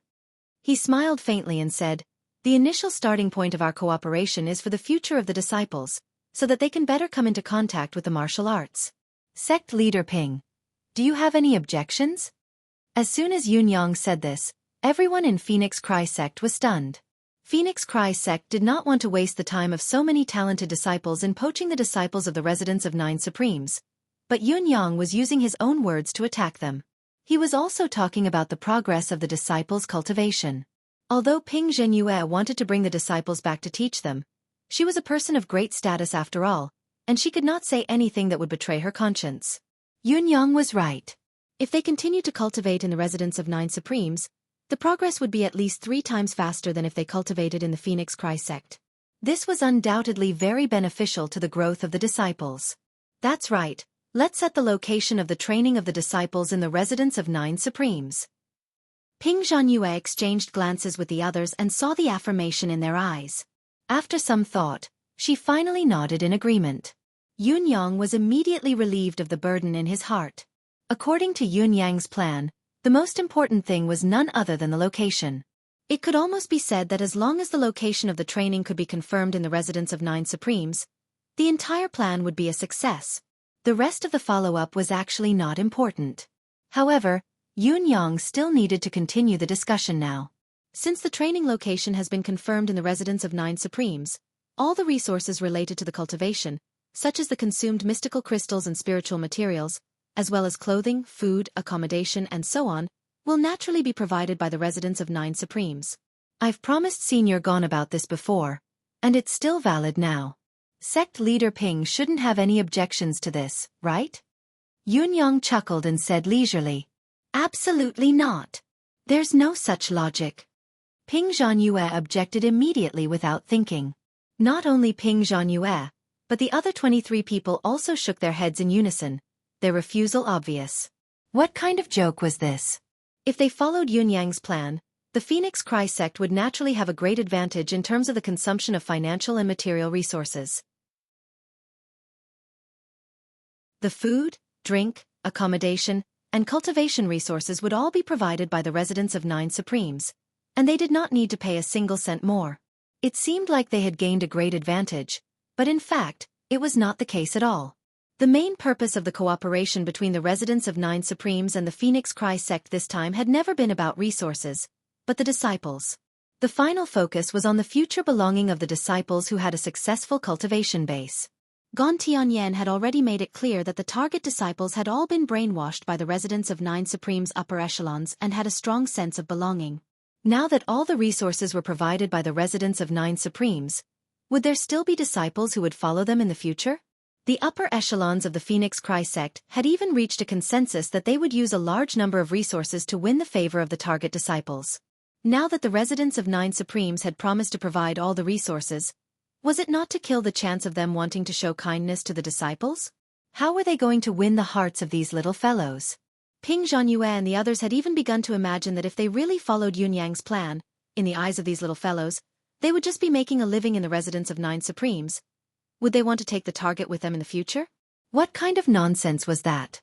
He smiled faintly and said, the initial starting point of our cooperation is for the future of the disciples, so that they can better come into contact with the martial arts. Sect leader Ping, do you have any objections? As soon as Yun Yang said this, everyone in Phoenix Cry sect was stunned. Phoenix Cry sect did not want to waste the time of so many talented disciples in poaching the disciples of the residence of 9 Supremes, but Yun Yang was using his own words to attack them. He was also talking about the progress of the disciples' cultivation. Although Ping Zhenyue wanted to bring the disciples back to teach them, she was a person of great status after all, and she could not say anything that would betray her conscience. Yun Yang was right. If they continued to cultivate in the residence of 9 Supremes, the progress would be at least 3 times faster than if they cultivated in the Phoenix Cry sect. This was undoubtedly very beneficial to the growth of the disciples. That's right, let's set the location of the training of the disciples in the residence of 9 Supremes. Ping Zhanyue exchanged glances with the others and saw the affirmation in their eyes. After some thought, she finally nodded in agreement. Yun Yang was immediately relieved of the burden in his heart. According to Yun Yang's plan, the most important thing was none other than the location. It could almost be said that as long as the location of the training could be confirmed in the residence of 9 Supremes, the entire plan would be a success. The rest of the follow-up was actually not important. However, Yun Yang still needed to continue the discussion now. Since the training location has been confirmed in the residence of 9 Supremes, all the resources related to the cultivation, such as the consumed mystical crystals and spiritual materials, as well as clothing, food, accommodation, and so on, will naturally be provided by the residence of 9 Supremes. I've promised Senior Gon about this before, and it's still valid now. Sect leader Ping shouldn't have any objections to this, right? Yun Yang chuckled and said leisurely, absolutely not. There's no such logic. Ping Zhanyue objected immediately without thinking. Not only Ping Zhanyue, but the other 23 people also shook their heads in unison, their refusal obvious. What kind of joke was this? If they followed Yun Yang's plan, the Phoenix Cry sect would naturally have a great advantage in terms of the consumption of financial and material resources. The food, drink, accommodation, and cultivation resources would all be provided by the residents of 9 Supremes, and they did not need to pay a single cent more. It seemed like they had gained a great advantage, but in fact, it was not the case at all. The main purpose of the cooperation between the residents of 9 Supremes and the Phoenix Cry sect this time had never been about resources, but the disciples. The final focus was on the future belonging of the disciples who had a successful cultivation base. Gon Tianyan had already made it clear that the target disciples had all been brainwashed by the residents of 9 Supremes' upper echelons and had a strong sense of belonging. Now that all the resources were provided by the residents of 9 Supremes, would there still be disciples who would follow them in the future? The upper echelons of the Phoenix Cry sect had even reached a consensus that they would use a large number of resources to win the favor of the target disciples. Now that the residents of 9 Supremes had promised to provide all the resources, was it not to kill the chance of them wanting to show kindness to the disciples? How were they going to win the hearts of these little fellows? Ping Zhanyue and the others had even begun to imagine that if they really followed Yun Yang's plan, in the eyes of these little fellows, they would just be making a living in the residence of 9 Supremes. Would they want to take the target with them in the future? What kind of nonsense was that?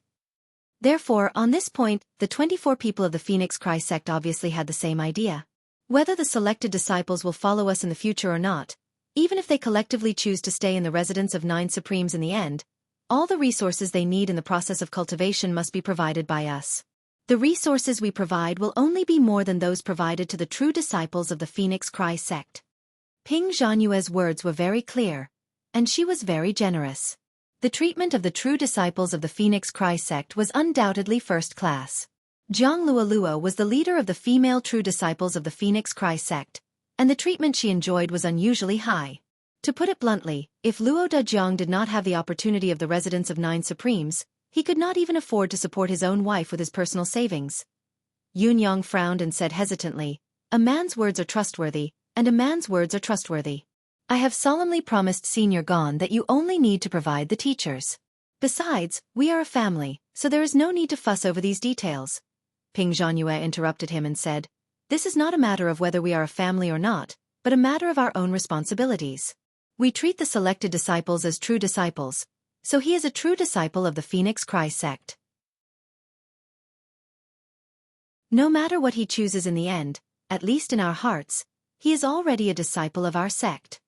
Therefore, on this point, the 24 people of the Phoenix Cry sect obviously had the same idea. Whether the selected disciples will follow us in the future or not, even if they collectively choose to stay in the residence of 9 Supremes in the end, all the resources they need in the process of cultivation must be provided by us. The resources we provide will only be more than those provided to the true disciples of the Phoenix Cry sect. Ping Zhanyue's words were very clear, and she was very generous. The treatment of the true disciples of the Phoenix Cry sect was undoubtedly first class. Jiang Luolua was the leader of the female true disciples of the Phoenix Cry sect, and the treatment she enjoyed was unusually high. To put it bluntly, if Luo Dejiang did not have the opportunity of the residence of 9 Supremes, he could not even afford to support his own wife with his personal savings. Yun Yang frowned and said hesitantly, "A man's words are trustworthy, and a man's words are trustworthy. I have solemnly promised Senior Gon that you only need to provide the teachers. Besides, we are a family, so there is no need to fuss over these details." Ping Zhanyue interrupted him and said, "This is not a matter of whether we are a family or not, but a matter of our own responsibilities. We treat the selected disciples as true disciples, so he is a true disciple of the Phoenix Cry sect. No matter what he chooses in the end, at least in our hearts, he is already a disciple of our sect.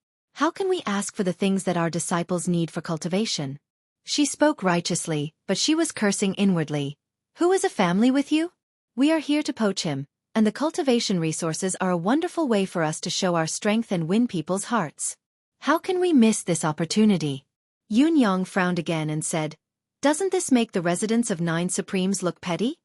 How can we ask for the things that our disciples need for cultivation?" She spoke righteously, but she was cursing inwardly. "Who is a family with you? We are here to poach him, and the cultivation resources are a wonderful way for us to show our strength and win people's hearts. How can we miss this opportunity?" Yun Yang frowned again and said, "Doesn't this make the residents of 9 Supremes look petty?"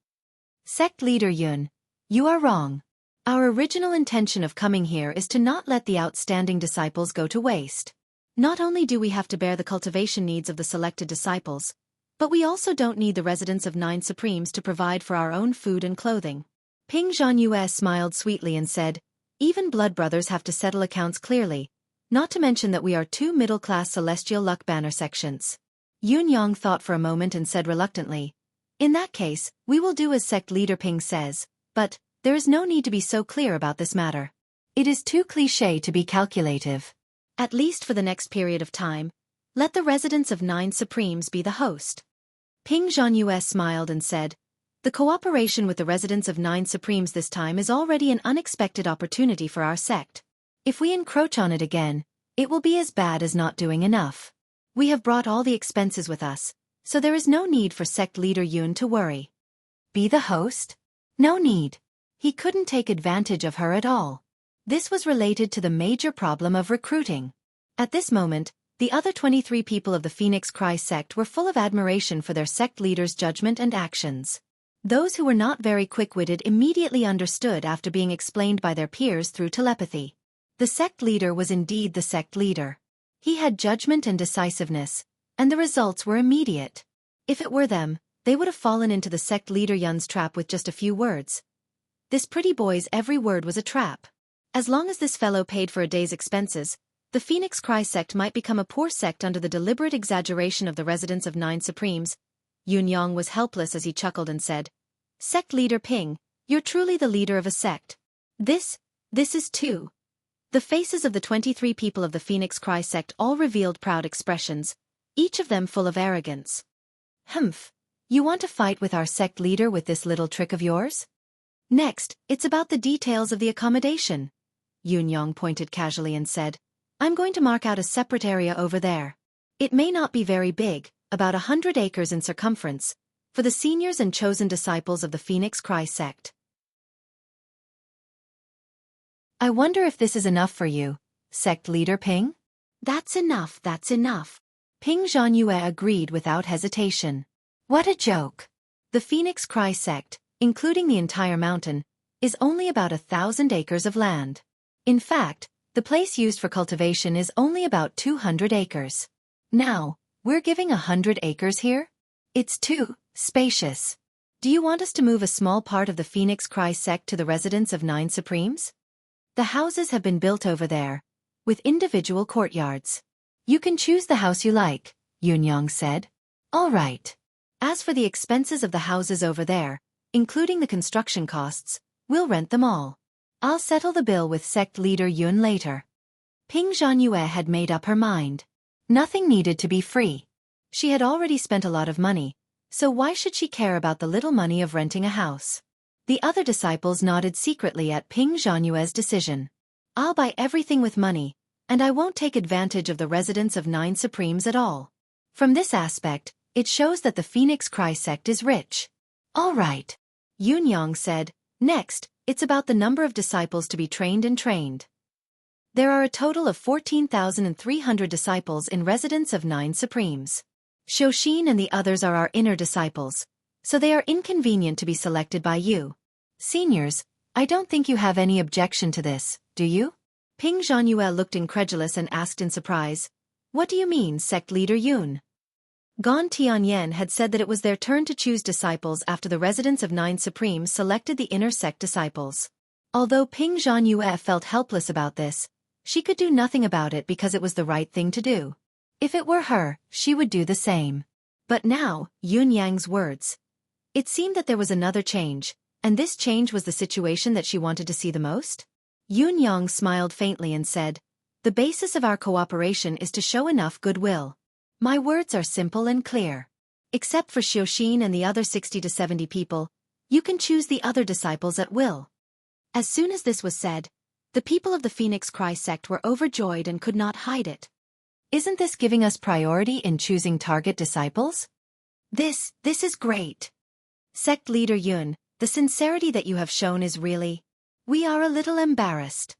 "Sect leader Yun, you are wrong. Our original intention of coming here is to not let the outstanding disciples go to waste. Not only do we have to bear the cultivation needs of the selected disciples, but we also don't need the residents of 9 Supremes to provide for our own food and clothing." Ping Zhanyue smiled sweetly and said, "Even blood brothers have to settle accounts clearly, not to mention that we are 2 middle-class celestial luck banner sections." Yun Yang thought for a moment and said reluctantly, "In that case, we will do as sect leader Ping says, but there is no need to be so clear about this matter. It is too cliché to be calculative. At least for the next period of time, let the residents of 9 Supremes be the host." Ping Zhanyue smiled and said, "The cooperation with the residents of 9 Supremes this time is already an unexpected opportunity for our sect. If we encroach on it again, it will be as bad as not doing enough. We have brought all the expenses with us, so there is no need for sect leader Yun to worry." Be the host? No need. He couldn't take advantage of her at all. This was related to the major problem of recruiting. At this moment, the other 23 people of the Phoenix Cry sect were full of admiration for their sect leader's judgment and actions. Those who were not very quick-witted immediately understood after being explained by their peers through telepathy. The sect leader was indeed the sect leader. He had judgment and decisiveness, and the results were immediate. If it were them, they would have fallen into the sect leader Yun's trap with just a few words. This pretty boy's every word was a trap. As long as this fellow paid for a day's expenses, the Phoenix Cry sect might become a poor sect under the deliberate exaggeration of the residents of 9 Supremes. Yun Yang was helpless as he chuckled and said, "Sect leader Ping, you're truly the leader of a sect. This is too." The faces of the 23 people of the Phoenix Cry sect all revealed proud expressions, each of them full of arrogance. "Humph, you want to fight with our sect leader with this little trick of yours? Next, it's about the details of the accommodation." Yun Yang pointed casually and said, "I'm going to mark out a separate area over there. It may not be very big, about 100 acres in circumference, for the seniors and chosen disciples of the Phoenix Cry sect. I wonder if this is enough for you, sect leader Ping?" That's enough. Ping Zhanyue agreed without hesitation. What a joke. The Phoenix Cry sect, including the entire mountain, is only about 1,000 acres of land. In fact, the place used for cultivation is only about 200 acres. Now, we're giving 100 acres here? It's too spacious. Do you want us to move a small part of the Phoenix Cry sect to the residence of 9 Supremes? The houses have been built over there, with individual courtyards. You can choose the house you like, Yun Yang said. All right. As for the expenses of the houses over there, including the construction costs, we'll rent them all. I'll settle the bill with sect leader Yun later. Ping Zhanyue had made up her mind. Nothing needed to be free. She had already spent a lot of money, so why should she care about the little money of renting a house? The other disciples nodded secretly at Ping Zhanyue's decision. I'll buy everything with money, and I won't take advantage of the residence of 9 Supremes at all. From this aspect, it shows that the Phoenix Cry sect is rich. All right. Yun Yang said, next, it's about the number of disciples to be trained and trained. There are a total of 14,300 disciples in residence of 9 Supremes. Xueqi and the others are our inner disciples, so they are inconvenient to be selected by you. Seniors, I don't think you have any objection to this, do you? Ping Zhanyue looked incredulous and asked in surprise, what do you mean, sect leader Yun? Gon Tianyan had said that it was their turn to choose disciples after the residents of 9 Supremes selected the inner sect disciples. Although Ping Zhanyue felt helpless about this, she could do nothing about it because it was the right thing to do. If it were her, she would do the same. But now, Yun Yang's words. It seemed that there was another change, and this change was the situation that she wanted to see the most? Yun Yang smiled faintly and said, the basis of our cooperation is to show enough goodwill. My words are simple and clear. Except for Xueqi and the other 60 to 70 people, you can choose the other disciples at will. As soon as this was said, the people of the Phoenix Cry sect were overjoyed and could not hide it. Isn't this giving us priority in choosing target disciples? This is great. Sect leader Yun, the sincerity that you have shown is really... We are a little embarrassed.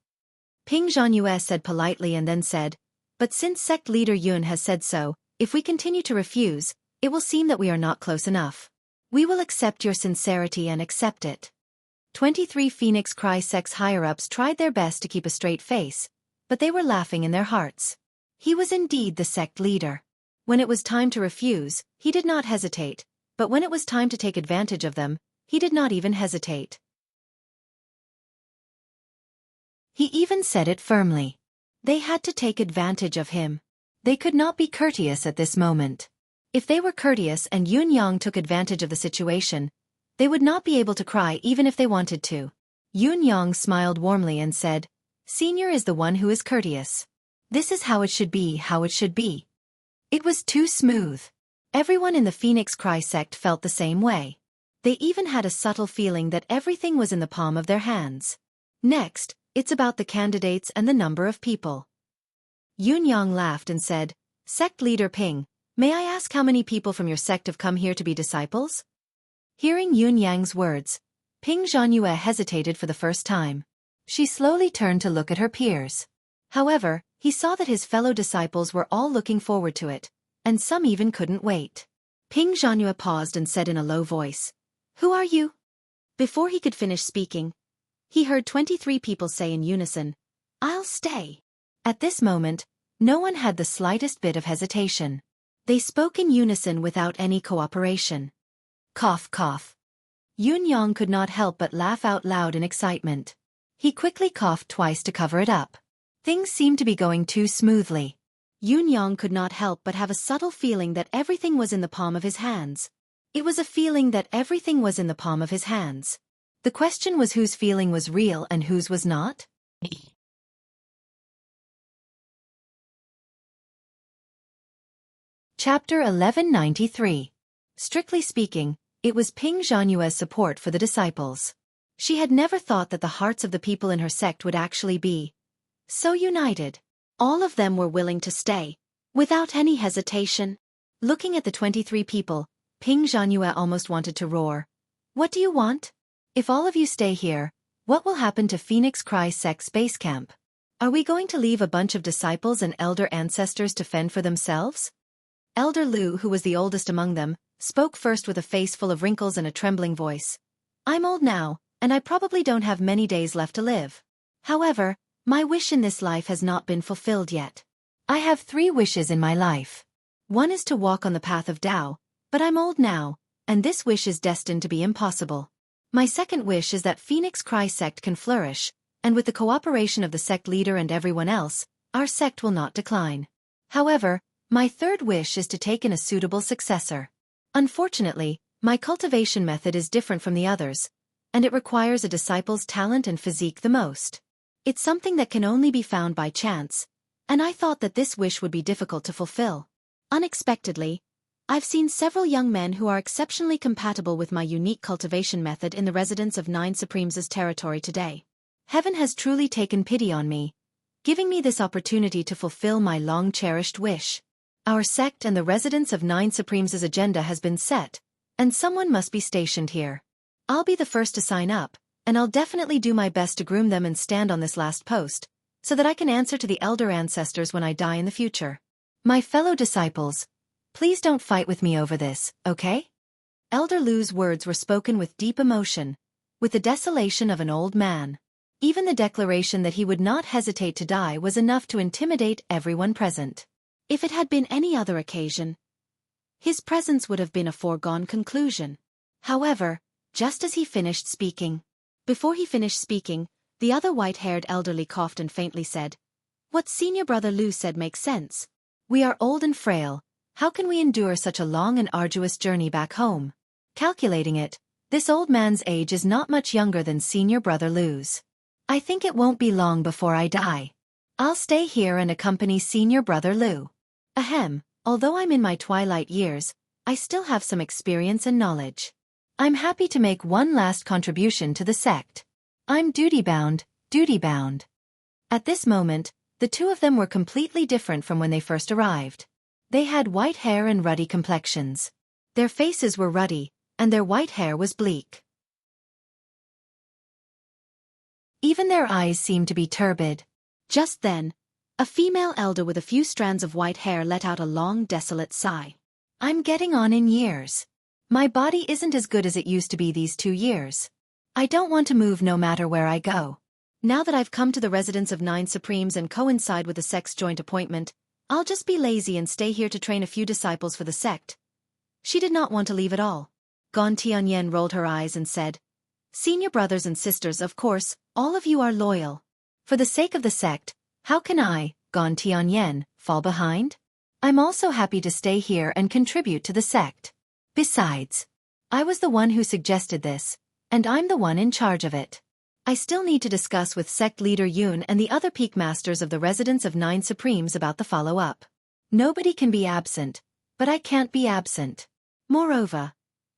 Ping Zhanyue said politely and then said, but since sect leader Yun has said so, if we continue to refuse, it will seem that we are not close enough. We will accept your sincerity and accept it. 23 Phoenix Cry sect's higher-ups tried their best to keep a straight face, but they were laughing in their hearts. He was indeed the sect leader. When it was time to refuse, he did not hesitate, but when it was time to take advantage of them, he did not even hesitate. He even said it firmly. They had to take advantage of him. They could not be courteous at this moment. If they were courteous and Yun Yang took advantage of the situation, they would not be able to cry even if they wanted to. Yun Yang smiled warmly and said, Senior is the one who is courteous. This is how it should be, how it should be. It was too smooth. Everyone in the Phoenix Cry sect felt the same way. They even had a subtle feeling that everything was in the palm of their hands. Next, it's about the candidates and the number of people. Yun Yang laughed and said, Sect leader Ping, may I ask how many people from your sect have come here to be disciples? Hearing Yun Yang's words, Ping Zhanyue hesitated for the first time. She slowly turned to look at her peers. However, he saw that his fellow disciples were all looking forward to it, and some even couldn't wait. Ping Zhanyue paused and said in a low voice, Who are you? Before he could finish speaking, he heard 23 people say in unison, I'll stay. At this moment, no one had the slightest bit of hesitation. They spoke in unison without any cooperation. Cough, cough. Yun Yang could not help but laugh out loud in excitement. He quickly coughed twice to cover it up. Things seemed to be going too smoothly. Yun Yang could not help but have a subtle feeling that everything was in the palm of his hands. It was a feeling that everything was in the palm of his hands. The question was whose feeling was real and whose was not? Chapter 1193. Strictly speaking, it was Ping Zhanyue's support for the disciples. She had never thought that the hearts of the people in her sect would actually be so united. All of them were willing to stay, without any hesitation. Looking at the 23 people, Ping Zhanyue almost wanted to roar. What do you want? If all of you stay here, what will happen to Phoenix Cry sect's base camp? Are we going to leave a bunch of disciples and elder ancestors to fend for themselves? Elder Lu, who was the oldest among them, spoke first with a face full of wrinkles and a trembling voice. I'm old now, and I probably don't have many days left to live. However, my wish in this life has not been fulfilled yet. I have 3 wishes in my life. One is to walk on the path of Tao, but I'm old now, and this wish is destined to be impossible. My second wish is that Phoenix Cry sect can flourish, and with the cooperation of the sect leader and everyone else, our sect will not decline. However, my third wish is to take in a suitable successor. Unfortunately, my cultivation method is different from the others, and it requires a disciple's talent and physique the most. It's something that can only be found by chance, and I thought that this wish would be difficult to fulfill. Unexpectedly, I've seen several young men who are exceptionally compatible with my unique cultivation method in the residence of 9 Supremes' territory today. Heaven has truly taken pity on me, giving me this opportunity to fulfill my long-cherished wish. Our sect and the residence of 9 Supremes' agenda has been set, and someone must be stationed here. I'll be the first to sign up, and I'll definitely do my best to groom them and stand on this last post, so that I can answer to the elder ancestors when I die in the future. My fellow disciples, please don't fight with me over this, okay? Elder Lu's words were spoken with deep emotion, with the desolation of an old man. Even the declaration that he would not hesitate to die was enough to intimidate everyone present. If it had been any other occasion, his presence would have been a foregone conclusion. However, just as he finished speaking, before he finished speaking, the other white-haired elderly coughed and faintly said, "What Senior Brother Lu said makes sense. We are old and frail. How can we endure such a long and arduous journey back home?" Calculating it, this old man's age is not much younger than Senior Brother Lu's. "I think it won't be long before I die. I'll stay here and accompany Senior Brother Lu. Ahem, although I'm in my twilight years, I still have some experience and knowledge. I'm happy to make one last contribution to the sect. I'm duty-bound, duty-bound." At this moment, the two of them were completely different from when they first arrived. They had white hair and ruddy complexions. Their faces were ruddy, and their white hair was bleak. Even their eyes seemed to be turbid. Just then, a female elder with a few strands of white hair let out a long, desolate sigh. "I'm getting on in years. My body isn't as good as it used to be these 2 years. I don't want to move no matter where I go. Now that I've come to the residence of 9 Supremes and coincide with the sect's joint appointment, I'll just be lazy and stay here to train a few disciples for the sect." She did not want to leave at all. Gon Tianyen rolled her eyes and said, "Senior brothers and sisters, of course, all of you are loyal. For the sake of the sect, how can I, Gon Tianyen, fall behind? I'm also happy to stay here and contribute to the sect. Besides, I was the one who suggested this, and I'm the one in charge of it. I still need to discuss with sect leader Yun and the other peak masters of the residence of 9 Supremes about the follow-up. Nobody can be absent, but I can't be absent. Moreover,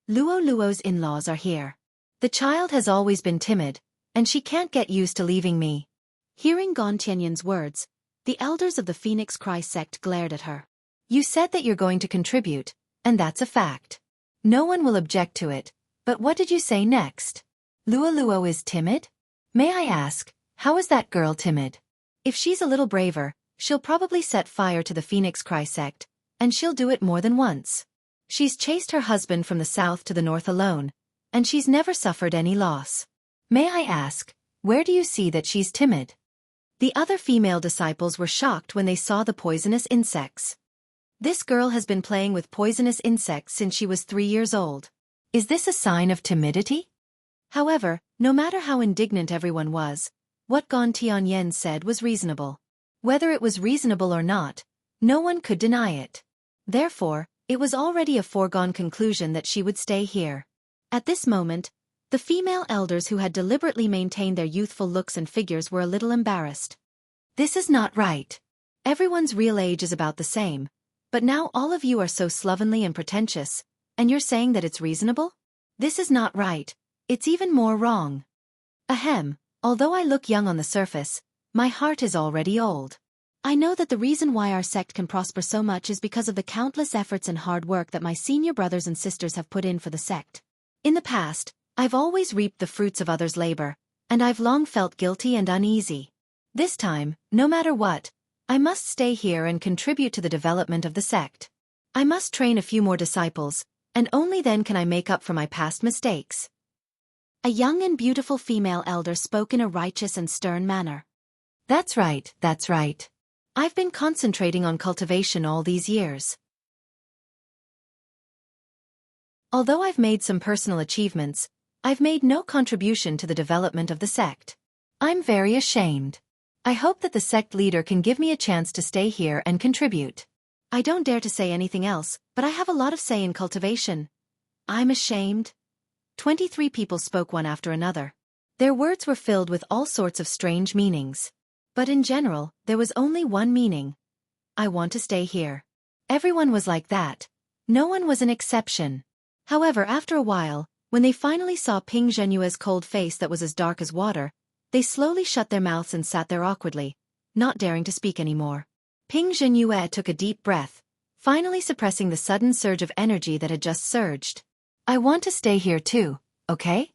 Luo's in-laws are here. The child has always been timid, and she can't get used to leaving me." Hearing Gon Tianyen's words, the elders of the Phoenix Cry sect glared at her. "You said that you're going to contribute, and that's a fact. No one will object to it, but what did you say next? Luo is timid? May I ask, how is that girl timid? If she's a little braver, she'll probably set fire to the Phoenix Cry sect, and she'll do it more than once. She's chased her husband from the south to the north alone, and she's never suffered any loss. May I ask, where do you see that she's timid?" The other female disciples were shocked when they saw the poisonous insects. "This girl has been playing with poisonous insects since she was 3 years old. Is this a sign of timidity?" However, no matter how indignant everyone was, what Gon Tianyen said was reasonable. Whether it was reasonable or not, no one could deny it. Therefore, it was already a foregone conclusion that she would stay here. At this moment, the female elders who had deliberately maintained their youthful looks and figures were a little embarrassed. "This is not right. Everyone's real age is about the same, but now all of you are so slovenly and pretentious, and you're saying that it's reasonable? This is not right, it's even more wrong. Ahem, although I look young on the surface, my heart is already old. I know that the reason why our sect can prosper so much is because of the countless efforts and hard work that my senior brothers and sisters have put in for the sect. In the past, I've always reaped the fruits of others' labor, and I've long felt guilty and uneasy. This time, no matter what, I must stay here and contribute to the development of the sect. I must train a few more disciples, and only then can I make up for my past mistakes." A young and beautiful female elder spoke in a righteous and stern manner. That's right. I've been concentrating on cultivation all these years. Although I've made some personal achievements, I've made no contribution to the development of the sect. I'm very ashamed. I hope that the sect leader can give me a chance to stay here and contribute. I don't dare to say anything else, but I have a lot of say in cultivation. I'm ashamed. 23 people spoke one after another. Their words were filled with all sorts of strange meanings. But in general, there was only one meaning. I want to stay here. Everyone was like that, No one was an exception. However, after a while, when they finally saw Ping Zhenyue's cold face that was as dark as water, they slowly shut their mouths and sat there awkwardly, not daring to speak anymore. Ping Zhenyue took a deep breath, finally suppressing the sudden surge of energy that had just surged. I want to stay here too, okay?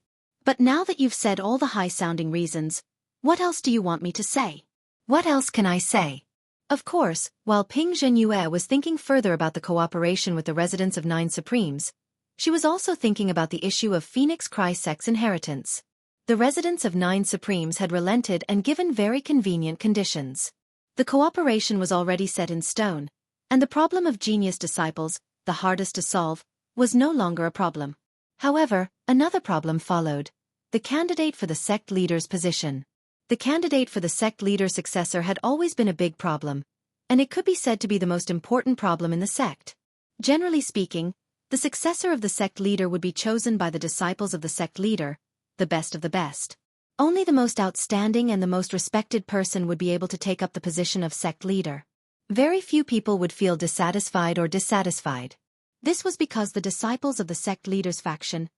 But now that you've said all the high-sounding reasons, what else do you want me to say? What else can I say? Of course, while Ping Zhenyue was thinking further about the cooperation with the residents of Nine Supremes, she was also thinking about the issue of Phoenix Cry Sect's inheritance. The residents of Nine Supremes had relented and given very convenient conditions. The cooperation was already set in stone, and the problem of genius disciples, the hardest to solve, was no longer a problem. However, another problem followed: the candidate for the sect leader's position. The candidate for the sect leader's successor had always been a big problem, and it could be said to be the most important problem in the sect. Generally speaking, the successor of the sect leader would be chosen by the disciples of the sect leader, the best of the best. Only the most outstanding and the most respected person would be able to take up the position of sect leader. Very few people would feel dissatisfied or dissatisfied. This was because the disciples of the sect leader's faction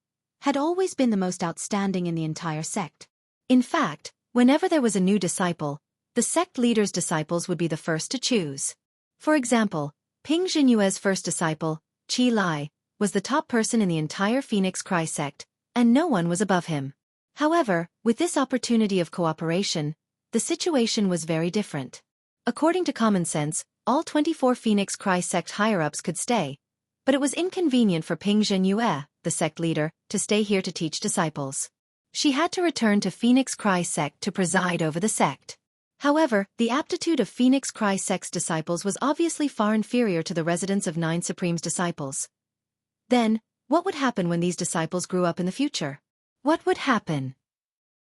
had always been the most outstanding in the entire sect. In fact, whenever there was a new disciple, the sect leader's disciples would be the first to choose. For example, Ping Zhenyue's first disciple, Qi Lai, was the top person in the entire Phoenix Cry sect, and no one was above him. However, with this opportunity of cooperation, the situation was very different. According to common sense, all 24 Phoenix Cry sect higher-ups could stay, but it was inconvenient for Ping Zhenyue, the sect leader, to stay here to teach disciples. She had to return to Phoenix Cry sect to preside over the sect. However, the aptitude of Phoenix Cry sect's disciples was obviously far inferior to the residents of Nine Supreme's disciples. Then, what would happen when these disciples grew up in the future? What would happen?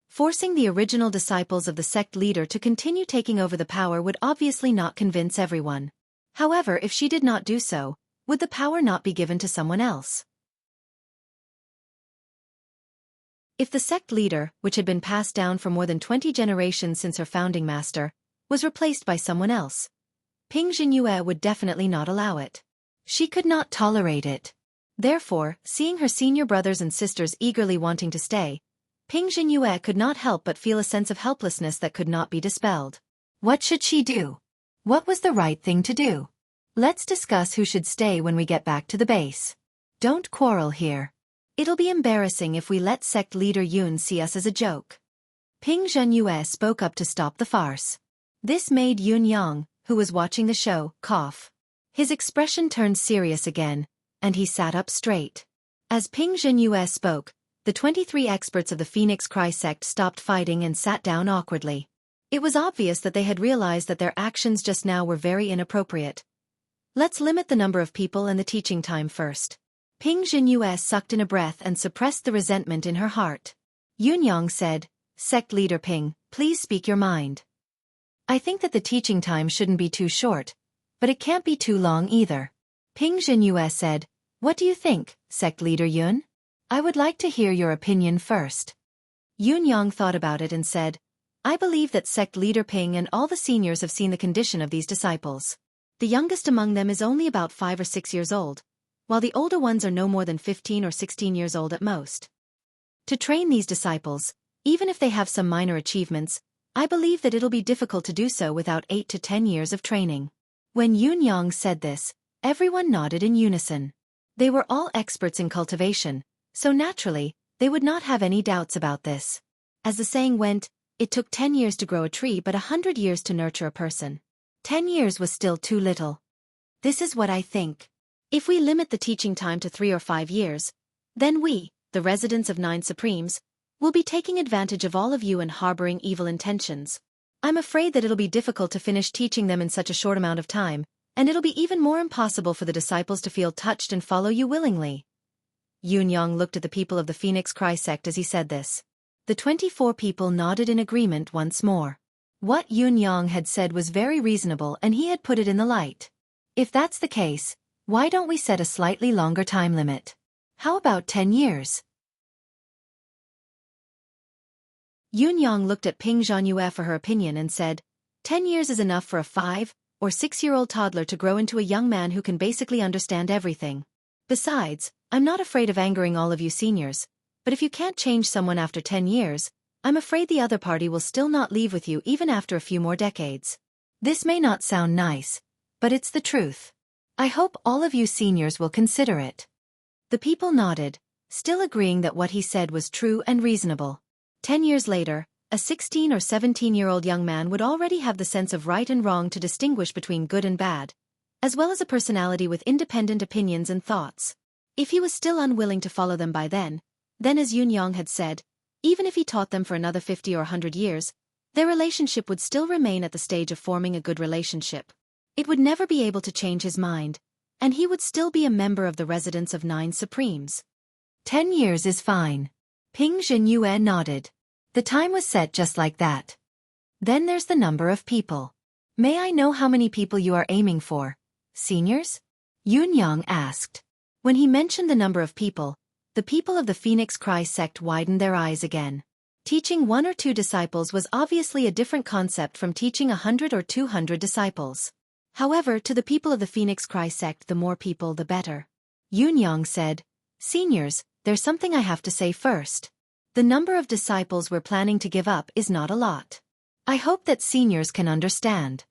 Forcing the original disciples of the sect leader to continue taking over the power would obviously not convince everyone. However, if she did not do so, would the power not be given to someone else? If the sect leader, which had been passed down for more than 20 generations since her founding master, was replaced by someone else, Ping Zhenyue would definitely not allow it. She could not tolerate it. Therefore, seeing her senior brothers and sisters eagerly wanting to stay, Ping Zhenyue could not help but feel a sense of helplessness that could not be dispelled. What should she do? What was the right thing to do? Let's discuss who should stay when we get back to the base. Don't quarrel here. It'll be embarrassing if we let sect leader Yun see us as a joke. Ping Zhenyue spoke up to stop the farce. This made Yun Yang, who was watching the show, cough. His expression turned serious again, and he sat up straight. As Ping Zhenyue spoke, the 23 experts of the Phoenix Cry sect stopped fighting and sat down awkwardly. It was obvious that they had realized that their actions just now were very inappropriate. Let's limit the number of people and the teaching time first. Ping Zhenyue sucked in a breath and suppressed the resentment in her heart. Yun Yang said, "Sect leader Ping, please speak your mind." I think that the teaching time shouldn't be too short, but it can't be too long either. Ping Zhenyue said, "What do you think, sect leader Yun? I would like to hear your opinion first." Yun Yang thought about it and said, "I believe that sect leader Ping and all the seniors have seen the condition of these disciples. The youngest among them is only about 5 or 6 years old, while the older ones are no more than 15 or 16 years old at most. To train these disciples, even if they have some minor achievements, I believe that it'll be difficult to do so without 8 to 10 years of training." When Yun Yang said this, everyone nodded in unison. They were all experts in cultivation, so naturally, they would not have any doubts about this. As the saying went, it took 10 years to grow a tree but 100 years to nurture a person. 10 years was still too little. This is what I think. If we limit the teaching time to 3 or 5 years, then we, the residents of Nine Supremes, will be taking advantage of all of you and harboring evil intentions. I'm afraid that it'll be difficult to finish teaching them in such a short amount of time, and it'll be even more impossible for the disciples to feel touched and follow you willingly. Yun Yang looked at the people of the Phoenix Cry sect as he said this. The 24 people nodded in agreement once more. What Yun Yang had said was very reasonable and he had put it in the light. If that's the case, why don't we set a slightly longer time limit? How about 10 years? Yun Yang looked at Ping Zhenyue for her opinion and said, 10 years is enough for a 5 or 6-year-old toddler to grow into a young man who can basically understand everything. Besides, I'm not afraid of angering all of you seniors, but if you can't change someone after 10 years, I'm afraid the other party will still not leave with you even after a few more decades. This may not sound nice, but it's the truth. I hope all of you seniors will consider it. The people nodded, still agreeing that what he said was true and reasonable. 10 years later, a 16 or 17-year-old young man would already have the sense of right and wrong to distinguish between good and bad, as well as a personality with independent opinions and thoughts. If he was still unwilling to follow them by then as Yun had said, even if he taught them for another 50 or 100 years, their relationship would still remain at the stage of forming a good relationship. It would never be able to change his mind, and he would still be a member of the residence of 9 Supremes. 10 years is fine. Ping Zhenyue nodded. The time was set just like that. Then there's the number of people. May I know how many people you are aiming for, seniors? Yun asked. When he mentioned the number of people, the people of the Phoenix Cry sect widened their eyes again. Teaching 1 or 2 disciples was obviously a different concept from teaching 100 or 200 disciples. However, to the people of the Phoenix Cry sect, the more people the better. Yun said, "Seniors, there's something I have to say first. The number of disciples we're planning to give up is not a lot. I hope that seniors can understand."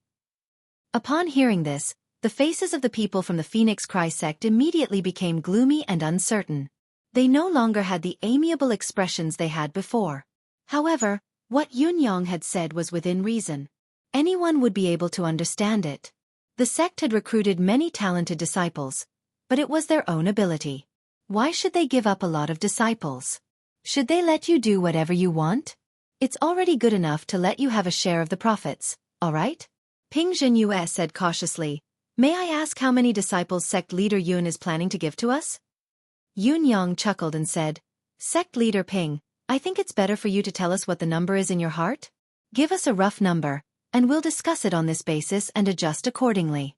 Upon hearing this, the faces of the people from the Phoenix Cry sect immediately became gloomy and uncertain. They no longer had the amiable expressions they had before. However, what Yun had said was within reason. Anyone would be able to understand it. The sect had recruited many talented disciples, but it was their own ability. Why should they give up a lot of disciples? Should they let you do whatever you want? It's already good enough to let you have a share of the profits, alright? Ping Zhenyue said cautiously, "May I ask how many disciples sect leader Yun is planning to give to us?" Yun chuckled and said, "Sect leader Ping, I think it's better for you to tell us what the number is in your heart. Give us a rough number, and we'll discuss it on this basis and adjust accordingly."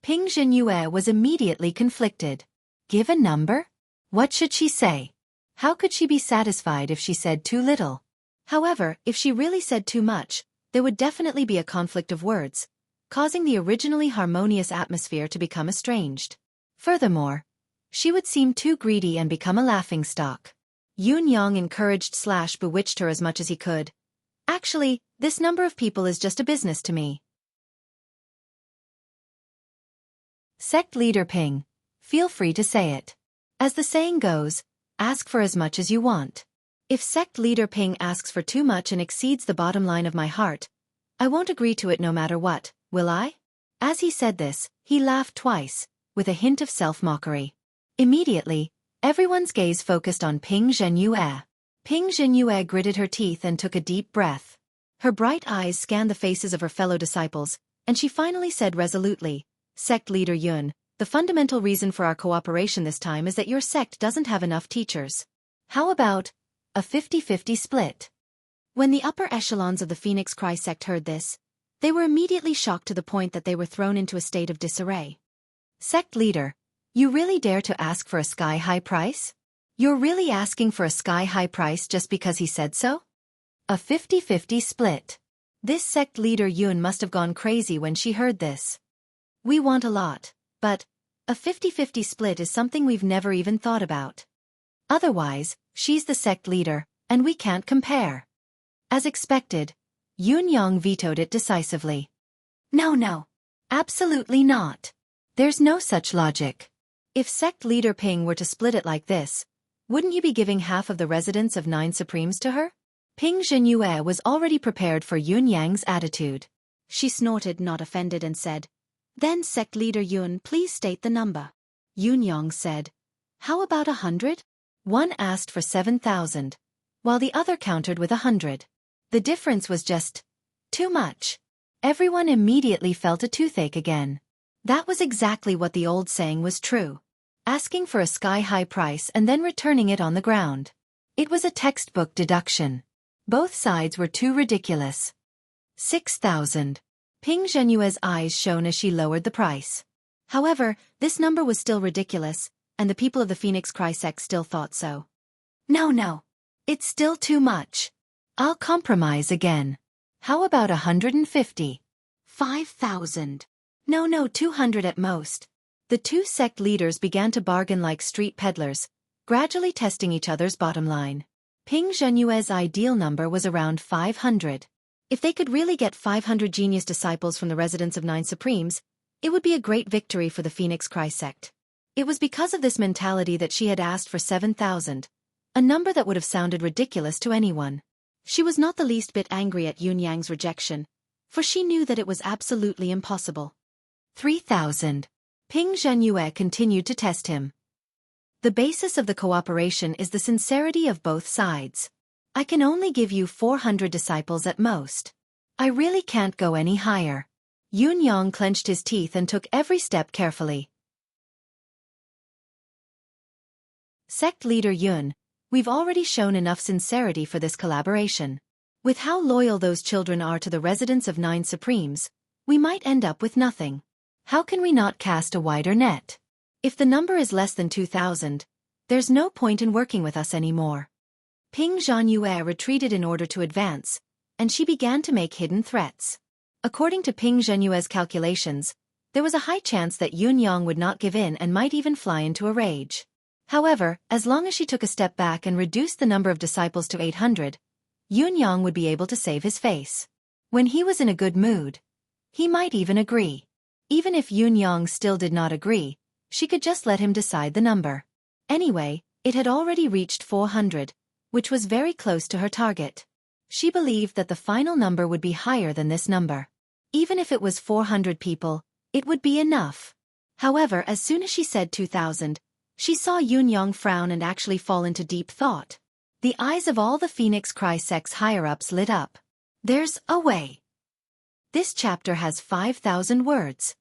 Ping Zhenyue was immediately conflicted. Give a number? What should she say? How could she be satisfied if she said too little? However, if she really said too much, there would definitely be a conflict of words, causing the originally harmonious atmosphere to become estranged. Furthermore, she would seem too greedy and become a laughingstock. Yun encouraged/bewitched her as much as he could. "Actually, this number of people is just a business to me." Sect leader Ping, feel free to say it. As the saying goes, ask for as much as you want. If sect leader Ping asks for too much and exceeds the bottom line of my heart, I won't agree to it no matter what, will I? As he said this, he laughed twice, with a hint of self-mockery. Immediately, everyone's gaze focused on Ping Zhenyue. Ping Zhenyue gritted her teeth and took a deep breath. Her bright eyes scanned the faces of her fellow disciples, and she finally said resolutely, "Sect leader Yun, the fundamental reason for our cooperation this time is that your sect doesn't have enough teachers. How about a 50-50 split?" When the upper echelons of the Phoenix Cry sect heard this, they were immediately shocked to the point that they were thrown into a state of disarray. Sect leader, you really dare to ask for a sky-high price? You're really asking for a sky-high price just because he said so? A 50-50 split. This sect leader Yun must have gone crazy when she heard this. We want a lot, but a 50-50 split is something we've never even thought about. Otherwise, she's the sect leader, and we can't compare. As expected, Yun vetoed it decisively. No, absolutely not. There's no such logic. If sect leader Ping were to split it like this, wouldn't you be giving half of the residence of 9 Supremes to her? Ping Zhenyue was already prepared for Yun's attitude. She snorted, not offended, and said, "Then sect leader Yun, please state the number." Yun said, "How about 100? One asked for 7,000, while the other countered with 100. The difference was just too much. Everyone immediately felt a toothache again. That was exactly what the old saying was true. Asking for a sky-high price and then returning it on the ground. It was a textbook deduction. Both sides were too ridiculous. 6,000. Ping Zhenyue's eyes shone as she lowered the price. However, this number was still ridiculous, and the people of the Phoenix Cry sect still thought so. No. It's still too much. I'll compromise again. How about 150? 5,000. No, 200 at most. The two sect leaders began to bargain like street peddlers, gradually testing each other's bottom line. Ping Zhenyue's ideal number was around 500. If they could really get 500 genius disciples from the residents of Nine Supremes, it would be a great victory for the Phoenix Cry sect. It was because of this mentality that she had asked for 7,000, a number that would have sounded ridiculous to anyone. She was not the least bit angry at Yun Yang's rejection, for she knew that it was absolutely impossible. 3,000. Ping Zhenyue continued to test him. The basis of the cooperation is the sincerity of both sides. I can only give you 400 disciples at most. I really can't go any higher. Yun Yang clenched his teeth and took every step carefully. Sect leader Yun, we've already shown enough sincerity for this collaboration. With how loyal those children are to the residents of Nine Supremes, we might end up with nothing. How can we not cast a wider net? If the number is less than 2,000, there's no point in working with us anymore. Ping Zhenyue retreated in order to advance, and she began to make hidden threats. According to Ping Zhenyue's calculations, there was a high chance that Yun Yang would not give in and might even fly into a rage. However, as long as she took a step back and reduced the number of disciples to 800, Yun Yang would be able to save his face. When he was in a good mood, he might even agree. Even if Yun Yang still did not agree, she could just let him decide the number. Anyway, it had already reached 400, which was very close to her target. She believed that the final number would be higher than this number. Even if it was 400 people, it would be enough. However, as soon as she said 2,000, she saw Yun Yang frown and actually fall into deep thought. The eyes of all the Phoenix Cry sect's higher-ups lit up. There's a way. This chapter has 5,000 words.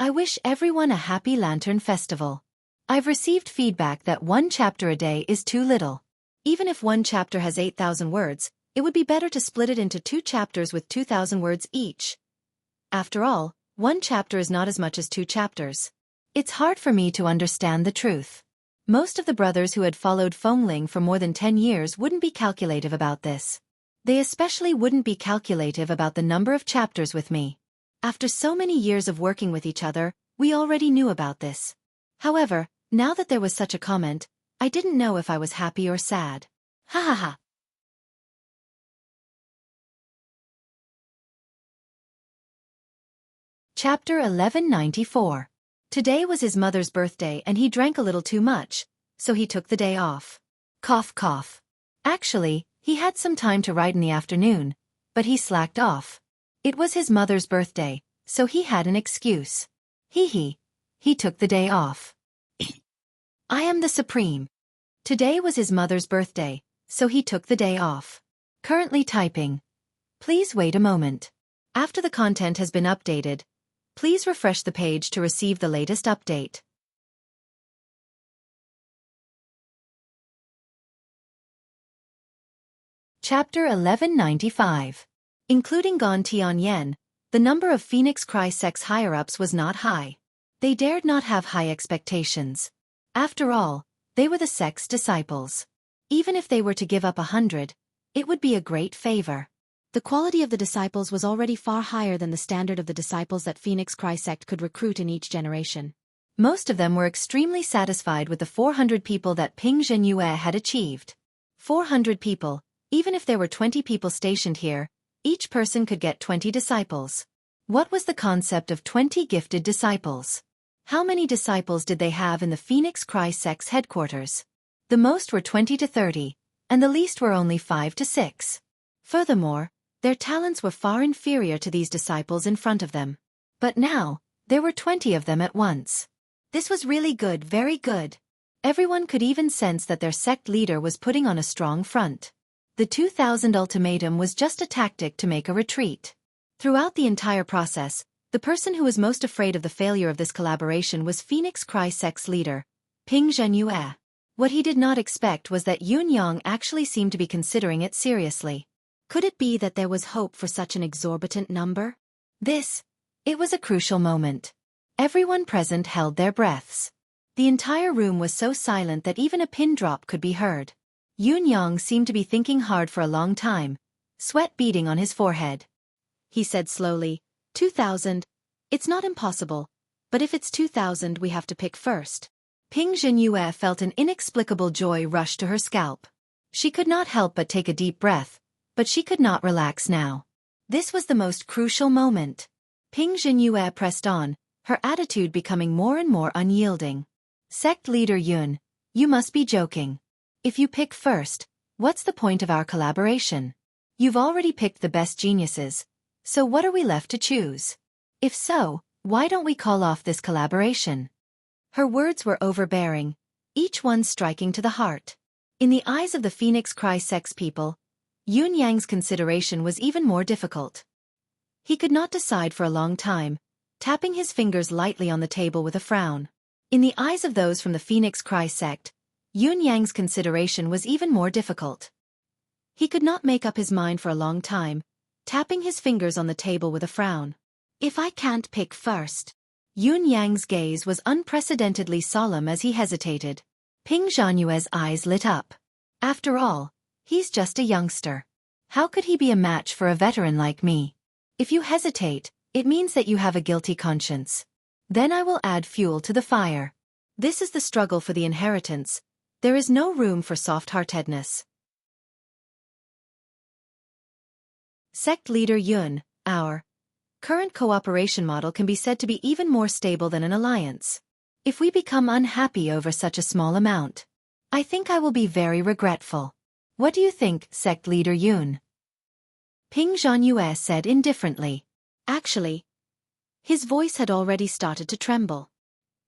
I wish everyone a happy Lantern Festival. I've received feedback that one chapter a day is too little. Even if one chapter has 8,000 words, it would be better to split it into 2 chapters with 2,000 words each. After all, one chapter is not as much as 2 chapters. It's hard for me to understand the truth. Most of the brothers who had followed Fengling for more than 10 years wouldn't be calculative about this. They especially wouldn't be calculative about the number of chapters with me. After so many years of working with each other, we already knew about this. However, now that there was such a comment, I didn't know if I was happy or sad. Ha ha ha. Chapter 1194. Today was his mother's birthday and he drank a little too much, so he took the day off. Cough cough. Actually, he had some time to write in the afternoon, but he slacked off. It was his mother's birthday, so he had an excuse. He took the day off. I am the Supreme. Today was his mother's birthday, so he took the day off. Currently typing. Please wait a moment. After the content has been updated, please refresh the page to receive the latest update. Chapter 1195. Including Gon Tianyan, the number of Phoenix Cry sect's higher-ups was not high. They dared not have high expectations. After all, they were the sect's disciples. Even if they were to give up 100, it would be a great favor. The quality of the disciples was already far higher than the standard of the disciples that Phoenix Cry sect could recruit in each generation. Most of them were extremely satisfied with the 400 people that Ping Zhenyue had achieved. 400 people, even if there were 20 people stationed here, each person could get 20 disciples. What was the concept of 20 gifted disciples? How many disciples did they have in the Phoenix Cry sect's headquarters? The most were 20 to 30, and the least were only 5 to 6. Furthermore, their talents were far inferior to these disciples in front of them. But now, there were 20 of them at once. This was really good, very good. Everyone could even sense that their sect leader was putting on a strong front. The 2,000 ultimatum was just a tactic to make a retreat. Throughout the entire process, the person who was most afraid of the failure of this collaboration was Phoenix Cry sect's leader, Ping Zhenyue. What he did not expect was that Yun Yang actually seemed to be considering it seriously. Could it be that there was hope for such an exorbitant number? It was a crucial moment. Everyone present held their breaths. The entire room was so silent that even a pin drop could be heard. Yun Yang seemed to be thinking hard for a long time, sweat beading on his forehead. He said slowly, 2,000. It's not impossible, But if it's 2,000 we have to pick first. Ping Zhenyue felt an inexplicable joy rush to her scalp. She could not help but take a deep breath, but she could not relax now. This was the most crucial moment. Ping Zhenyue pressed on, her attitude becoming more and more unyielding. Sect leader Yun, you must be joking. If you pick first, what's the point of our collaboration? You've already picked the best geniuses, so what are we left to choose? If so, why don't we call off this collaboration? Her words were overbearing, each one striking to the heart. In the eyes of the Phoenix Cry sex people, Yun Yang's consideration was even more difficult. He could not decide for a long time, tapping his fingers lightly on the table with a frown. In the eyes of those from the Phoenix Cry sect, Yun Yang's consideration was even more difficult. He could not make up his mind for a long time, tapping his fingers on the table with a frown. If I can't pick first. Yun Yang's gaze was unprecedentedly solemn as he hesitated. Ping Zhenyue's eyes lit up. After all, he's just a youngster. How could he be a match for a veteran like me? If you hesitate, it means that you have a guilty conscience. Then I will add fuel to the fire. This is the struggle for the inheritance. There is no room for soft-heartedness. Sect leader Yun, our current cooperation model can be said to be even more stable than an alliance. If we become unhappy over such a small amount, I think I will be very regretful. What do you think, sect leader Yun? Ping Zhenyue said indifferently. Actually, his voice had already started to tremble.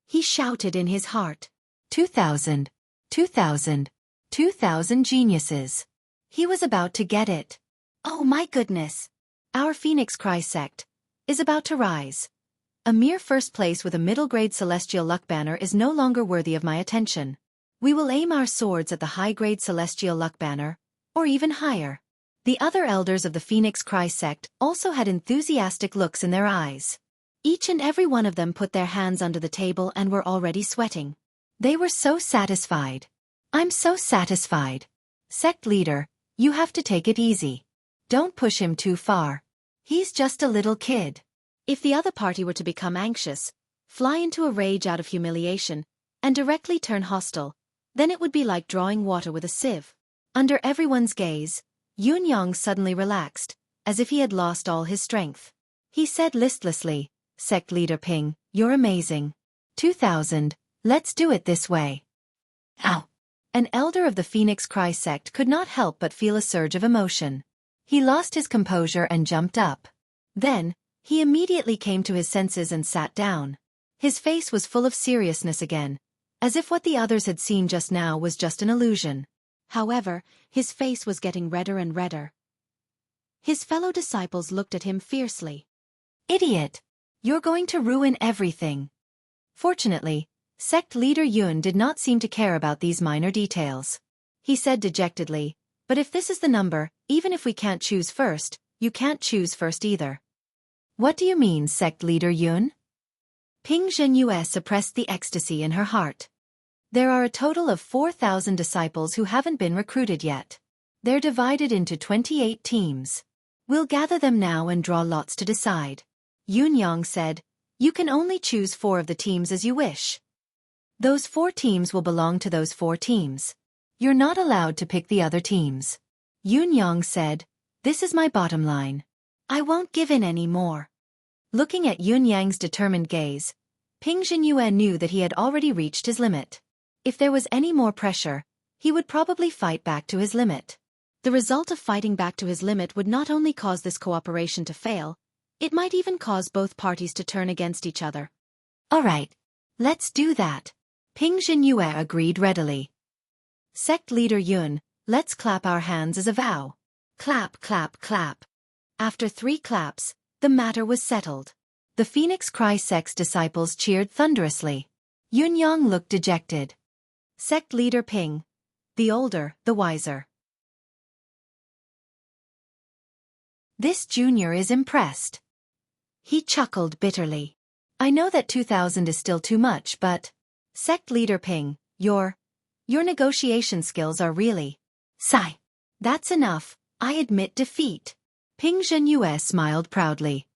He shouted in his heart. 2,000, 2,000, 2,000 geniuses. He was about to get it. Oh my goodness! Our Phoenix Cry sect is about to rise. A mere first place with a middle-grade celestial luck banner is no longer worthy of my attention. We will aim our swords at the high-grade celestial luck banner, or even higher. The other elders of the Phoenix Cry sect also had enthusiastic looks in their eyes. Each and every one of them put their hands under the table and were already sweating. They were so satisfied. I'm so satisfied. Sect leader, you have to take it easy. Don't push him too far. He's just a little kid. If the other party were to become anxious, fly into a rage out of humiliation, and directly turn hostile, then it would be like drawing water with a sieve. Under everyone's gaze, Yun Yang suddenly relaxed, as if he had lost all his strength. He said listlessly, Sect leader Ping, you're amazing. 2,000, let's do it this way. Ow! An elder of the Phoenix Cry sect could not help but feel a surge of emotion. He lost his composure and jumped up. Then, he immediately came to his senses and sat down. His face was full of seriousness again, as if what the others had seen just now was just an illusion. However, his face was getting redder and redder. His fellow disciples looked at him fiercely. Idiot! You're going to ruin everything. Fortunately, sect leader Yun did not seem to care about these minor details. He said dejectedly, but if this is the number, even if we can't choose first, you can't choose first either. What do you mean, sect leader Yun? Ping Zhenyue suppressed the ecstasy in her heart. There are a total of 4,000 disciples who haven't been recruited yet. They're divided into 28 teams. We'll gather them now and draw lots to decide. Yun Yang said, you can only choose 4 of the teams as you wish. Those 4 teams will belong to those 4 teams. You're not allowed to pick the other teams. Yun Yang said, this is my bottom line. I won't give in any more. Looking at Yun Yang's determined gaze, Ping Zhenyue knew that he had already reached his limit. If there was any more pressure, he would probably fight back to his limit. The result of fighting back to his limit would not only cause this cooperation to fail, it might even cause both parties to turn against each other. All right, let's do that. Ping Zhenyue agreed readily. Sect leader Yun, let's clap our hands as a vow. Clap, clap, clap. After 3 claps, the matter was settled. The Phoenix Cry sect's disciples cheered thunderously. Yun Yang looked dejected. Sect leader Ping. The older, the wiser. This junior is impressed. He chuckled bitterly. I know that 2,000 is still too much, but... Sect leader Ping, your negotiation skills are really... Sigh. That's enough, I admit defeat. Ping Zhenyue smiled proudly.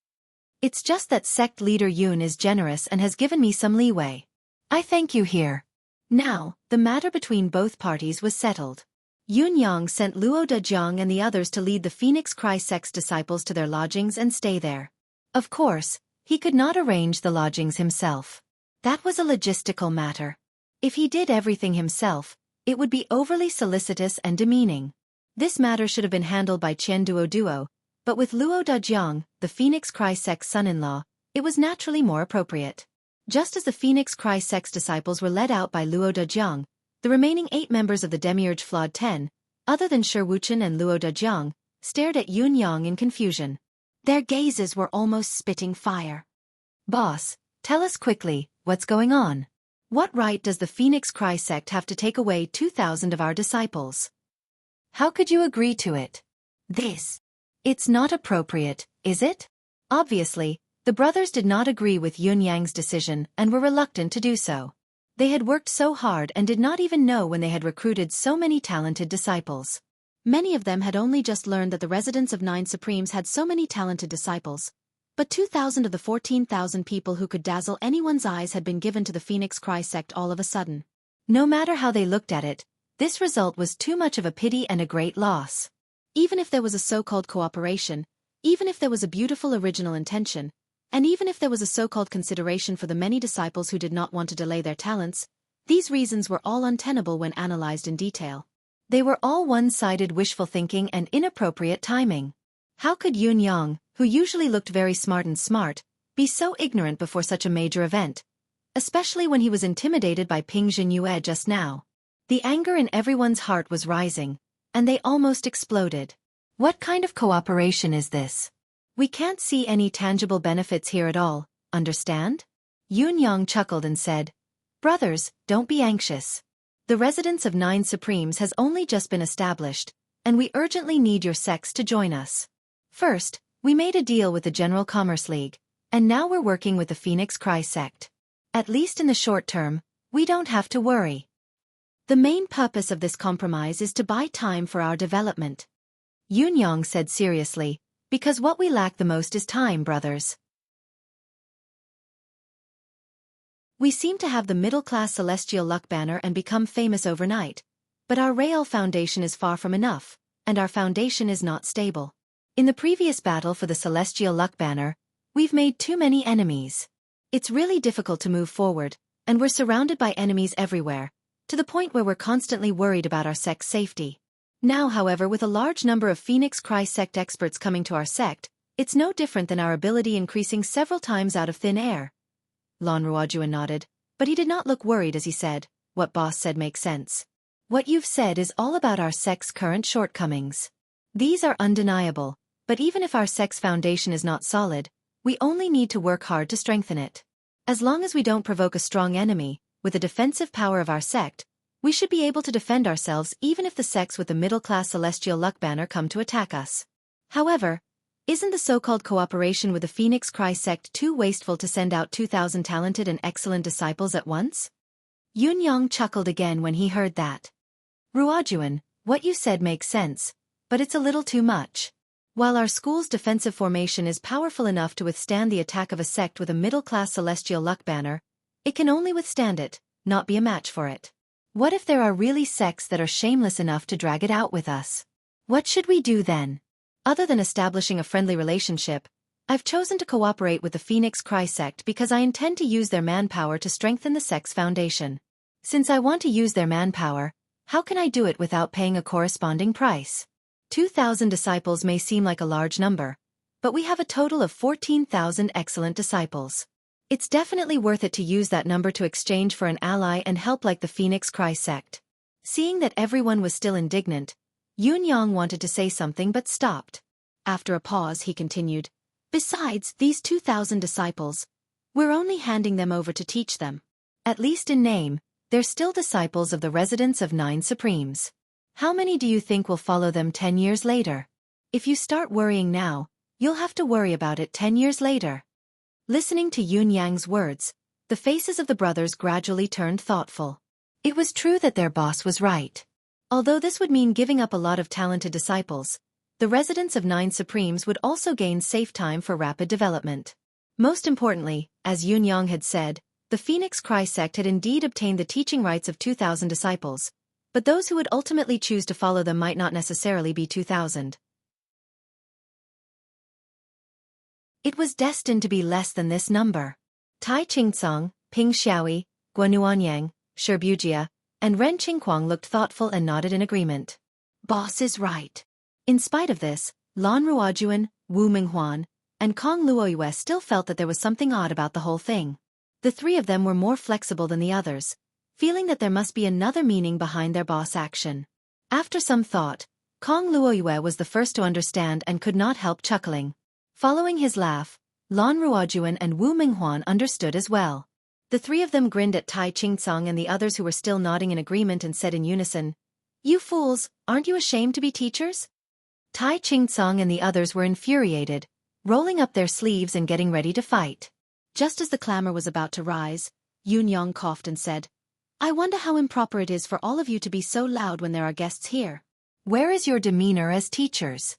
It's just that sect leader Yoon is generous and has given me some leeway. I thank you here. Now, the matter between both parties was settled. Yoon Yang sent Luo Dejiang and the others to lead the Phoenix Cry sect's disciples to their lodgings and stay there. Of course, he could not arrange the lodgings himself. That was a logistical matter. If he did everything himself, it would be overly solicitous and demeaning. This matter should have been handled by Chen Duo, but with Luo Dejiang, the Phoenix Cry sect's son-in-law, it was naturally more appropriate. Just as the Phoenix Cry sect's disciples were led out by Luo Dejiang, the remaining 8 members of the Demiurge Flawed 10, other than Xueqi and Luo Dejiang, stared at Yoon Yang in confusion. Their gazes were almost spitting fire. Boss, tell us quickly, what's going on? What right does the Phoenix Cry sect have to take away 2,000 of our disciples? How could you agree to it? It's not appropriate, is it? Obviously, the brothers did not agree with Yoon Yang's decision and were reluctant to do so. They had worked so hard and did not even know when they had recruited so many talented disciples. Many of them had only just learned that the residents of 9 Supremes had so many talented disciples, but 2,000 of the 14,000 people who could dazzle anyone's eyes had been given to the Phoenix Cry sect all of a sudden. No matter how they looked at it, this result was too much of a pity and a great loss. Even if there was a so-called cooperation, even if there was a beautiful original intention, and even if there was a so-called consideration for the many disciples who did not want to delay their talents, these reasons were all untenable when analyzed in detail. They were all one-sided wishful thinking and inappropriate timing. How could Yoon Yang, who usually looked very smart, be so ignorant before such a major event, especially when he was intimidated by Ping Zhenyue just now? The anger in everyone's heart was rising, and they almost exploded. What kind of cooperation is this? We can't see any tangible benefits here at all, understand? Yoon Yang chuckled and said, "Brothers, don't be anxious. The residence of 9 Supremes has only just been established, and we urgently need your sects to join us. First, we made a deal with the General Commerce League, and now we're working with the Phoenix Cry sect. At least in the short term, we don't have to worry. The main purpose of this compromise is to buy time for our development," Yoon Yang said seriously, "because what we lack the most is time, brothers. We seem to have the middle-class celestial luck banner and become famous overnight, but our real foundation is far from enough, and our foundation is not stable. In the previous battle for the celestial luck banner, we've made too many enemies. It's really difficult to move forward, and we're surrounded by enemies everywhere, to the point where we're constantly worried about our sect's safety. Now, however, with a large number of Phoenix Cry sect experts coming to our sect, it's no different than our ability increasing several times out of thin air." Lan Ruojuan nodded, but he did not look worried as he said, "What boss said makes sense. What you've said is all about our sect's current shortcomings. These are undeniable, but even if our sect's foundation is not solid, we only need to work hard to strengthen it. As long as we don't provoke a strong enemy, with the defensive power of our sect, we should be able to defend ourselves even if the sects with the middle-class celestial luck banner come to attack us. However, isn't the so-called cooperation with the Phoenix Cry sect too wasteful to send out 2,000 talented and excellent disciples at once?" Yoon Yang chuckled again when he heard that. "Ruojuan, what you said makes sense, but it's a little too much. While our school's defensive formation is powerful enough to withstand the attack of a sect with a middle-class celestial luck banner, it can only withstand it, not be a match for it. What if there are really sects that are shameless enough to drag it out with us? What should we do then? Other than establishing a friendly relationship, I've chosen to cooperate with the Phoenix Cry sect because I intend to use their manpower to strengthen the sect's foundation. Since I want to use their manpower, how can I do it without paying a corresponding price? 2,000 disciples may seem like a large number, but we have a total of 14,000 excellent disciples. It's definitely worth it to use that number to exchange for an ally and help like the Phoenix Cry sect." Seeing that everyone was still indignant, Yoon Yang wanted to say something but stopped. After a pause he continued, "Besides these 2,000 disciples, we're only handing them over to teach them. At least in name, they're still disciples of the residents of 9 Supremes. How many do you think will follow them 10 years later? If you start worrying now, you'll have to worry about it 10 years later." Listening to Yoon Yang's words, the faces of the brothers gradually turned thoughtful. It was true that their boss was right. Although this would mean giving up a lot of talented disciples, the residents of 9 Supremes would also gain safe time for rapid development. Most importantly, as Yun Yang had said, the Phoenix Cry sect had indeed obtained the teaching rights of 2,000 disciples, but those who would ultimately choose to follow them might not necessarily be 2,000. It was destined to be less than this number. Tai Qingcong, Ping Xiaoyi, Guanuanyang, Shirbujia, and Ren Qingquang looked thoughtful and nodded in agreement. Boss is right. In spite of this, Lan Ruojuan, Wu Minghuan, and Kong Luoyue still felt that there was something odd about the whole thing. The three of them were more flexible than the others, feeling that there must be another meaning behind their boss action. After some thought, Kong Luoyue was the first to understand and could not help chuckling. Following his laugh, Lan Ruojuan and Wu Minghuan understood as well. The three of them grinned at Tai Qingcong and the others who were still nodding in agreement and said in unison, "You fools, aren't you ashamed to be teachers?" Tai Qingcong and the others were infuriated, rolling up their sleeves and getting ready to fight. Just as the clamor was about to rise, Yun Yang coughed and said, "I wonder how improper it is for all of you to be so loud when there are guests here. Where is your demeanor as teachers?"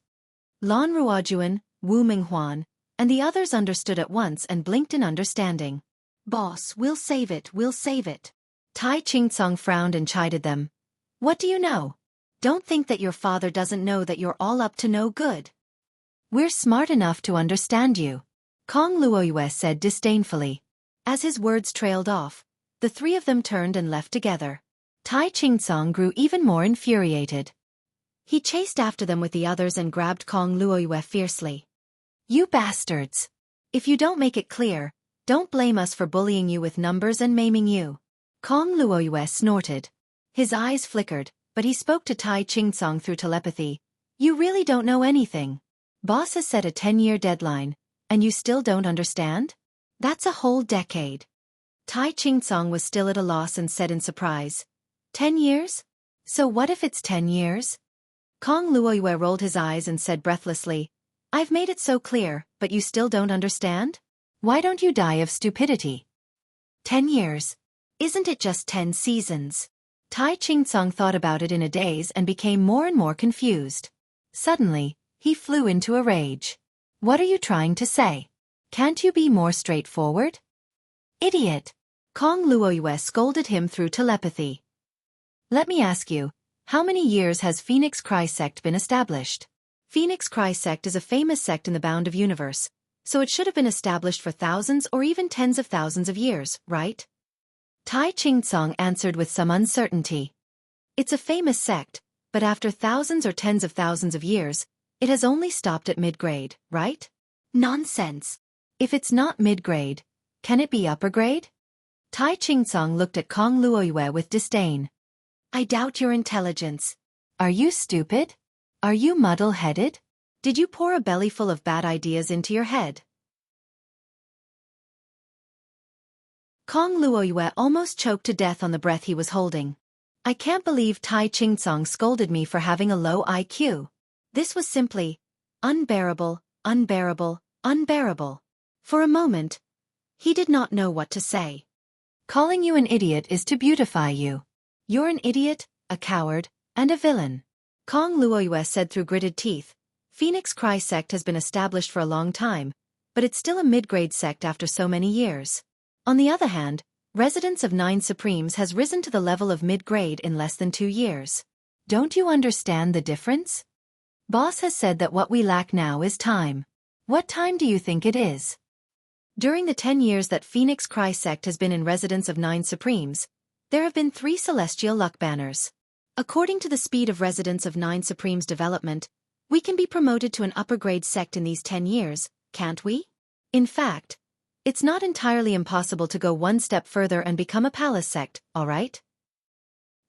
Lan Ruojuan, Wu Minghuan, and the others understood at once and blinked in understanding. "Boss, we'll save it, we'll save it." Tai Qingcong frowned and chided them. "What do you know? Don't think that your father doesn't know that you're all up to no good. We're smart enough to understand you," Kong Luoyue said disdainfully. As his words trailed off, the three of them turned and left together. Tai Qingcong grew even more infuriated. He chased after them with the others and grabbed Kong Luoyue fiercely. "You bastards! If you don't make it clear, don't blame us for bullying you with numbers and maiming you." Kong Luoyue snorted. His eyes flickered, but he spoke to Tai Qingcong through telepathy. "You really don't know anything. Boss has set a 10-year deadline, and you still don't understand? That's a whole decade." Tai Qingcong was still at a loss and said in surprise, 10 years? So what if it's 10 years? Kong Luoyue rolled his eyes and said breathlessly, "I've made it so clear, but you still don't understand? Why don't you die of stupidity? 10 years. Isn't it just 10 seasons? Tai Qingcong thought about it in a daze and became more and more confused. Suddenly, he flew into a rage. "What are you trying to say? Can't you be more straightforward? Idiot!" Kong Luoyue scolded him through telepathy. "Let me ask you, how many years has Phoenix Cry sect been established?" Phoenix Cry sect is a famous sect in the Bound of Universe, so it should have been established for thousands or even tens of thousands of years, right? Tai Qingcong answered with some uncertainty. "It's a famous sect, but after thousands or tens of thousands of years, it has only stopped at mid-grade, right?" "Nonsense. If it's not mid-grade, can it be upper grade?" Tai Qingcong looked at Kong Luoyue with disdain. "I doubt your intelligence. Are you stupid? Are you muddle-headed? Did you pour a bellyful of bad ideas into your head?" Kong Luoyue almost choked to death on the breath he was holding. "I can't believe Tai Qingcong scolded me for having a low IQ. This was simply unbearable, unbearable, unbearable." For a moment, he did not know what to say. "Calling you an idiot is to beautify you. You're an idiot, a coward, and a villain," Kong Luoyue said through gritted teeth. "Phoenix Cry sect has been established for a long time, but it's still a mid-grade sect after so many years. On the other hand, Residence of 9 Supremes has risen to the level of mid-grade in less than 2 years. Don't you understand the difference? Boss has said that what we lack now is time. What time do you think it is?" During the 10 years that Phoenix Cry sect has been in Residence of 9 Supremes, there have been 3 celestial luck banners. According to the speed of Residence of 9 Supremes development, we can be promoted to an upper-grade sect in these 10 years, can't we? In fact, it's not entirely impossible to go one step further and become a palace sect, alright?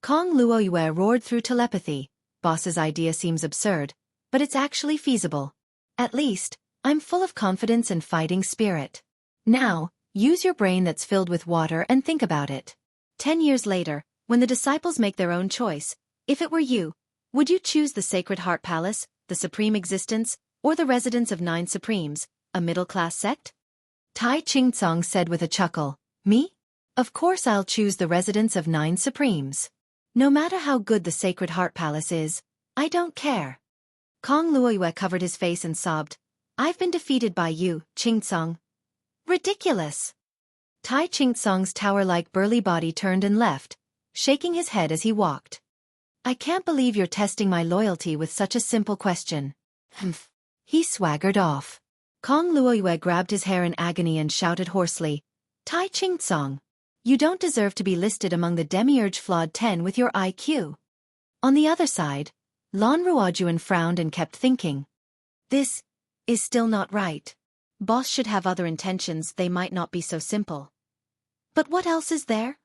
Kong Luoyue roared through telepathy. "Boss's idea seems absurd, but it's actually feasible. At least, I'm full of confidence and fighting spirit. Now, use your brain that's filled with water and think about it. 10 years later, when the disciples make their own choice, if it were you, would you choose the Sacred Heart Palace, the Supreme Existence, or the Residence of 9 Supremes, a middle-class sect?" Tai Qingcong said with a chuckle, "Me? Of course I'll choose the Residence of 9 Supremes. No matter how good the Sacred Heart Palace is, I don't care." Kong Luoyue covered his face and sobbed, "I've been defeated by you, Qingcong." Ridiculous! Tai Ching-tsong's tower-like burly body turned and left, shaking his head as he walked. I can't believe you're testing my loyalty with such a simple question. Humph. He swaggered off. Kong Luoyue grabbed his hair in agony and shouted hoarsely, Tai Ching-tsong, you don't deserve to be listed among the demiurge flawed 10 with your IQ. On the other side, Lan Ruojuan frowned and kept thinking. This is still not right. Boss should have other intentions, they might not be so simple. But what else is there?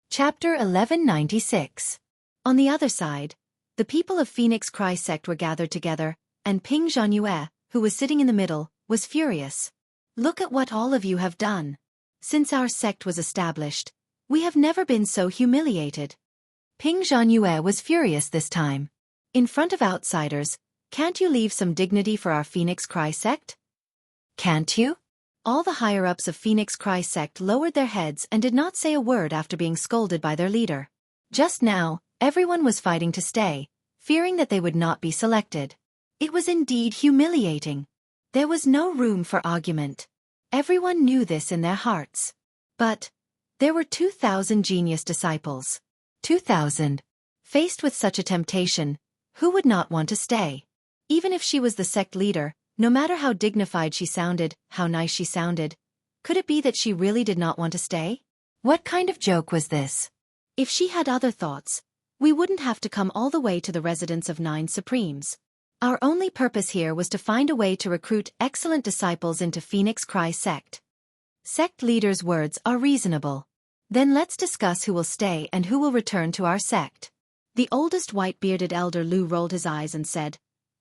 Chapter 1196. On the other side, the people of Phoenix Cry sect were gathered together, and Ping Zhanyue, who was sitting in the middle, was furious. Look at what all of you have done. Since our sect was established, we have never been so humiliated. Ping Zhanyue was furious this time. In front of outsiders, can't you leave some dignity for our Phoenix Cry sect? Can't you? All the higher-ups of Phoenix Cry sect lowered their heads and did not say a word after being scolded by their leader. Just now, everyone was fighting to stay, fearing that they would not be selected. It was indeed humiliating. There was no room for argument. Everyone knew this in their hearts. But there were 2,000 genius disciples. 2,000. Faced with such a temptation, who would not want to stay? Even if she was the sect leader, no matter how dignified she sounded, how nice she sounded, could it be that she really did not want to stay? What kind of joke was this? If she had other thoughts, we wouldn't have to come all the way to the residence of 9 Supremes. Our only purpose here was to find a way to recruit excellent disciples into Phoenix Cry sect. Sect leaders' words are reasonable. Then let's discuss who will stay and who will return to our sect. The oldest white-bearded elder Lu rolled his eyes and said,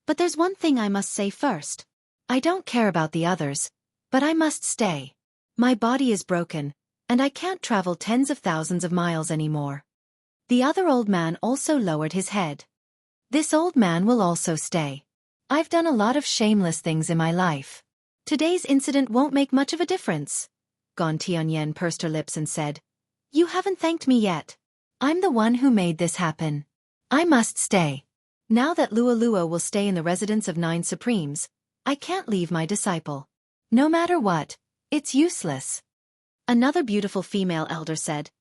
but there's one thing I must say first. I don't care about the others, but I must stay. My body is broken, and I can't travel tens of thousands of miles anymore. The other old man also lowered his head. This old man will also stay. I've done a lot of shameless things in my life. Today's incident won't make much of a difference. Gon Tianyan pursed her lips and said, you haven't thanked me yet. I'm the one who made this happen. I must stay. Now that Luolua will stay in the residence of 9 Supremes, I can't leave my disciple. No matter what, it's useless. Another beautiful female elder said,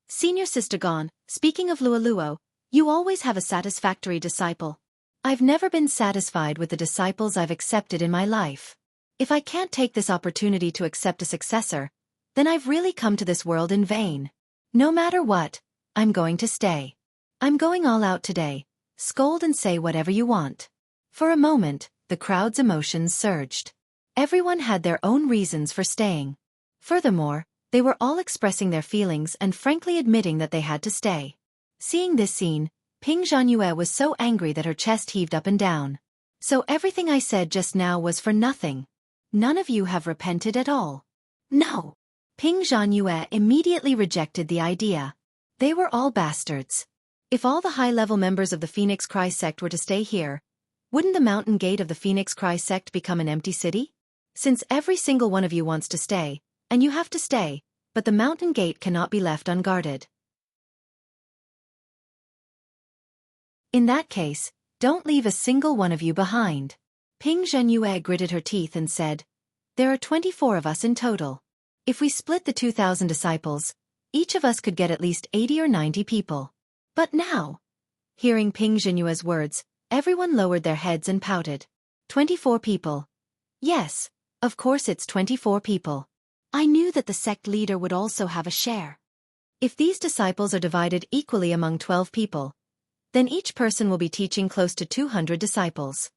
Senior Sister Gon, speaking of Luoluo, you always have a satisfactory disciple. I've never been satisfied with the disciples I've accepted in my life. If I can't take this opportunity to accept a successor, then I've really come to this world in vain. No matter what, I'm going to stay. I'm going all out today. Scold and say whatever you want. For a moment, the crowd's emotions surged. Everyone had their own reasons for staying. Furthermore, they were all expressing their feelings and frankly admitting that they had to stay. Seeing this scene, Ping Zhanyue was so angry that her chest heaved up and down. So everything I said just now was for nothing. None of you have repented at all. No. Ping Zhanyue immediately rejected the idea. They were all bastards. If all the high-level members of the Phoenix Cry sect were to stay here, wouldn't the mountain gate of the Phoenix Cry sect become an empty city? Since every single one of you wants to stay, and you have to stay, but the mountain gate cannot be left unguarded. In that case, don't leave a single one of you behind. Ping Zhanyue gritted her teeth and said, there are 24 of us in total. If we split the 2,000 disciples, each of us could get at least 80 or 90 people. But now, hearing Ping Zhanyue's words, everyone lowered their heads and pouted. 24 people. Yes, of course it's 24 people. I knew that the sect leader would also have a share. If these disciples are divided equally among 12 people, then each person will be teaching close to 200 disciples.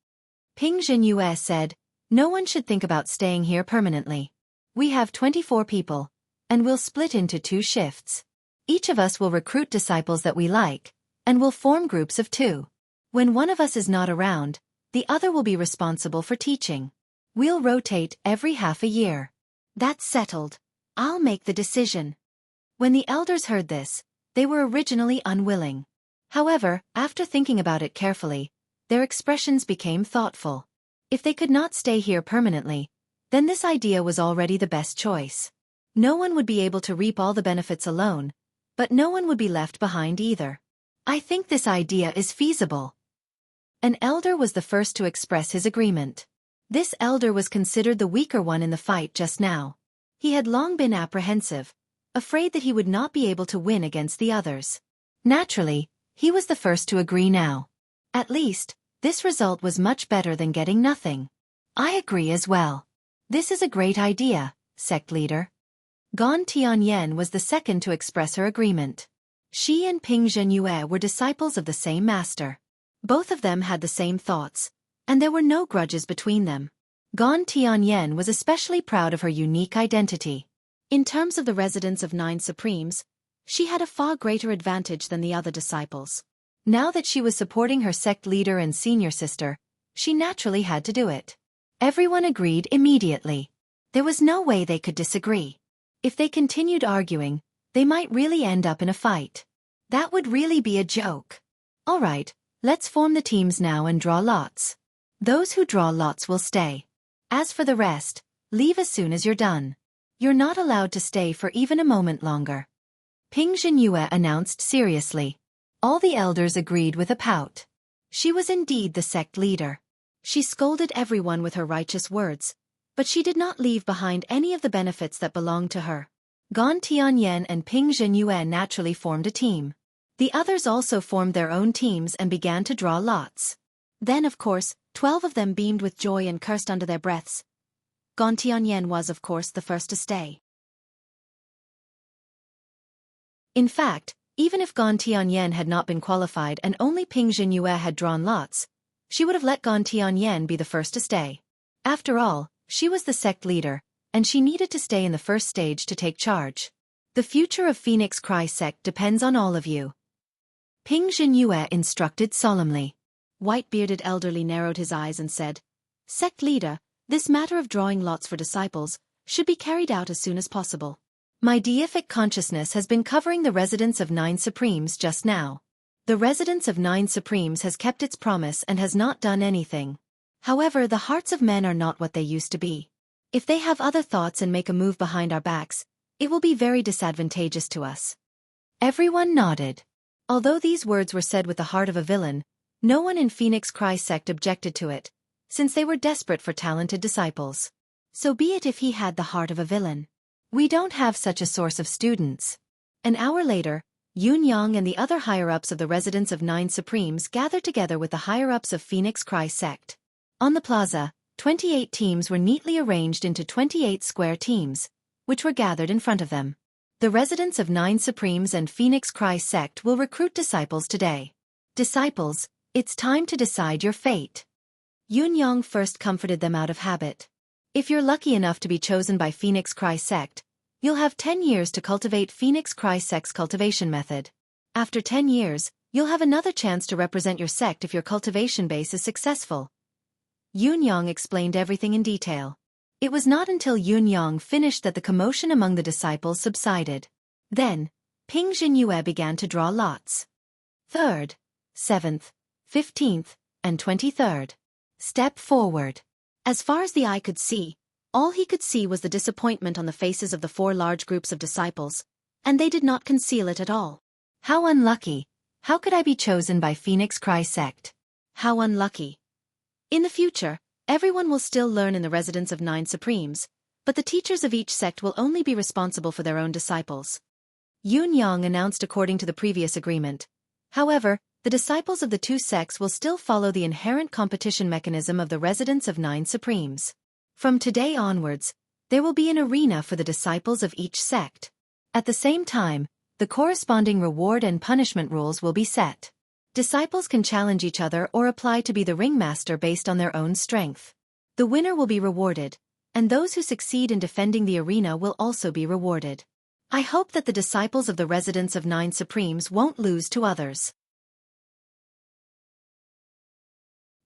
Ping Zhanyue said, no one should think about staying here permanently. We have 24 people, and we'll split into 2 shifts. Each of us will recruit disciples that we like, and will form groups of 2. When one of us is not around, the other will be responsible for teaching. We'll rotate every half a year. That's settled. I'll make the decision. When the elders heard this, they were originally unwilling. However, after thinking about it carefully, their expressions became thoughtful. If they could not stay here permanently, then this idea was already the best choice. No one would be able to reap all the benefits alone, but no one would be left behind either. I think this idea is feasible. An elder was the first to express his agreement. This elder was considered the weaker one in the fight just now. He had long been apprehensive, afraid that he would not be able to win against the others. Naturally, he was the first to agree now. At least, this result was much better than getting nothing. I agree as well. This is a great idea, sect leader. Gan Tianyan was the second to express her agreement. She and Ping Zhenyue were disciples of the same master. Both of them had the same thoughts, and there were no grudges between them. Gan Tianyan was especially proud of her unique identity. In terms of the residence of 9 Supremes, she had a far greater advantage than the other disciples. Now that she was supporting her sect leader and senior sister, she naturally had to do it. Everyone agreed immediately. There was no way they could disagree. If they continued arguing, they might really end up in a fight. That would really be a joke. All right, let's form the teams now and draw lots. Those who draw lots will stay. As for the rest, leave as soon as you're done. You're not allowed to stay for even a moment longer. Ping Zhenyue announced seriously. All the elders agreed with a pout. She was indeed the sect leader. She scolded everyone with her righteous words, but she did not leave behind any of the benefits that belonged to her. Gan Tianyan and Ping Zhenyue naturally formed a team. The others also formed their own teams and began to draw lots. Then, of course, 12 of them beamed with joy and cursed under their breaths. Gan Tianyan was, of course, the first to stay. In fact, even if Gan Tianyan had not been qualified and only Ping Zhenyue had drawn lots, she would have let Gan Tianyan be the first to stay. After all, she was the sect leader, and she needed to stay in the first stage to take charge. The future of Phoenix Cry sect depends on all of you. Ping Zhenyue instructed solemnly. White-bearded elderly narrowed his eyes and said, "Sect leader, this matter of drawing lots for disciples should be carried out as soon as possible. My deific consciousness has been covering the residence of 9 Supremes just now. The residence of 9 Supremes has kept its promise and has not done anything. However, the hearts of men are not what they used to be. If they have other thoughts and make a move behind our backs, it will be very disadvantageous to us." Everyone nodded. Although these words were said with the heart of a villain, no one in Phoenix Cry sect objected to it, since they were desperate for talented disciples. So be it if he had the heart of a villain. We don't have such a source of students. An hour later, Yun Yang and the other higher-ups of the residence of 9 Supremes gathered together with the higher-ups of Phoenix Cry sect. On the plaza, 28 teams were neatly arranged into 28 square teams, which were gathered in front of them. The residents of 9 Supremes and Phoenix Cry sect will recruit disciples today. Disciples, it's time to decide your fate. Yun Yang first comforted them out of habit. If you're lucky enough to be chosen by Phoenix Cry sect, you'll have 10 years to cultivate Phoenix Cry sect's cultivation method. After 10 years, you'll have another chance to represent your sect if your cultivation base is successful. Yun Yang explained everything in detail. It was not until Yun Yang finished that the commotion among the disciples subsided. Then, Ping Zhenyue began to draw lots. 3rd, 7th, 15th, and 23rd. Step forward. As far as the eye could see, all he could see was the disappointment on the faces of the 4 large groups of disciples, and they did not conceal it at all. How unlucky! How could I be chosen by Phoenix Cry sect? How unlucky! In the future, everyone will still learn in the residence of 9 Supremes, but the teachers of each sect will only be responsible for their own disciples. Yun Yang announced according to the previous agreement. However, the disciples of the 2 sects will still follow the inherent competition mechanism of the residence of 9 Supremes. From today onwards, there will be an arena for the disciples of each sect. At the same time, the corresponding reward and punishment rules will be set. Disciples can challenge each other or apply to be the ringmaster based on their own strength. The winner will be rewarded, and those who succeed in defending the arena will also be rewarded. I hope that the disciples of the residence of 9 Supremes won't lose to others.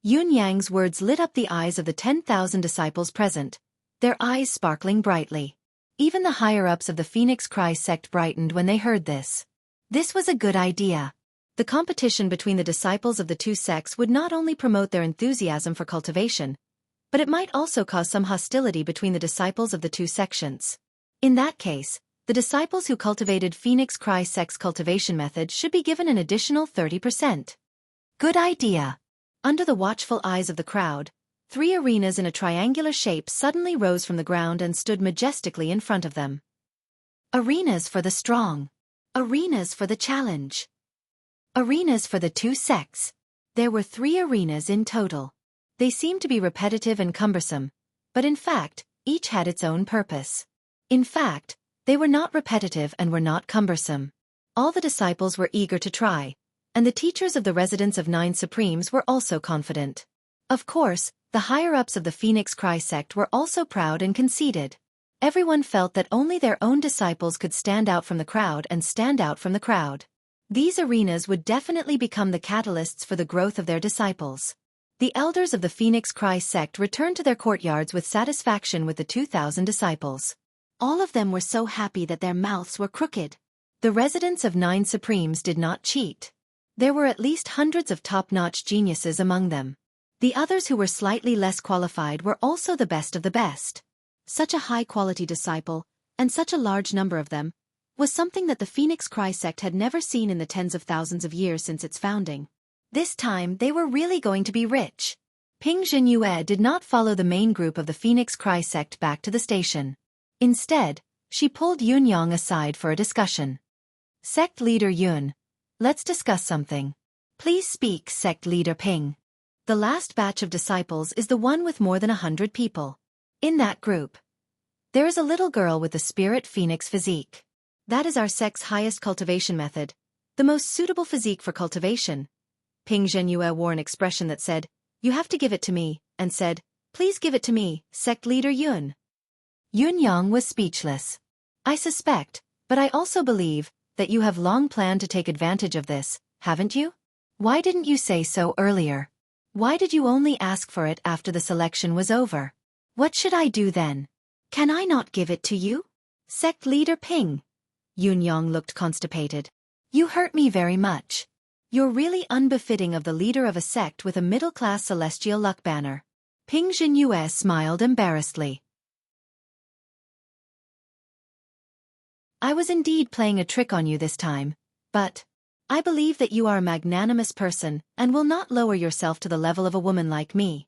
Yun Yang's words lit up the eyes of the 10,000 disciples present, their eyes sparkling brightly. Even the higher-ups of the Phoenix Cry sect brightened when they heard this. This was a good idea. The competition between the disciples of the 2 sects would not only promote their enthusiasm for cultivation, but it might also cause some hostility between the disciples of the 2 sections. In that case, the disciples who cultivated Phoenix Cry sect's cultivation method should be given an additional 30%. Good idea. Under the watchful eyes of the crowd, 3 arenas in a triangular shape suddenly rose from the ground and stood majestically in front of them. Arenas for the strong. Arenas for the challenge. Arenas for the 2 sects. There were 3 arenas in total. They seemed to be repetitive and cumbersome, but in fact, each had its own purpose. In fact, they were not repetitive and were not cumbersome. All the disciples were eager to try, and the teachers of the residents of 9 Supremes were also confident. Of course, the higher-ups of the Phoenix Cry sect were also proud and conceited. Everyone felt that only their own disciples could stand out from the crowd and stand out from the crowd. These arenas would definitely become the catalysts for the growth of their disciples. The elders of the Phoenix Cry sect returned to their courtyards with satisfaction with the 2,000 disciples. All of them were so happy that their mouths were crooked. The residents of 9 Supremes did not cheat. There were at least hundreds of top-notch geniuses among them. The others who were slightly less qualified were also the best of the best. Such a high-quality disciple, and such a large number of them, was something that the Phoenix Cry sect had never seen in the tens of thousands of years since its founding. This time they were really going to be rich. Ping Zhenyue did not follow the main group of the Phoenix Cry sect back to the station. Instead, she pulled Yun Yang aside for a discussion. Sect leader Yun, let's discuss something. Please speak, sect leader Ping. The last batch of disciples is the one with more than 100 people. In that group, there is a little girl with the spirit phoenix physique. That is our sect's highest cultivation method, the most suitable physique for cultivation. Ping Zhenyue wore an expression that said, "You have to give it to me," and said, "Please give it to me, sect leader Yun." Yun Yang was speechless. I suspect, but I also believe, that you have long planned to take advantage of this, haven't you? Why didn't you say so earlier? Why did you only ask for it after the selection was over? What should I do then? Can I not give it to you? Sect leader Ping. Yun Yang looked constipated. You hurt me very much. You're really unbefitting of the leader of a sect with a middle-class celestial luck banner. Ping Zhenyue smiled embarrassedly. I was indeed playing a trick on you this time, but I believe that you are a magnanimous person and will not lower yourself to the level of a woman like me.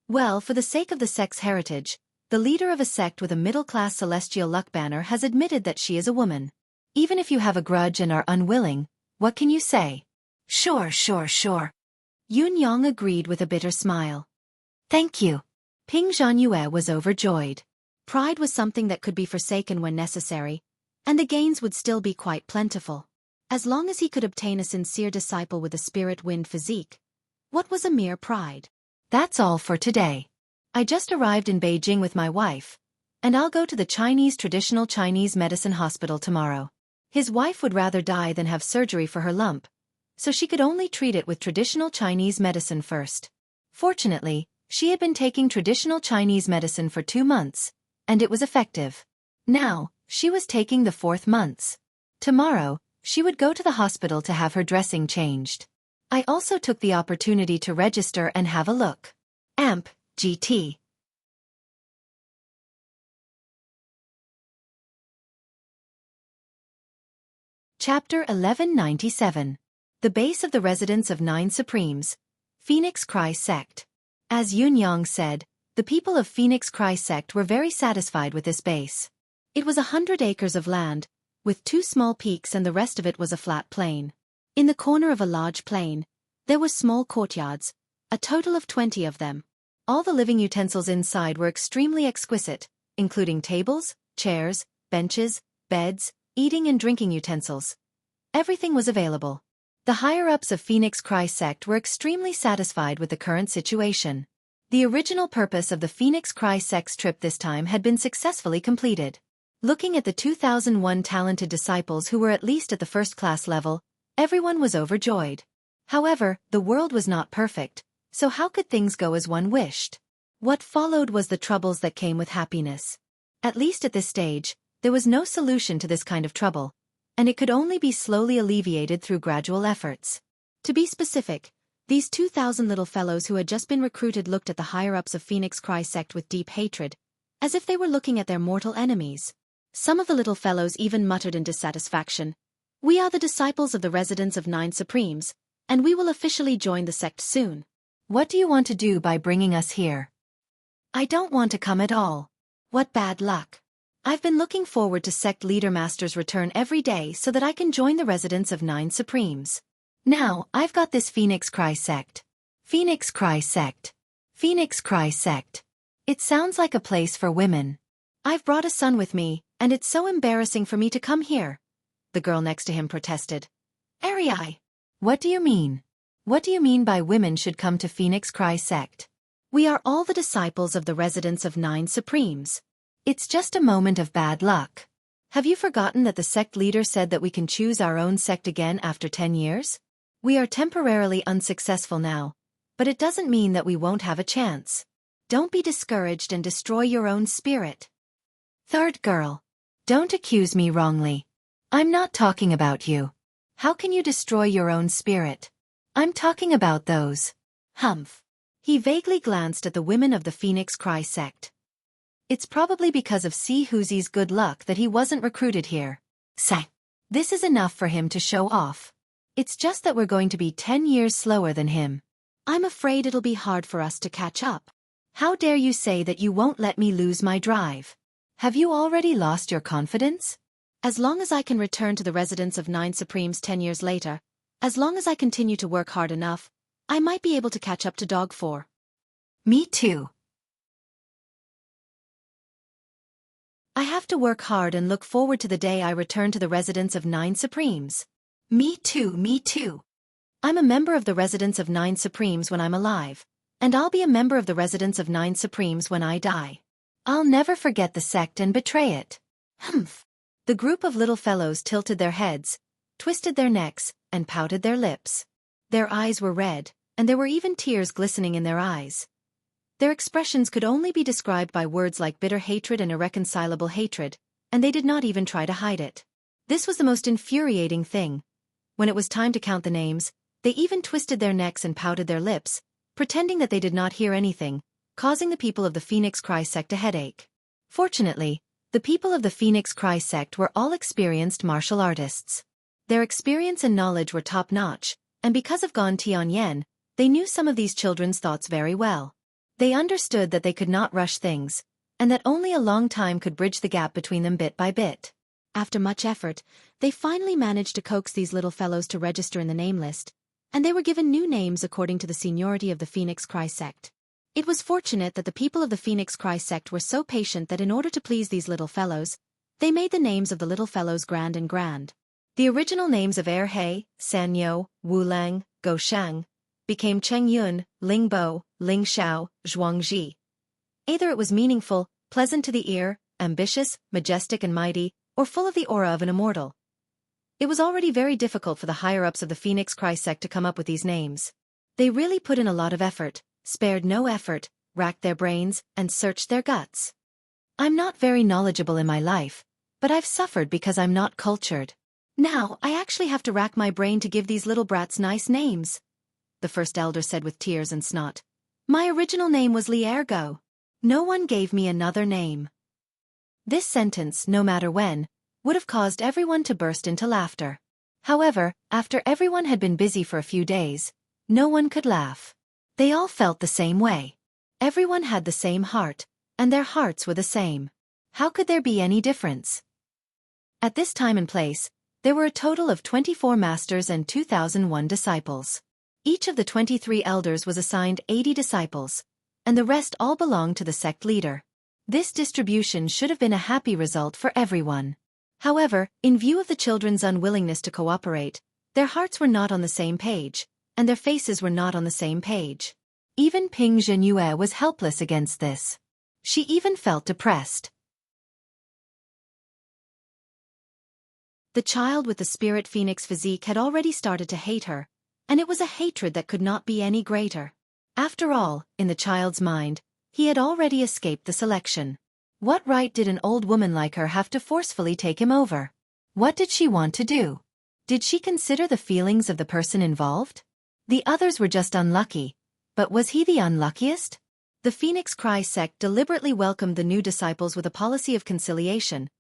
Well, for the sake of the sect's heritage, the leader of a sect with a middle-class celestial luck banner has admitted that she is a woman. Even if you have a grudge and are unwilling, what can you say? Sure. Yun Yang agreed with a bitter smile. Thank you. Ping Zhenyue was overjoyed. Pride was something that could be forsaken when necessary, and the gains would still be quite plentiful. As long as he could obtain a sincere disciple with a spirit-wind physique, what was a mere pride? That's all for today. I just arrived in Beijing with my wife, and I'll go to the traditional Chinese medicine hospital tomorrow. His wife would rather die than have surgery for her lump, so she could only treat it with traditional Chinese medicine first. Fortunately, she had been taking traditional Chinese medicine for 2 months, and it was effective. Now, she was taking the 4th month. Tomorrow, she would go to the hospital to have her dressing changed. I also took the opportunity to register and have a look. AMP, GT. Chapter 1197. The base of the residents of 9 Supremes, Phoenix Cry sect. As Yun Yang said, the people of Phoenix Cry sect were very satisfied with this base. It was 100 acres of land, with 2 small peaks, and the rest of it was a flat plain. In the corner of a large plain, there were small courtyards, a total of 20 of them. All the living utensils inside were extremely exquisite, including tables, chairs, benches, beds, eating and drinking utensils. Everything was available. The higher-ups of Phoenix Cry sect were extremely satisfied with the current situation. The original purpose of the Phoenix Cry sect's trip this time had been successfully completed. Looking at the 2001 talented disciples who were at least at the first-class level, everyone was overjoyed. However, the world was not perfect, so how could things go as one wished? What followed was the troubles that came with happiness. At least at this stage, there was no solution to this kind of trouble, and it could only be slowly alleviated through gradual efforts. To be specific, these 2,000 little fellows who had just been recruited looked at the higher-ups of Phoenix Cry sect with deep hatred, as if they were looking at their mortal enemies. Some of the little fellows even muttered in dissatisfaction, "We are the disciples of the residents of 9 Supremes, and we will officially join the sect soon." What do you want to do by bringing us here? I don't want to come at all. What bad luck. I've been looking forward to Sect Leader Master's return every day so that I can join the residents of 9 Supremes. Now, I've got this Phoenix Cry Sect. Phoenix Cry Sect. Phoenix Cry Sect. It sounds like a place for women. I've brought a son with me, and it's so embarrassing for me to come here. The girl next to him protested. Arii. What do you mean? What do you mean by women should come to Phoenix Cry Sect? We are all the disciples of the residents of 9 Supremes. It's just a moment of bad luck. Have you forgotten that the sect leader said that we can choose our own sect again after 10 years? We are temporarily unsuccessful now, but it doesn't mean that we won't have a chance. Don't be discouraged and destroy your own spirit. Third girl. Don't accuse me wrongly. I'm not talking about you. How can you destroy your own spirit? I'm talking about those. Humph. He vaguely glanced at the women of the Phoenix Cry Sect. It's probably because of Si Huzi's good luck that he wasn't recruited here. Say. This is enough for him to show off. It's just that we're going to be 10 years slower than him. I'm afraid it'll be hard for us to catch up. How dare you say that you won't let me lose my drive? Have you already lost your confidence? As long as I can return to the residence of 9 Supremes 10 years later, as long as I continue to work hard enough, I might be able to catch up to Dog 4. Me too. I have to work hard and look forward to the day I return to the residence of 9 Supremes. Me too, me too. I'm a member of the residence of 9 Supremes when I'm alive, and I'll be a member of the residence of 9 Supremes when I die. I'll never forget the sect and betray it. Humph. The group of little fellows tilted their heads, twisted their necks, and pouted their lips. Their eyes were red, and there were even tears glistening in their eyes. Their expressions could only be described by words like bitter hatred and irreconcilable hatred, and they did not even try to hide it. This was the most infuriating thing. When it was time to count the names, they even twisted their necks and pouted their lips, pretending that they did not hear anything, causing the people of the Phoenix Cry Sect a headache. Fortunately, the people of the Phoenix Cry Sect were all experienced martial artists. Their experience and knowledge were top-notch, and because of Gon Tianyan, they knew some of these children's thoughts very well. They understood that they could not rush things, and that only a long time could bridge the gap between them bit by bit. After much effort, they finally managed to coax these little fellows to register in the name list, and they were given new names according to the seniority of the Phoenix Cry Sect. It was fortunate that the people of the Phoenix Cry Sect were so patient that in order to please these little fellows, they made the names of the little fellows grand and grand. The original names of Erhe, Sanyo, Wulang, Goshang, became Cheng Yun, Ling Bo, Ling Xiao, Zhuangji. Either it was meaningful, pleasant to the ear, ambitious, majestic and mighty, or full of the aura of an immortal. It was already very difficult for the higher-ups of the Phoenix Cry Sect to come up with these names. They really put in a lot of effort, spared no effort, racked their brains, and searched their guts. I'm not very knowledgeable in my life, but I've suffered because I'm not cultured. Now, I actually have to rack my brain to give these little brats nice names, the first elder said with tears and snot. My original name was Li Ergo. No one gave me another name. This sentence, no matter when, would have caused everyone to burst into laughter. However, after everyone had been busy for a few days, no one could laugh. They all felt the same way. Everyone had the same heart, and their hearts were the same. How could there be any difference? At this time and place, there were a total of 24 masters and 2001 disciples. Each of the 23 elders was assigned 80 disciples, and the rest all belonged to the sect leader. This distribution should have been a happy result for everyone. However, in view of the children's unwillingness to cooperate, their hearts were not on the same page, and their faces were not on the same page. Even Ping Zhenyue was helpless against this. She even felt depressed. The child with the spirit phoenix physique had already started to hate her, and it was a hatred that could not be any greater. After all, in the child's mind, he had already escaped the selection. What right did an old woman like her have to forcefully take him over? What did she want to do? Did she consider the feelings of the person involved? The others were just unlucky, but was he the unluckiest? The Phoenix Cry Sect deliberately welcomed the new disciples with a policy of conciliation,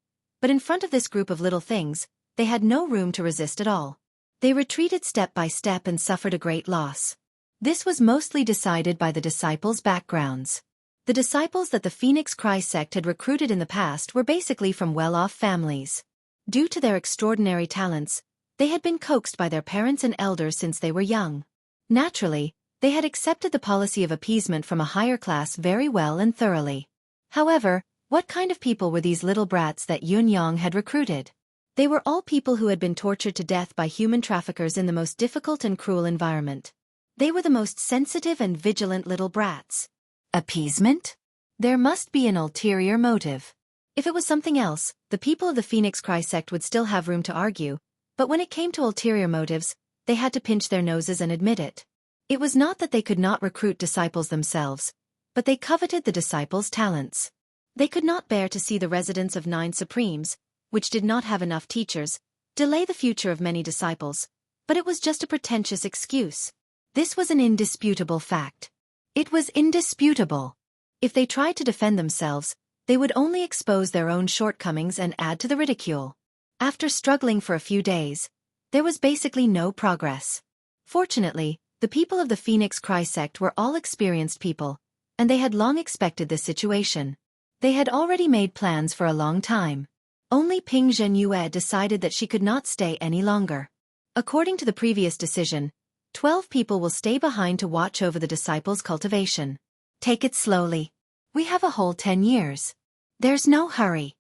but in front of this group of little things, they had no room to resist at all. They retreated step by step and suffered a great loss. This was mostly decided by the disciples' backgrounds. The disciples that the Phoenix Cry sect had recruited in the past were basically from well-off families. Due to their extraordinary talents, they had been coaxed by their parents and elders since they were young. Naturally, they had accepted the policy of appeasement from a higher class very well and thoroughly. However, what kind of people were these little brats that Yun Yang had recruited? They were all people who had been tortured to death by human traffickers in the most difficult and cruel environment. They were the most sensitive and vigilant little brats. Appeasement? There must be an ulterior motive. If it was something else, the people of the Phoenix Cry sect would still have room to argue, but when it came to ulterior motives, they had to pinch their noses and admit it. It was not that they could not recruit disciples themselves, but they coveted the disciples' talents. They could not bear to see the residents of 9 Supremes, which did not have enough teachers, delay the future of many disciples, but it was just a pretentious excuse. This was an indisputable fact. It was indisputable. If they tried to defend themselves, they would only expose their own shortcomings and add to the ridicule. After struggling for a few days, there was basically no progress. Fortunately, the people of the Phoenix Cry sect were all experienced people, and they had long expected this situation. They had already made plans for a long time. Only Ping Zhenyue decided that she could not stay any longer. According to the previous decision, 12 people will stay behind to watch over the disciples' cultivation. Take it slowly. We have a whole 10 years. There's no hurry.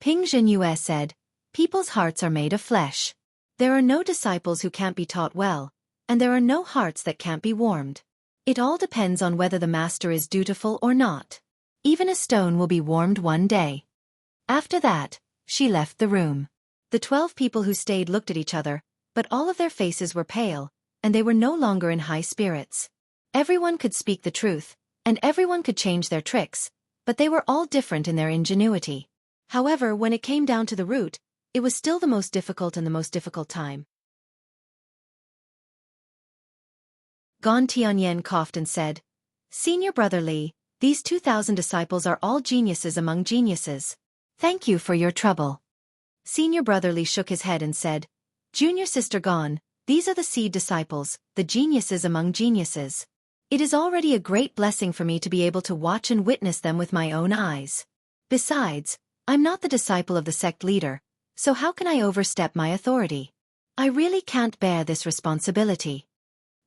Ping Zhenyue said, people's hearts are made of flesh. There are no disciples who can't be taught well, and there are no hearts that can't be warmed. It all depends on whether the master is dutiful or not. Even a stone will be warmed one day. After that, she left the room. The 12 people who stayed looked at each other, but all of their faces were pale, and they were no longer in high spirits. Everyone could speak the truth, and everyone could change their tricks, but they were all different in their ingenuity. However, when it came down to the root, it was still the most difficult and the most difficult time. Gon Tianyan coughed and said, Senior Brother Li, these 2,000 disciples are all geniuses among geniuses. Thank you for your trouble. Senior Brother Li shook his head and said, Junior Sister Gon, these are the seed disciples, the geniuses among geniuses. It is already a great blessing for me to be able to watch and witness them with my own eyes. Besides, I'm not the disciple of the sect leader, so how can I overstep my authority? I really can't bear this responsibility.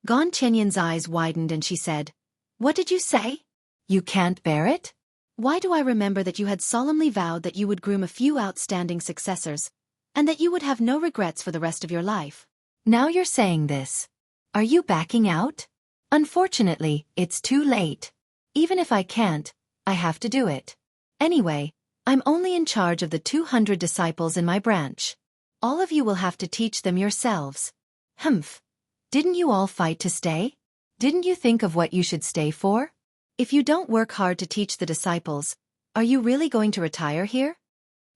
Gon Tianyan's eyes widened and she said, What did you say? You can't bear it? Why do I remember that you had solemnly vowed that you would groom a few outstanding successors, and that you would have no regrets for the rest of your life? Now you're saying this. Are you backing out? Unfortunately, it's too late. Even if I can't, I have to do it. Anyway, I'm only in charge of the 200 disciples in my branch. All of you will have to teach them yourselves. Humph. Didn't you all fight to stay? Didn't you think of what you should stay for? If you don't work hard to teach the disciples, are you really going to retire here?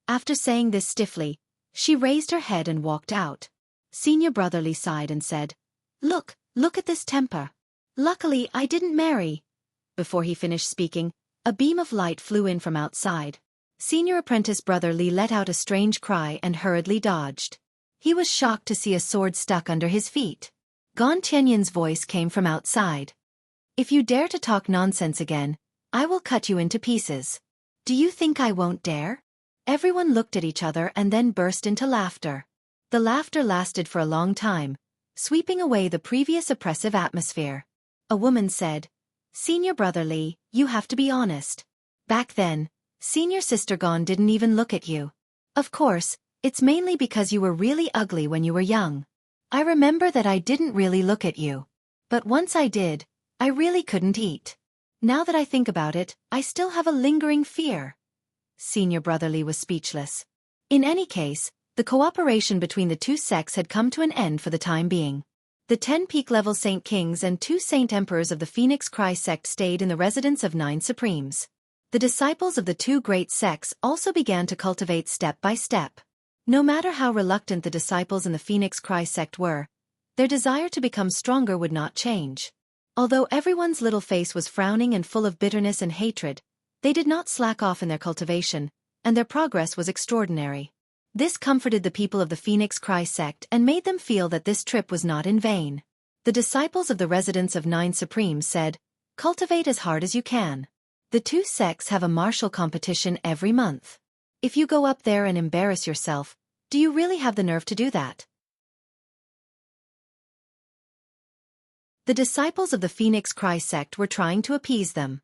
After saying this stiffly, she raised her head and walked out. Senior Brother Li sighed and said, Look at this temper. Luckily, I didn't marry. Before he finished speaking, a beam of light flew in from outside. Senior Apprentice Brother Li let out a strange cry and hurriedly dodged. He was shocked to see a sword stuck under his feet. Gon Tianyan's voice came from outside. If you dare to talk nonsense again, I will cut you into pieces. Do you think I won't dare? Everyone looked at each other and then burst into laughter. The laughter lasted for a long time, sweeping away the previous oppressive atmosphere. A woman said, Senior Brother Li, you have to be honest. Back then, Senior Sister Gon didn't even look at you. Of course, it's mainly because you were really ugly when you were young. I remember that I didn't really look at you. But once I did, I really couldn't eat. Now that I think about it, I still have a lingering fear. Senior Brother Li was speechless. In any case, the cooperation between the two sects had come to an end for the time being. The 10 peak-level Saint Kings and 2 Saint Emperors of the Phoenix Cry sect stayed in the residence of 9 Supremes. The disciples of the 2 great sects also began to cultivate step by step. No matter how reluctant the disciples in the Phoenix Cry sect were, their desire to become stronger would not change. Although everyone's little face was frowning and full of bitterness and hatred, they did not slack off in their cultivation, and their progress was extraordinary. This comforted the people of the Phoenix Cry sect and made them feel that this trip was not in vain. The disciples of the residents of Nine Supremes said, "Cultivate as hard as you can. The two sects have a martial competition every month. If you go up there and embarrass yourself, do you really have the nerve to do that?" The disciples of the Phoenix Cry sect were trying to appease them.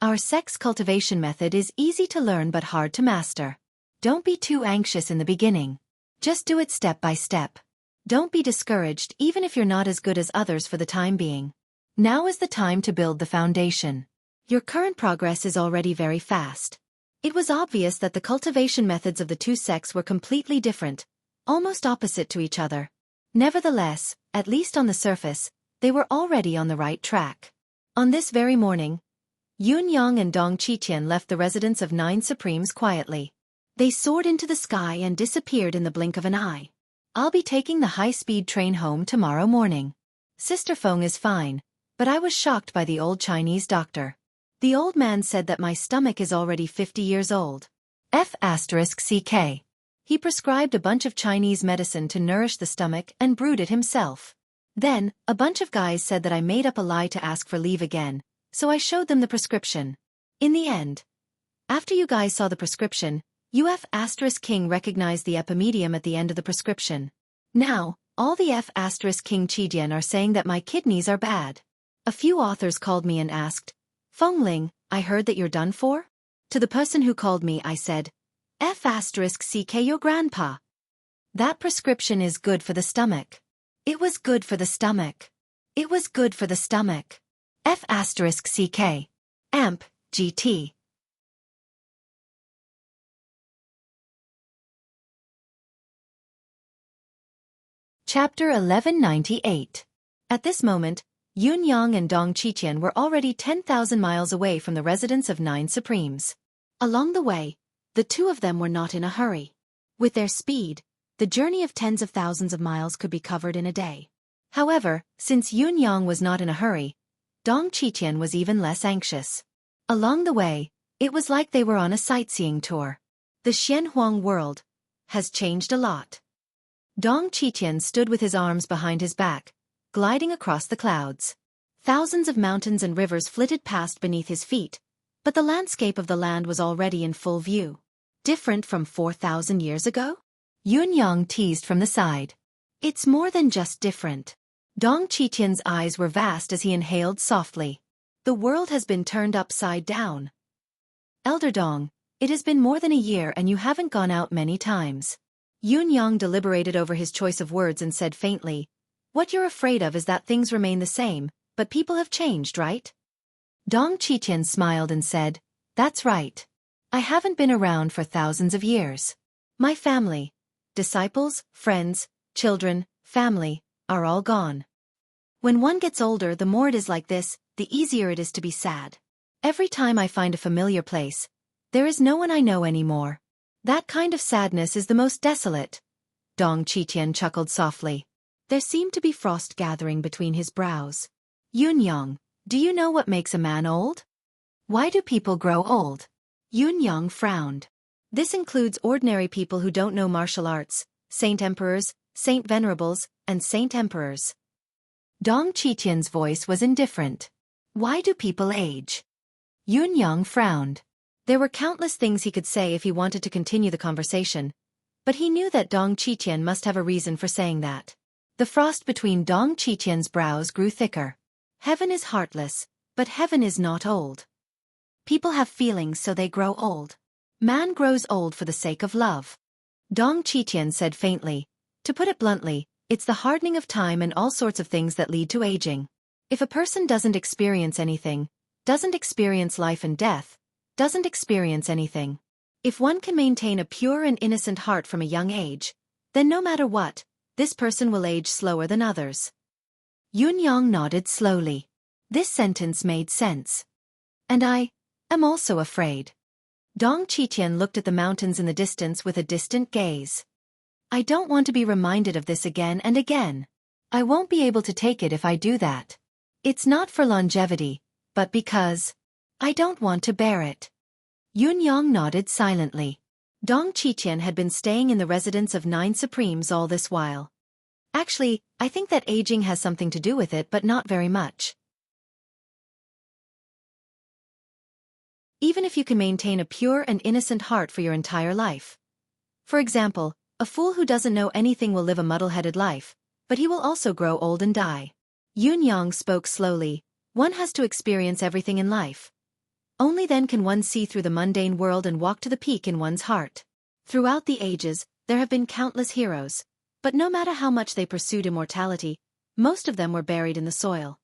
"Our sect's cultivation method is easy to learn but hard to master. Don't be too anxious in the beginning. Just do it step by step. Don't be discouraged even if you're not as good as others for the time being. Now is the time to build the foundation. Your current progress is already very fast." It was obvious that the cultivation methods of the two sects were completely different, almost opposite to each other. Nevertheless, at least on the surface, they were already on the right track. On this very morning, Yun Yang and Dong Qiqian left the residence of Nine Supremes quietly. They soared into the sky and disappeared in the blink of an eye. "I'll be taking the high-speed train home tomorrow morning. Sister Feng is fine, but I was shocked by the old Chinese doctor. The old man said that my stomach is already 50 years old. F***CK. He prescribed a bunch of Chinese medicine to nourish the stomach and brewed it himself. Then, a bunch of guys said that I made up a lie to ask for leave again, so I showed them the prescription. In the end, after you guys saw the prescription, King recognized the epimedium at the end of the prescription. Now, all the King Qidian are saying that my kidneys are bad. A few authors called me and asked, 'Fengling, I heard that you're done for?' To the person who called me I said, F***CK your grandpa. That prescription is good for the stomach. It was good for the stomach. It was good for the stomach. F***CK. Amp, GT. Chapter 1198. At this moment, Yun Yang and Dong Qiqian were already 10,000 miles away from the residence of Nine Supremes. Along the way, the two of them were not in a hurry. With their speed, the journey of tens of thousands of miles could be covered in a day. However, since Yun Yang was not in a hurry, Dong Qiqian was even less anxious. Along the way, it was like they were on a sightseeing tour. The Xianhuang world has changed a lot. Dong Qiqian stood with his arms behind his back, gliding across the clouds. Thousands of mountains and rivers flitted past beneath his feet, but the landscape of the land was already in full view. Different from 4,000 years ago? Yun Yang teased from the side. It's more than just different. Dong Qiqian's eyes were vast as he inhaled softly. The world has been turned upside down. Elder Dong, it has been more than a year and you haven't gone out many times. Yun Yang deliberated over his choice of words and said faintly, "What you're afraid of is that things remain the same, but people have changed, right?" Dong Qiqian smiled and said, "That's right. I haven't been around for thousands of years. My family, disciples, friends, children, family, are all gone. When one gets older, the more it is like this, the easier it is to be sad. Every time I find a familiar place, there is no one I know anymore. That kind of sadness is the most desolate." Dong Qiqian chuckled softly. There seemed to be frost gathering between his brows. "Yun Yang, do you know what makes a man old? Why do people grow old?" Yun Yang frowned. This includes ordinary people who don't know martial arts, saint emperors, saint venerables, and saint emperors. Dong Qiqian's voice was indifferent. "Why do people age?" Yun Yang frowned. There were countless things he could say if he wanted to continue the conversation, but he knew that Dong Qiqian must have a reason for saying that. The frost between Dong Qiqian's brows grew thicker. Heaven is heartless, but heaven is not old. People have feelings so they grow old. Man grows old for the sake of love. Dong Qiqian said faintly, "To put it bluntly, it's the hardening of time and all sorts of things that lead to aging. If a person doesn't experience anything, doesn't experience life and death, doesn't experience anything. If one can maintain a pure and innocent heart from a young age, then no matter what, this person will age slower than others." Yun Yang nodded slowly. This sentence made sense. "And I am also afraid." Dong Qiqian looked at the mountains in the distance with a distant gaze. "I don't want to be reminded of this again and again. I won't be able to take it if I do that. It's not for longevity, but because I don't want to bear it." Yun Yang nodded silently. Dong Qiqian had been staying in the residence of Nine Supremes all this while. Actually, I think that aging has something to do with it, but not very much. Even if you can maintain a pure and innocent heart for your entire life. For example, a fool who doesn't know anything will live a muddle-headed life, but he will also grow old and die. Yun Yang spoke slowly. One has to experience everything in life. Only then can one see through the mundane world and walk to the peak in one's heart. Throughout the ages, there have been countless heroes, but no matter how much they pursued immortality, most of them were buried in the soil.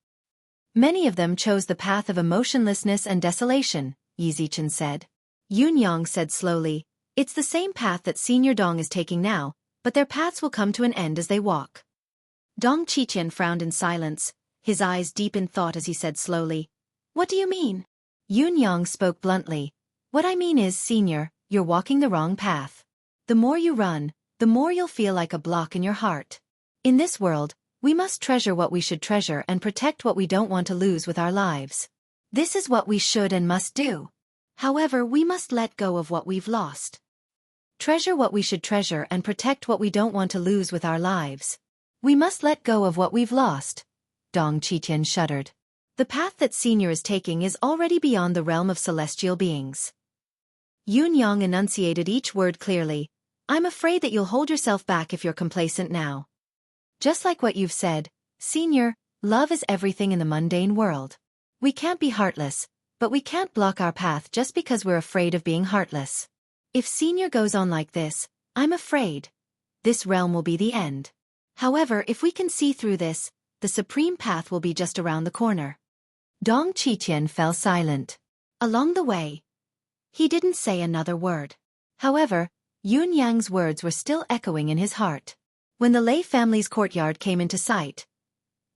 Many of them chose the path of emotionlessness and desolation, Yi Zichen said. Yun Yang said slowly, it's the same path that Senior Dong is taking now, but their paths will come to an end as they walk. Dong Qiqian frowned in silence, his eyes deep in thought as he said slowly, what do you mean? Yun Yang spoke bluntly, what I mean is, Senior, you're walking the wrong path. The more you run, the more you'll feel like a block in your heart. In this world, we must treasure what we should treasure and protect what we don't want to lose with our lives. This is what we should and must do. However, we must let go of what we've lost. Treasure what we should treasure and protect what we don't want to lose with our lives. We must let go of what we've lost. Dong Qiqian shuddered. The path that Senior is taking is already beyond the realm of celestial beings. Yun Yang enunciated each word clearly. I'm afraid that you'll hold yourself back if you're complacent now. Just like what you've said, Senior, love is everything in the mundane world. We can't be heartless, but we can't block our path just because we're afraid of being heartless. If Senior goes on like this, I'm afraid this realm will be the end. However, if we can see through this, the supreme path will be just around the corner. Dong Qiqian fell silent. Along the way, he didn't say another word. However, Yun Yang's words were still echoing in his heart. When the Lei family's courtyard came into sight,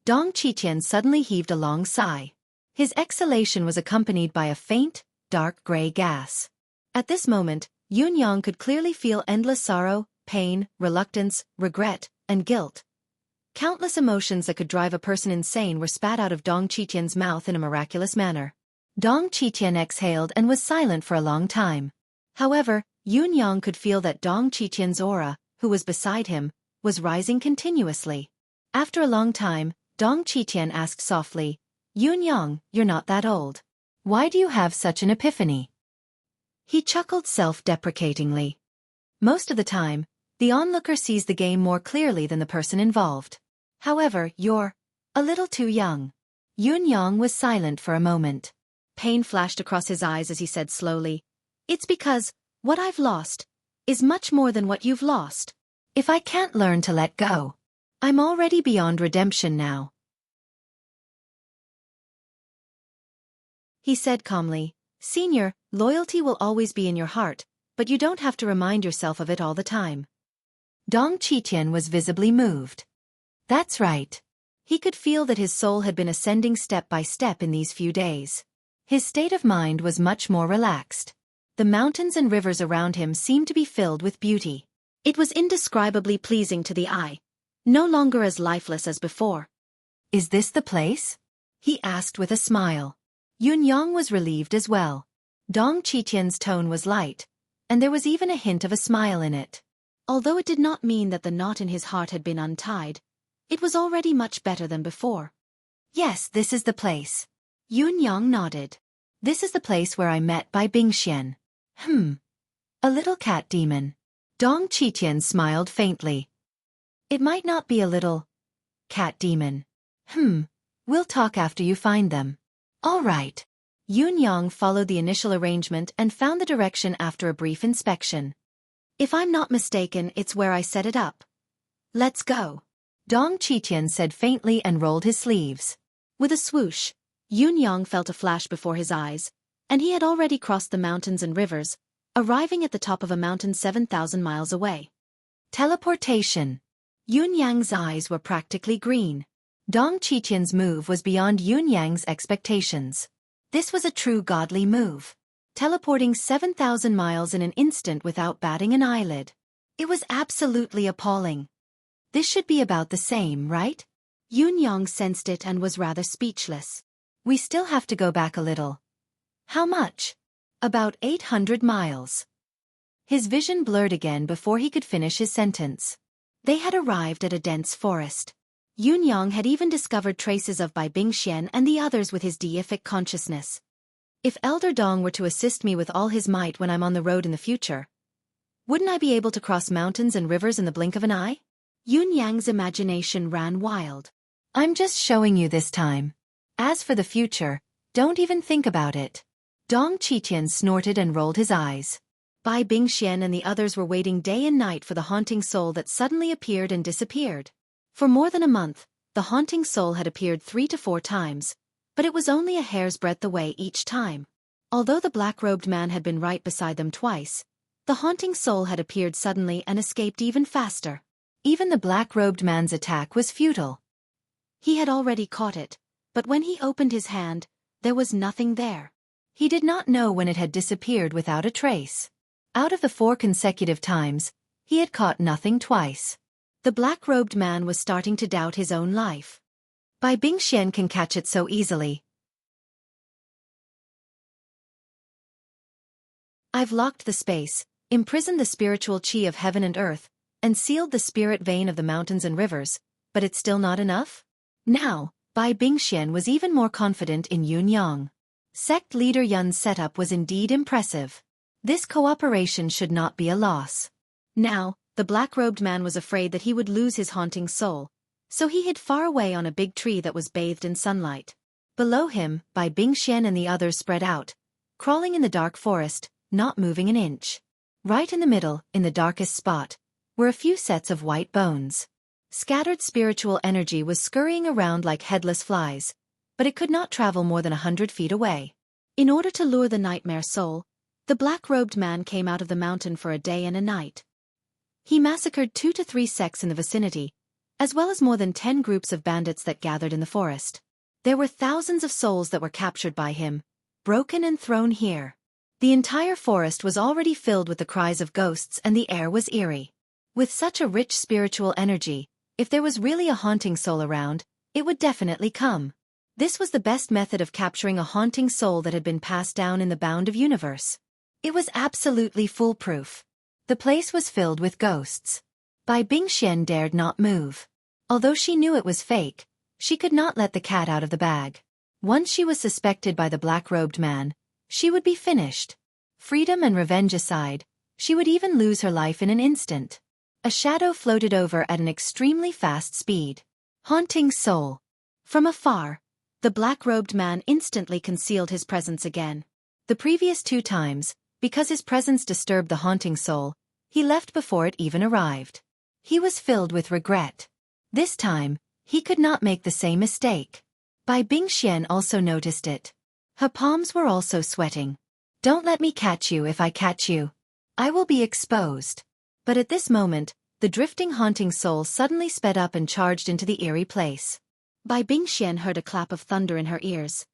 Dong Qiqian suddenly heaved a long sigh. His exhalation was accompanied by a faint, dark gray gas. At this moment, Yun Yang could clearly feel endless sorrow, pain, reluctance, regret, and guilt. Countless emotions that could drive a person insane were spat out of Dong Qiqian's mouth in a miraculous manner. Dong Qiqian exhaled and was silent for a long time. However, Yun Yang could feel that Dong Qiqian's aura, who was beside him, was rising continuously. After a long time, Dong Qiqian asked softly, Yun Yang, you're not that old. Why do you have such an epiphany? He chuckled self-deprecatingly. Most of the time, the onlooker sees the game more clearly than the person involved. However, you're a little too young. Yun Yang was silent for a moment. Pain flashed across his eyes as he said slowly, it's because what I've lost is much more than what you've lost. If I can't learn to let go, I'm already beyond redemption now. He said calmly, Senior, loyalty will always be in your heart, but you don't have to remind yourself of it all the time. Dong Qiqian was visibly moved. That's right. He could feel that his soul had been ascending step by step in these few days. His state of mind was much more relaxed. The mountains and rivers around him seemed to be filled with beauty. It was indescribably pleasing to the eye, no longer as lifeless as before. Is this the place? He asked with a smile. Yun Yang was relieved as well. Dong Qiqian's tone was light, and there was even a hint of a smile in it. Although it did not mean that the knot in his heart had been untied, it was already much better than before. Yes, this is the place. Yun Yang nodded. This is the place where I met by Bingxian. A little cat demon. Dong Qiqian smiled faintly. It might not be a little cat demon. We'll talk after you find them. All right. Yun Yang followed the initial arrangement and found the direction after a brief inspection. If I'm not mistaken, it's where I set it up. Let's go. Dong Qiqian said faintly and rolled his sleeves. With a swoosh, Yun Yang felt a flash before his eyes, and he had already crossed the mountains and rivers, arriving at the top of a mountain 7,000 miles away. Teleportation. Yun Yang's eyes were practically green. Dong Qiqian's move was beyond Yun Yang's expectations. This was a true godly move. Teleporting 7,000 miles in an instant without batting an eyelid. It was absolutely appalling. This should be about the same, right? Yun Yang sensed it and was rather speechless. We still have to go back a little. How much? About 800 miles. His vision blurred again before he could finish his sentence. They had arrived at a dense forest. Yun Yang had even discovered traces of Bai Bingxian and the others with his deific consciousness. If Elder Dong were to assist me with all his might when I'm on the road in the future, wouldn't I be able to cross mountains and rivers in the blink of an eye? Yun Yang's imagination ran wild. I'm just showing you this time. As for the future, don't even think about it. Dong Qitian snorted and rolled his eyes. Bai Bingxian and the others were waiting day and night for the haunting soul that suddenly appeared and disappeared. For more than a month, the haunting soul had appeared 3 to 4 times, but it was only a hair's breadth away each time. Although the black-robed man had been right beside them twice, the haunting soul had appeared suddenly and escaped even faster. Even the black-robed man's attack was futile. He had already caught it, but when he opened his hand, there was nothing there. He did not know when it had disappeared without a trace. Out of the 4 consecutive times, he had caught nothing twice. The black-robed man was starting to doubt his own life. Bai Bingxian can catch it so easily. I've locked the space, imprisoned the spiritual qi of heaven and earth, and sealed the spirit vein of the mountains and rivers, but it's still not enough? Now, Bai Bingxian was even more confident in Yun Yang. Sect leader Yun's setup was indeed impressive. This cooperation should not be a loss. Now, the black-robed man was afraid that he would lose his haunting soul, so he hid far away on a big tree that was bathed in sunlight. Below him, Bai Bingxian and the others spread out, crawling in the dark forest, not moving an inch. Right in the middle, in the darkest spot, were a few sets of white bones. Scattered spiritual energy was scurrying around like headless flies, but it could not travel more than 100 feet away. In order to lure the nightmare soul, the black-robed man came out of the mountain for a day and a night. He massacred 2 to 3 sects in the vicinity, as well as more than 10 groups of bandits that gathered in the forest. There were thousands of souls that were captured by him, broken and thrown here. The entire forest was already filled with the cries of ghosts and the air was eerie. With such a rich spiritual energy, if there was really a haunting soul around, it would definitely come. This was the best method of capturing a haunting soul that had been passed down in the bound of universe. It was absolutely foolproof. The place was filled with ghosts. Bai Bingxian dared not move. Although she knew it was fake, she could not let the cat out of the bag. Once she was suspected by the black-robed man, she would be finished. Freedom and revenge aside, she would even lose her life in an instant. A shadow floated over at an extremely fast speed. Haunting soul. From afar, the black-robed man instantly concealed his presence again. The previous 2 times, because his presence disturbed the haunting soul, he left before it even arrived. He was filled with regret. This time, he could not make the same mistake. Bai Bingxian also noticed it. Her palms were also sweating. Don't let me catch you if I catch you. I will be exposed. But at this moment, the drifting haunting soul suddenly sped up and charged into the eerie place. Bai Bingxian heard a clap of thunder in her ears.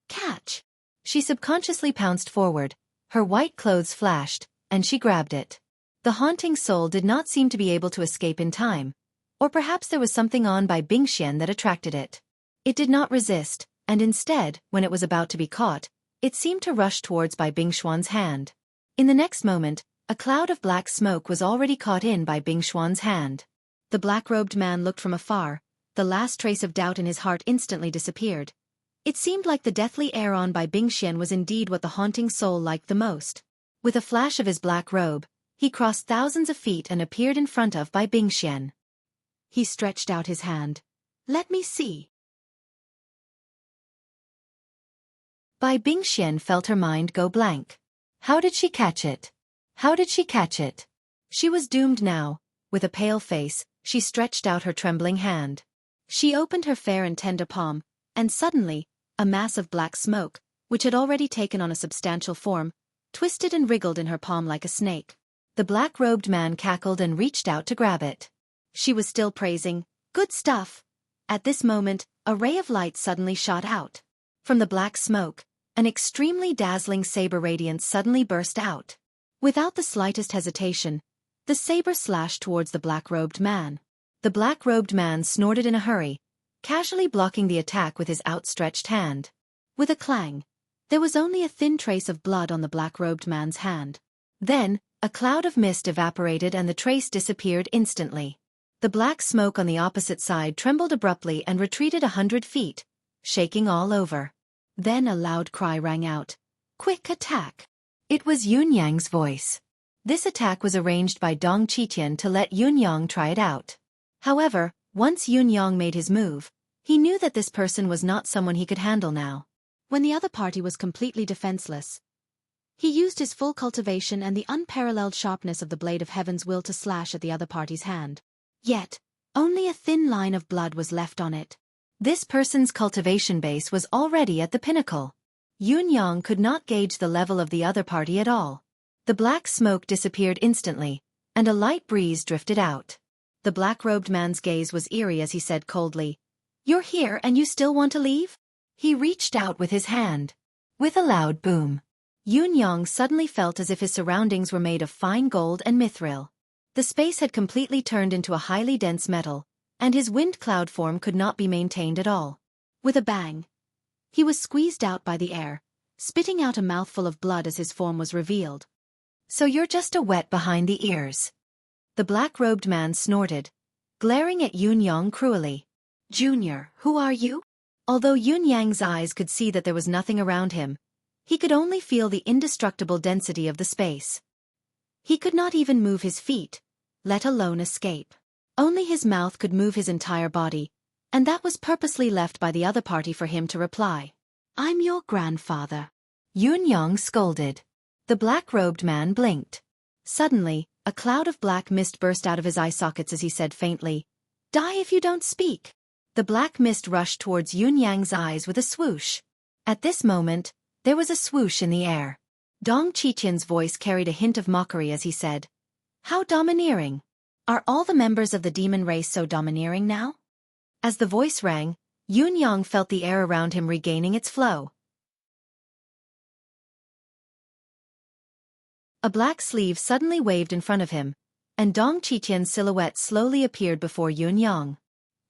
Catch! She subconsciously pounced forward, her white clothes flashed, and she grabbed it. The haunting soul did not seem to be able to escape in time, or perhaps there was something on Bai Bingxian that attracted it. It did not resist, and instead, when it was about to be caught, it seemed to rush towards Bai Bingxuan's hand. In the next moment, a cloud of black smoke was already caught in Bai Bingxuan's hand. The black-robed man looked from afar, the last trace of doubt in his heart instantly disappeared. It seemed like the deathly air on Bai Bingxian was indeed what the haunting soul liked the most. With a flash of his black robe, he crossed thousands of feet and appeared in front of Bai Bingxian. He stretched out his hand. Let me see. Bai Bingxian felt her mind go blank. How did she catch it? How did she catch it? She was doomed now. With a pale face, she stretched out her trembling hand. She opened her fair and tender palm, and suddenly, a mass of black smoke, which had already taken on a substantial form, twisted and wriggled in her palm like a snake. The black-robed man cackled and reached out to grab it. She was still praising, "Good stuff." At this moment, a ray of light suddenly shot out. From the black smoke, an extremely dazzling saber radiance suddenly burst out. Without the slightest hesitation, the saber slashed towards the black-robed man. The black-robed man snorted in a hurry, casually blocking the attack with his outstretched hand. With a clang, there was only a thin trace of blood on the black-robed man's hand. Then, a cloud of mist evaporated and the trace disappeared instantly. The black smoke on the opposite side trembled abruptly and retreated 100 feet, shaking all over. Then a loud cry rang out. "Quick attack!" It was Yun Yang's voice. This attack was arranged by Dong Qitian to let Yun Yang try it out. However, once Yun Yang made his move, he knew that this person was not someone he could handle now. When the other party was completely defenseless, he used his full cultivation and the unparalleled sharpness of the blade of heaven's will to slash at the other party's hand. Yet, only a thin line of blood was left on it. This person's cultivation base was already at the pinnacle. Yun Yang could not gauge the level of the other party at all. The black smoke disappeared instantly, and a light breeze drifted out. The black-robed man's gaze was eerie as he said coldly, "You're here and you still want to leave?" He reached out with his hand. With a loud boom, Yun Yang suddenly felt as if his surroundings were made of fine gold and mithril. The space had completely turned into a highly dense metal, and his wind cloud form could not be maintained at all. With a bang, he was squeezed out by the air, spitting out a mouthful of blood as his form was revealed. "So you're just a wet behind the ears." The black-robed man snorted, glaring at Yun Yang cruelly. "Junior, who are you?" Although Yun Yang's eyes could see that there was nothing around him, he could only feel the indestructible density of the space. He could not even move his feet, let alone escape. Only his mouth could move his entire body, and that was purposely left by the other party for him to reply. "I'm your grandfather," Yun Yang scolded. The black-robed man blinked. Suddenly, a cloud of black mist burst out of his eye sockets as he said faintly, "Die if you don't speak." The black mist rushed towards Yun Yang's eyes with a swoosh. At this moment, there was a swoosh in the air. Dong Qitian's voice carried a hint of mockery as he said, "How domineering! Are all the members of the demon race so domineering now?" As the voice rang, Yun Yang felt the air around him regaining its flow. A black sleeve suddenly waved in front of him, and Dong Qitian's silhouette slowly appeared before Yun Yang.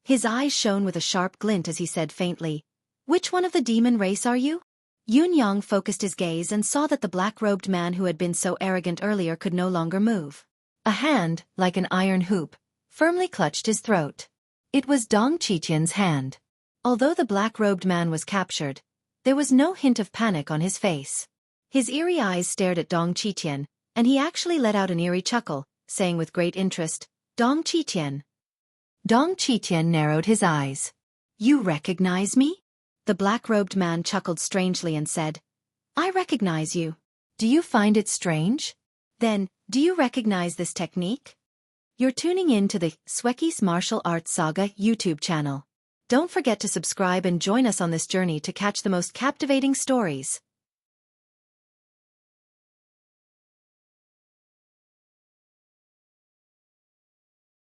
His eyes shone with a sharp glint as he said faintly, "Which one of the demon race are you?" Yun Yang focused his gaze and saw that the black-robed man who had been so arrogant earlier could no longer move. A hand, like an iron hoop, firmly clutched his throat. It was Dong Qitian's hand. Although the black-robed man was captured, there was no hint of panic on his face. His eerie eyes stared at Dong Qitian, and he actually let out an eerie chuckle, saying with great interest, "Dong Qitian." Dong Qitian narrowed his eyes. "You recognize me?" The black-robed man chuckled strangely and said, "I recognize you. Do you find it strange? Then, do you recognize this technique?" You're tuning in to the Xueqi's Martial Arts Saga YouTube channel. Don't forget to subscribe and join us on this journey to catch the most captivating stories.